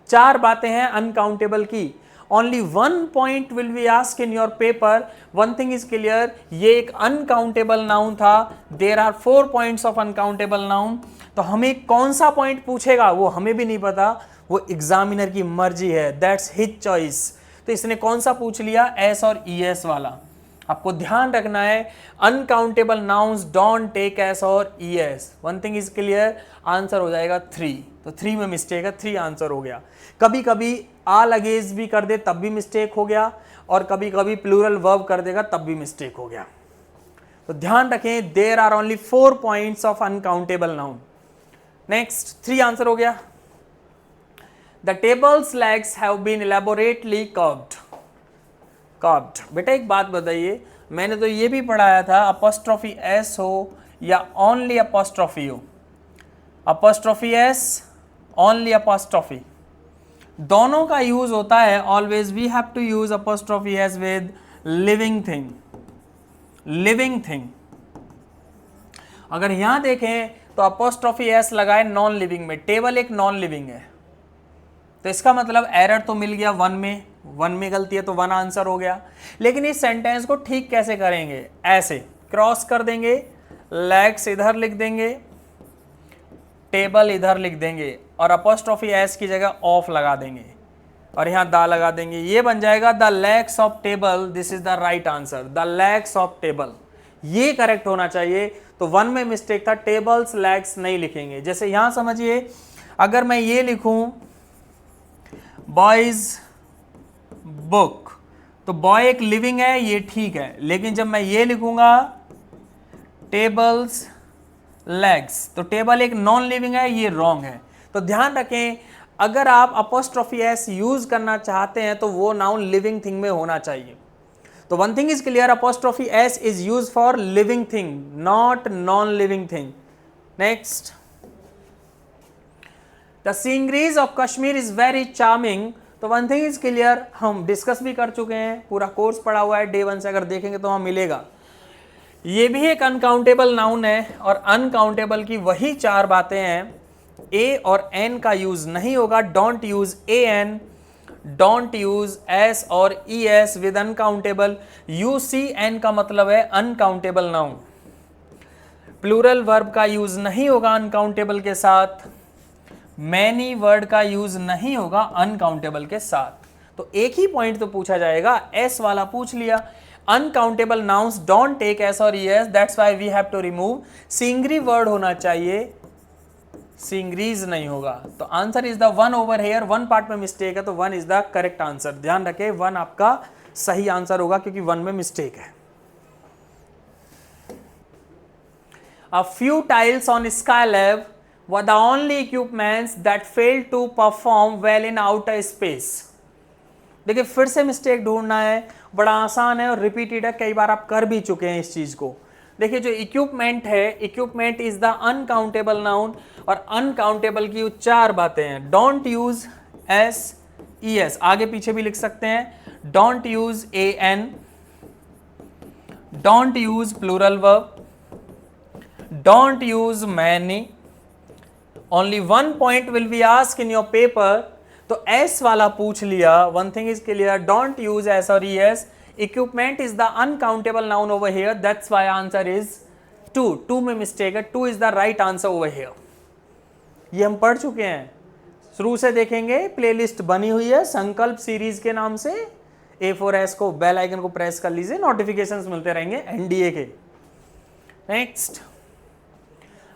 4 बातें हैं अनकाउंटेबल की। Only 1 point will be asked in your paper. One thing is clear, ये एक uncountable noun था। There are 4 points of uncountable noun। तो हमें कौन सा पॉइंट पूछेगा वो हमें भी नहीं पता, वो एग्जामिनर की मर्जी है, दैट्स हिज चॉइस। तो इसने कौन सा पूछ लिया? S और ES वाला। आपको ध्यान रखना है uncountable nouns don't take S और ES। One thing is clear, answer हो जाएगा 3। तो 3 में मिस्टेक है, 3 आंसर हो गया। कभी कभी आ लगेज भी कर दे तब भी मिस्टेक हो गया, और कभी कभी प्लूरल वर्ब कर देगा तब भी मिस्टेक हो गया। तो ध्यान रखें, there are only 4 points of uncountable noun. Next 3 answer हो गया। The table's legs have been elaborately curved. बेटा एक बात बताइए, मैंने तो ये भी पढ़ाया था अपॉस्ट्रोफी S हो या ओनली अपॉस्ट्रोफी हो। Apostrophe S, only apostrophe. दोनों का यूज होता है always we have to use apostrophe s with living thing. Living thing अगर यहां देखें तो अपॉस्ट्रोफी एस लगाए नॉन लिविंग में, टेबल एक नॉन लिविंग है, तो इसका मतलब एरर तो मिल गया वन में गलती है तो वन आंसर हो गया। लेकिन इस सेंटेंस को ठीक कैसे करेंगे, ऐसे क्रॉस कर देंगे, लेग्स इधर लिख देंगे, टेबल इधर लिख देंगे और अपॉस्ट्रोफी एस की जगह ऑफ लगा देंगे और यहां दा लगा देंगे, ये बन जाएगा the legs of table, this is the right answer, the legs of table, ये करेक्ट होना चाहिए। तो वन में मिस्टेक था, टेबल्स लेग्स नहीं लिखेंगे। जैसे यहां समझिए, अगर मैं ये लिखूं बॉयज बुक, तो बॉय एक लिविंग है, ये ठीक है, लेकिन जब मैं ये लिखूंगा टेबल्स लेग्स, तो टेबल एक नॉन लिविंग है, ये रॉन्ग है। तो ध्यान रखें, अगर आप अपॉस्ट्रोफी एस यूज करना चाहते हैं तो वो नाउन लिविंग थिंग में होना चाहिए। तो one thing is clear, apostrophe S is use for living thing, not non living thing. Next, the sceneries of Kashmir is very charming. तो वन थिंग इज क्लियर, हम डिस्कस भी कर चुके हैं, पूरा कोर्स पढ़ा हुआ है, डे 1 से अगर देखेंगे तो वहां मिलेगा। ये भी एक अनकाउंटेबल नाउन है और अनकाउंटेबल की वही 4 बातें हैं। ए और एन का यूज नहीं होगा, don't use A N, don't use S और E S with uncountable. U C N का मतलब है अनकाउंटेबल नाउन। प्लूरल वर्ब का यूज नहीं होगा अनकाउंटेबल के साथ। मैनी वर्ड का यूज नहीं होगा अनकाउंटेबल के साथ। तो एक ही पॉइंट तो पूछा जाएगा, एस वाला पूछ लिया। Uncountable nouns don't take S और E S, that's why we have to remove. Scenery word होना चाहिए, सिंगरीज नहीं होगा। तो answer is the one over here, one part में मिस्टेक है तो one is the correct answer. ध्यान रखें, वन आपका सही आंसर होगा क्योंकि वन में मिस्टेक है। A few tiles on Skylab were the only equipments that failed to perform well in outer space. देखिए फिर से मिस्टेक ढूंढना है, बड़ा आसान है और रिपीटेड है, कई बार आप कर भी चुके हैं इस चीज को। देखिए जो इक्विपमेंट है, equipment is the uncountable noun और अनकाउंटेबल की 4 बातें हैं। Don't use S E S, आगे पीछे भी लिख सकते हैं। Don't use A N, don't use plural verb, don't use many. Only one point will be ask in your paper, तो एस वाला पूछ लिया। One thing is clear, don't use S और E S. Equipment is the uncountable noun over here, that's why answer is 2 में mistake है, 2 is the right answer over here. ये हम पढ़ चुके हैं, शुरू से देखेंगे, प्लेलिस्ट बनी हुई है संकल्प सीरीज के नाम से। A4S को, बेल आइकन को प्रेस कर लीजिए, नोटिफिकेशंस मिलते रहेंगे एनडीए के। Next,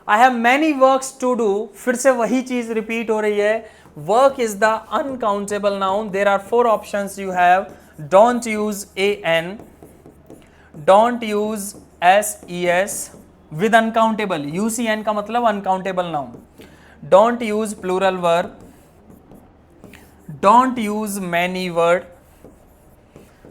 I have many works to do, फिर से वही चीज रिपीट हो रही है। Work is the uncountable noun, there are 4 options you have. Don't use A N, don't use S E S with uncountable, UCN का मतलब uncountable noun. Don't use plural verb, don't use many word.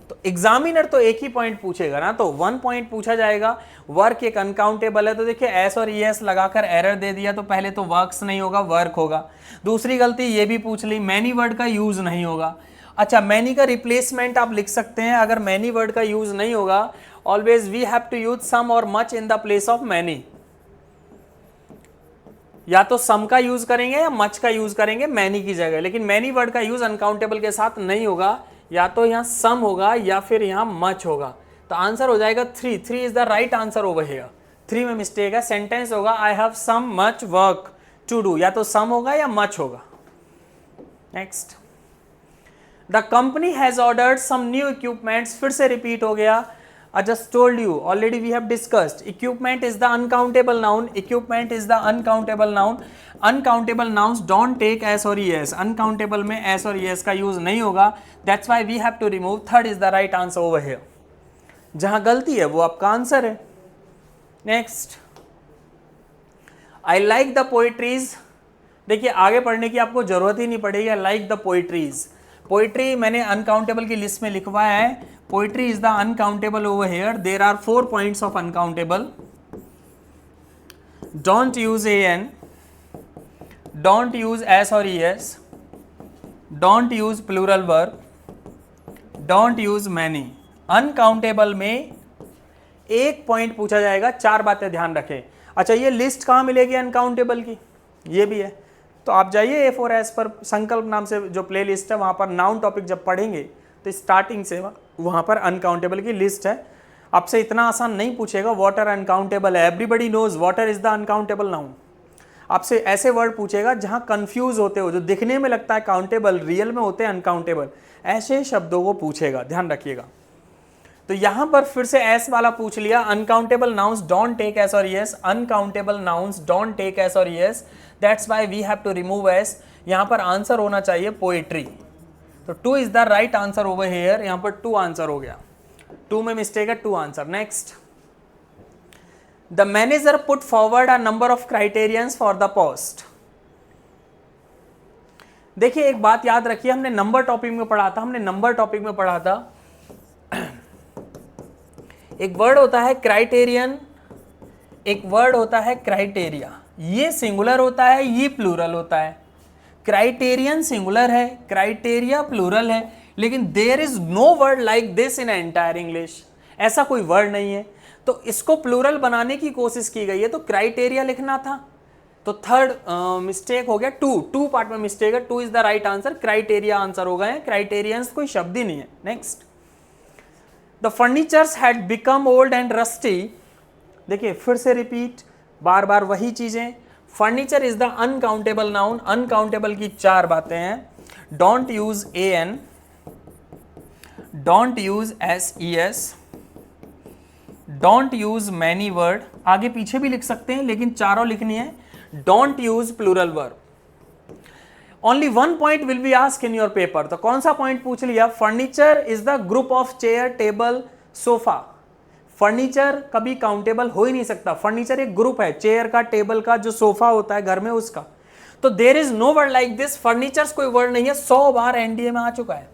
तो examiner तो एक ही point पूछेगा ना, तो 1 point पूछा जाएगा। वर्क एक अनकाउंटेबल है, तो देखिए एस और ई एस लगाकर एरर दे दिया, तो पहले तो वर्क्स नहीं होगा, वर्क होगा। दूसरी गलती ये भी पूछ ली, मैनी वर्ड का यूज नहीं होगा। अच्छा, मैनी का रिप्लेसमेंट आप लिख सकते हैं, अगर मैनी वर्ड का यूज नहीं होगा, always we have to use some और much in the place of many. या तो सम का यूज करेंगे या मच का यूज करेंगे मैनी की जगह, लेकिन मैनी वर्ड का यूज अनकाउंटेबल के साथ नहीं होगा, या तो यहां सम होगा या फिर यहां मच होगा। तो आंसर हो जाएगा 3 is the right answer over here. 3 में मिस्टेक है, सेंटेंस होगा I have some much work to do, या तो सम होगा या मच होगा। Next, the company has ordered some new equipments, फिर से रिपीट हो गया। I just told you, already we have discussed, equipment is the uncountable noun, equipment is the uncountable noun, uncountable nouns don't take s or es, uncountable में s और es का use नहीं होगा, that's why we have to remove, third is the right answer over here। जहां गलती है वो आपका आंसर है। Next, I like the poetries, देखिए आगे पढ़ने की आपको जरूरत ही नहीं पड़ेगी। I like the poetries, poetry मैंने अनकाउंटेबल की लिस्ट में लिखवाया है। Poetry is the uncountable over here, there are 4 points of uncountable. Don't use A N, don't use S और E S, don't use plural verb, don't use many. Uncountable में एक point पूछा जाएगा, चार बातें ध्यान रखें। अच्छा, ये लिस्ट कहाँ मिलेगी अनकाउंटेबल की? ये भी है, तो आप जाइए A4S पर, संकल्प नाम से जो प्ले लिस्ट है वहाँ पर नाउन टॉपिक जब पढ़ेंगे तो स्टार्टिंग से वहाँ पर अनकाउंटेबल की लिस्ट है। आपसे इतना आसान नहीं पूछेगा वाटर अनकाउंटेबल है, everybody knows water is the uncountable noun. आपसे ऐसे वर्ड पूछेगा जहाँ कंफ्यूज होते हो, जो दिखने में लगता है काउंटेबल रियल में होते हैं अनकाउंटेबल, ऐसे शब्दों को पूछेगा, ध्यान रखिएगा। तो यहां पर फिर से एस वाला पूछ लिया, uncountable nouns don't take S और ES, uncountable nouns don't take S और ES, that's why we have to remove S. यहां पर आंसर होना चाहिए पोएट्री, तो 2 is the right answer over here. यहां पर 2 आंसर हो गया, 2 में मिस्टेक है, 2 answer. Next, the manager put forward a number of criterions for the post. देखिए एक बात याद रखिए, हमने नंबर टॉपिक में पढ़ा था, एक वर्ड होता है क्राइटेरियन, एक वर्ड होता है क्राइटेरिया। ये सिंगुलर होता है, ये प्लूरल होता है। क्राइटेरियन सिंगुलर है, क्राइटेरिया प्लूरल है, लेकिन there is no word like this in entire English. ऐसा कोई वर्ड नहीं है, तो इसको प्लूरल बनाने की कोशिश की गई है, तो क्राइटेरिया लिखना था। तो थर्ड मिस्टेक हो गया, 2 पार्ट में मिस्टेक है, 2 is the right answer, criteria answer हो गए। क्राइटेरियंस कोई शब्द ही नहीं है। Next, the furnitures had become old and rusty. देखिए फिर से रिपीट, बार बार वही चीजें। Furniture is the uncountable noun, uncountable की 4 बातें हैं। Don't use an, don't use ses, don't use many word, आगे पीछे भी लिख सकते हैं लेकिन चारों लिखनी है। Don't use plural verb. Only 1 point will be ask in your paper, तो कौन सा पॉइंट पूछ लिया? Furniture is the group of chair, table, sofa. Furniture कभी काउंटेबल हो ही नहीं सकता, फर्नीचर एक ग्रुप है, चेयर का, टेबल का, जो सोफा होता है घर में उसका। तो there is no word like this, furnitures कोई वर्ड नहीं है, 100 बार एनडीए में आ चुका है।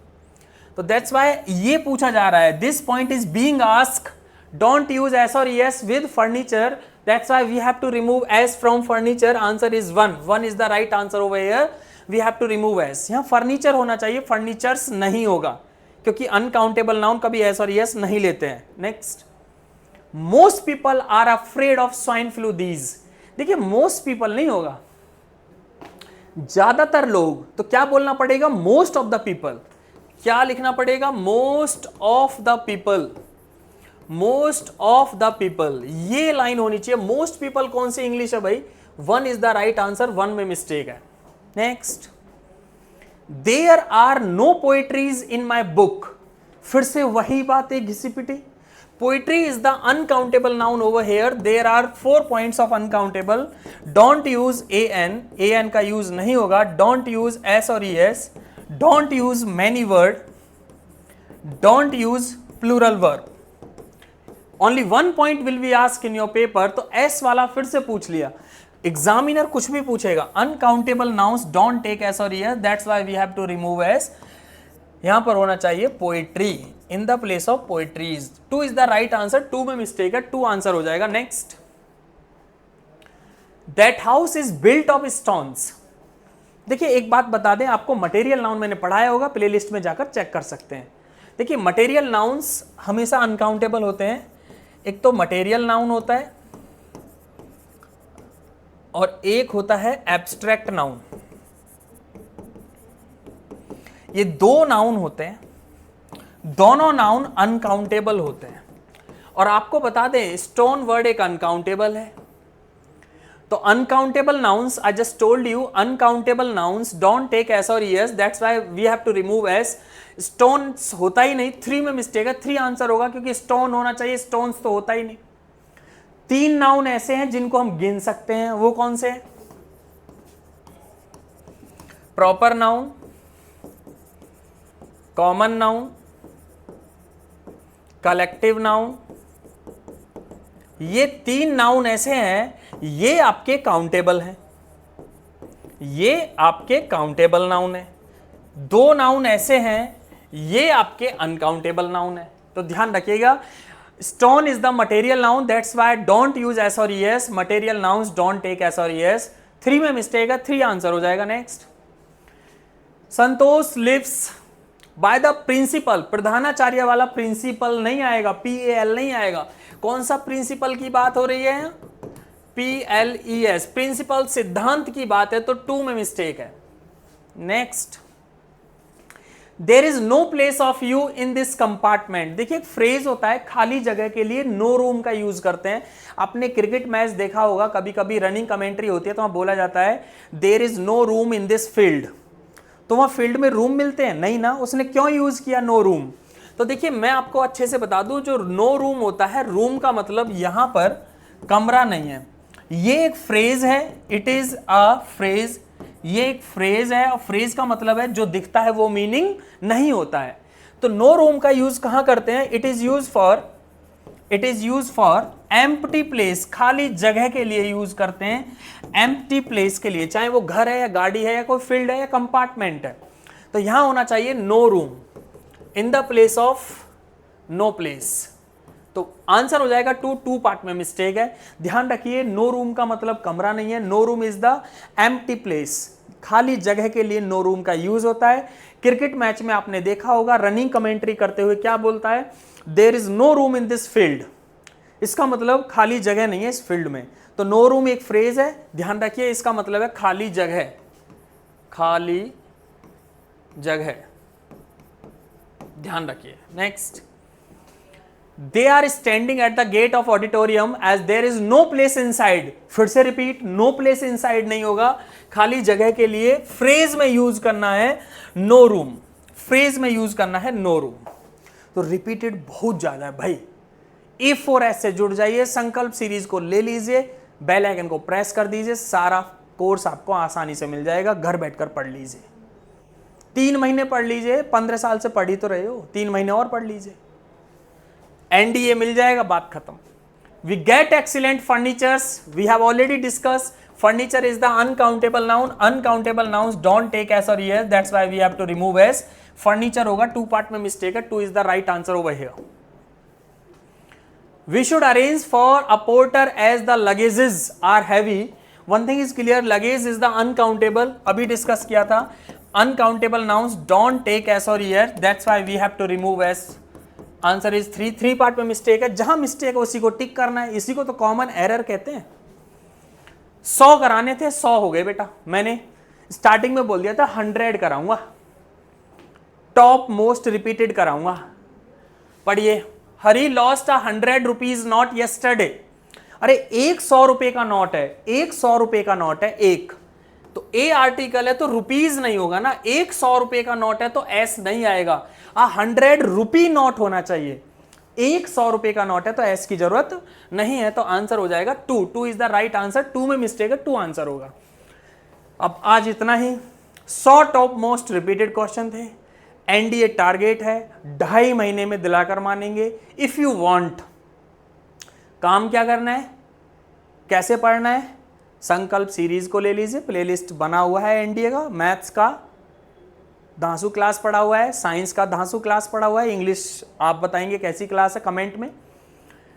तो दैट्स व्हाई ये पूछा जा रहा है, this point is being asked, don't use S और ES with furniture, that's why we have to remove S from furniture. Answer is 1 is the right answer over here, we have to remove S. यहाँ furniture होना चाहिए, furnitures नहीं होगा, क्योंकि uncountable noun कभी S और ES नहीं लेते हैं। Next, most people are afraid of swine flu these. देखिए मोस्ट पीपल नहीं होगा, ज्यादातर लोग, तो क्या बोलना पड़ेगा? Most of the people. क्या लिखना पड़ेगा? Most of the people, most of the people, ये लाइन होनी चाहिए। मोस्ट पीपल कौन सी इंग्लिश है भाई? 1 इज द राइट आंसर, 1 में मिस्टेक है। Next, there are no poetries in my book. फिर से वही बात है, घिसी पिटी। Poetry is the uncountable noun over here, there are 4 points of uncountable. Don't use an का यूज नहीं होगा। डोंट यूज एस और es, don't use many word, don't use plural verb. Only 1 point will be ask in your paper, तो S वाला फिर से पूछ लिया। एग्जामिनर कुछ भी पूछेगा, uncountable nouns don't take S और ES, that's why we have to remove S. यहां पर होना चाहिए poetry in the place of poetries. 2 is the right answer, 2 में मिस्टेक है, 2 आंसर हो जाएगा। Next, that house is built of stones. देखिए एक बात बता दें आपको, मटेरियल नाउन मैंने पढ़ाया होगा, प्लेलिस्ट में जाकर चेक कर सकते हैं। देखिए मटेरियल नाउन्स हमेशा अनकाउंटेबल होते हैं। एक तो मटेरियल नाउन होता है और एक होता है एब्स्ट्रैक्ट नाउन। ये 2 नाउन होते हैं, दोनों नाउन अनकाउंटेबल होते हैं। और आपको बता दें स्टोन वर्ड एक अनकाउंटेबल है। तो uncountable nouns, I just told you, uncountable nouns don't take S और ES, that's why we have to remove S. Stones होता ही नहीं, 3 में मिस्टेक है, 3 आंसर होगा, क्योंकि स्टोन होना चाहिए, स्टोन्स तो होता ही नहीं। 3 नाउन ऐसे हैं जिनको हम गिन सकते हैं, वो कौन से? Proper noun, common noun, collective noun. ये 3 नाउन ऐसे हैं, ये आपके काउंटेबल हैं, ये आपके काउंटेबल नाउन है। 2 नाउन ऐसे हैं, ये आपके अनकाउंटेबल नाउन है। तो ध्यान रखिएगा, stone is the material noun, that's why don't use S और ES, material nouns don't take S और यस। 3 में मिस्टेक है, 3 आंसर हो जाएगा। Next, Santosh lives by the principal, प्रधानाचार्य वाला प्रिंसिपल नहीं आएगा, PAL नहीं आएगा। कौन सा प्रिंसिपल की बात हो रही है? PLES, प्रिंसिपल, सिद्धांत की बात है, तो 2 में मिस्टेक है। Next, there is no place of you in this compartment. देखिए एक फ्रेज होता है खाली जगह के लिए नो रूम का यूज करते हैं। आपने क्रिकेट मैच देखा होगा, कभी कभी रनिंग कमेंट्री होती है तो वहां बोला जाता है there is no room in this field, तो वहां फील्ड में रूम मिलते हैं? नहीं ना, उसने क्यों यूज किया नो रूम? तो देखिए मैं आपको अच्छे से बता दूं, जो नो रूम होता है, रूम का मतलब यहां पर कमरा नहीं है। ये एक फ्रेज है, इट इज अ फ्रेज, ये एक फ्रेज है, और फ्रेज का मतलब है जो दिखता है वो मीनिंग नहीं होता है। तो नो रूम का यूज कहां करते हैं? It is use for empty place, खाली जगह के लिए यूज करते हैं, एम्प्टी प्लेस के लिए, चाहे वो घर है या गाड़ी है या कोई फील्ड है या कंपार्टमेंट है। तो यहां होना चाहिए no room in the place of no place. तो आंसर हो जाएगा 2 पार्ट में मिस्टेक है। ध्यान रखिए नो रूम का मतलब कमरा नहीं है, no room is the empty place, खाली जगह के लिए नो रूम का यूज होता है। क्रिकेट मैच में आपने देखा होगा रनिंग कमेंट्री करते हुए क्या बोलता है? There is no room in this field, इसका मतलब खाली जगह नहीं है इस फील्ड में। तो नो रूम एक फ्रेज है, ध्यान रखिए इसका मतलब है खाली जगह, खाली जगह, ध्यान रखिए। Next, they are standing at the gate of auditorium as there is no place inside. फिर से रिपीट, नो प्लेस इनसाइड नहीं होगा, खाली जगह के लिए फ्रेज में यूज करना है नो रूम, फ्रेज में यूज करना है नो रूम। तो रिपीटेड बहुत ज्यादा है भाई। E4S से जुड़ जाइए, संकल्प सीरीज को ले लीजिए, बेल आइकन को प्रेस कर दीजिए, सारा कोर्स आपको आसानी से मिल जाएगा, घर बैठकर पढ़ लीजिए। 3 महीने पढ़ लीजिए, 15 साल से पढ़ ही तो रहे हो, 3 महीने और पढ़ लीजिए, NDA मिल जाएगा, बात खत्म। We get excellent furnitures, we have already discussed. Furniture is the uncountable noun. Uncountable nouns don't take S or ES, that's why we have to remove S. Furniture होगा, 2 पार्ट में मिस्टेक है, 2 is the right answer over here. We should arrange for a porter as the luggages are heavy. One thing is clear, luggage is the uncountable, अभी discuss किया था। Uncountable nouns don't take S or ES, that's why we have to remove S. Answer is 3 part में mistake है, जहां mistake है उसी को टिक करना है, इसी को तो कॉमन एरर कहते हैं। 100 कराने थे, 100 हो गए बेटा। मैंने स्टार्टिंग में बोल दिया था 100 कराऊंगा, टॉप मोस्ट रिपीटेड कराऊंगा। पढ़िए, हरी लॉस्ट $100 नोट यस्टरडे। अरे एक 100 रुपए का नोट है, एक 100 रुपए का नोट है, एक तो ए आर्टिकल है तो रुपीज नहीं होगा ना, एक 100 रुपए का नोट है तो एस नहीं आएगा, 100 रुपी नोट होना चाहिए। एक 100 रुपए का नोट है तो एस की जरूरत नहीं है, तो आंसर हो जाएगा 2 इज द राइट आंसर। 2 में मिस्टेक है, 2 आंसर होगा। अब आज इतना ही, 100 टॉप मोस्ट रिपीटेड क्वेश्चन थे, NDA टारगेट है 2.5 महीने में दिलाकर मानेंगे। इफ यू वांट, काम क्या करना है, कैसे पढ़ना है, संकल्प सीरीज को ले लीजिए, प्लेलिस्ट बना हुआ है NDA का, मैथ्स का धांसू क्लास पढ़ा हुआ है, साइंस का धांसू क्लास पढ़ा हुआ है, इंग्लिश आप बताएंगे कैसी क्लास है कमेंट में,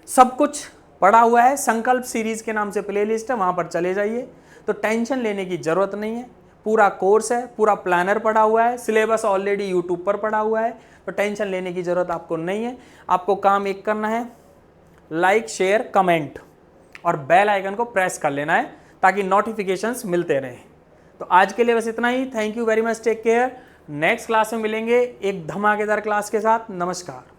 सब कुछ पढ़ा हुआ है। संकल्प सीरीज के नाम से प्लेलिस्ट है, वहां पर चले जाइए। तो टेंशन लेने की जरूरत नहीं है, पूरा कोर्स है, पूरा प्लानर पढ़ा हुआ है, सिलेबस ऑलरेडी यूट्यूब पर पढ़ा हुआ है, तो टेंशन लेने की जरूरत आपको नहीं है। आपको काम एक करना है, लाइक शेयर कमेंट और बेल आइकन को प्रेस कर लेना है ताकि नोटिफिकेशंस मिलते रहे। तो आज के लिए बस इतना ही। Thank you very much, take care. Next class में मिलेंगे एक धमाकेदार क्लास के साथ। नमस्कार।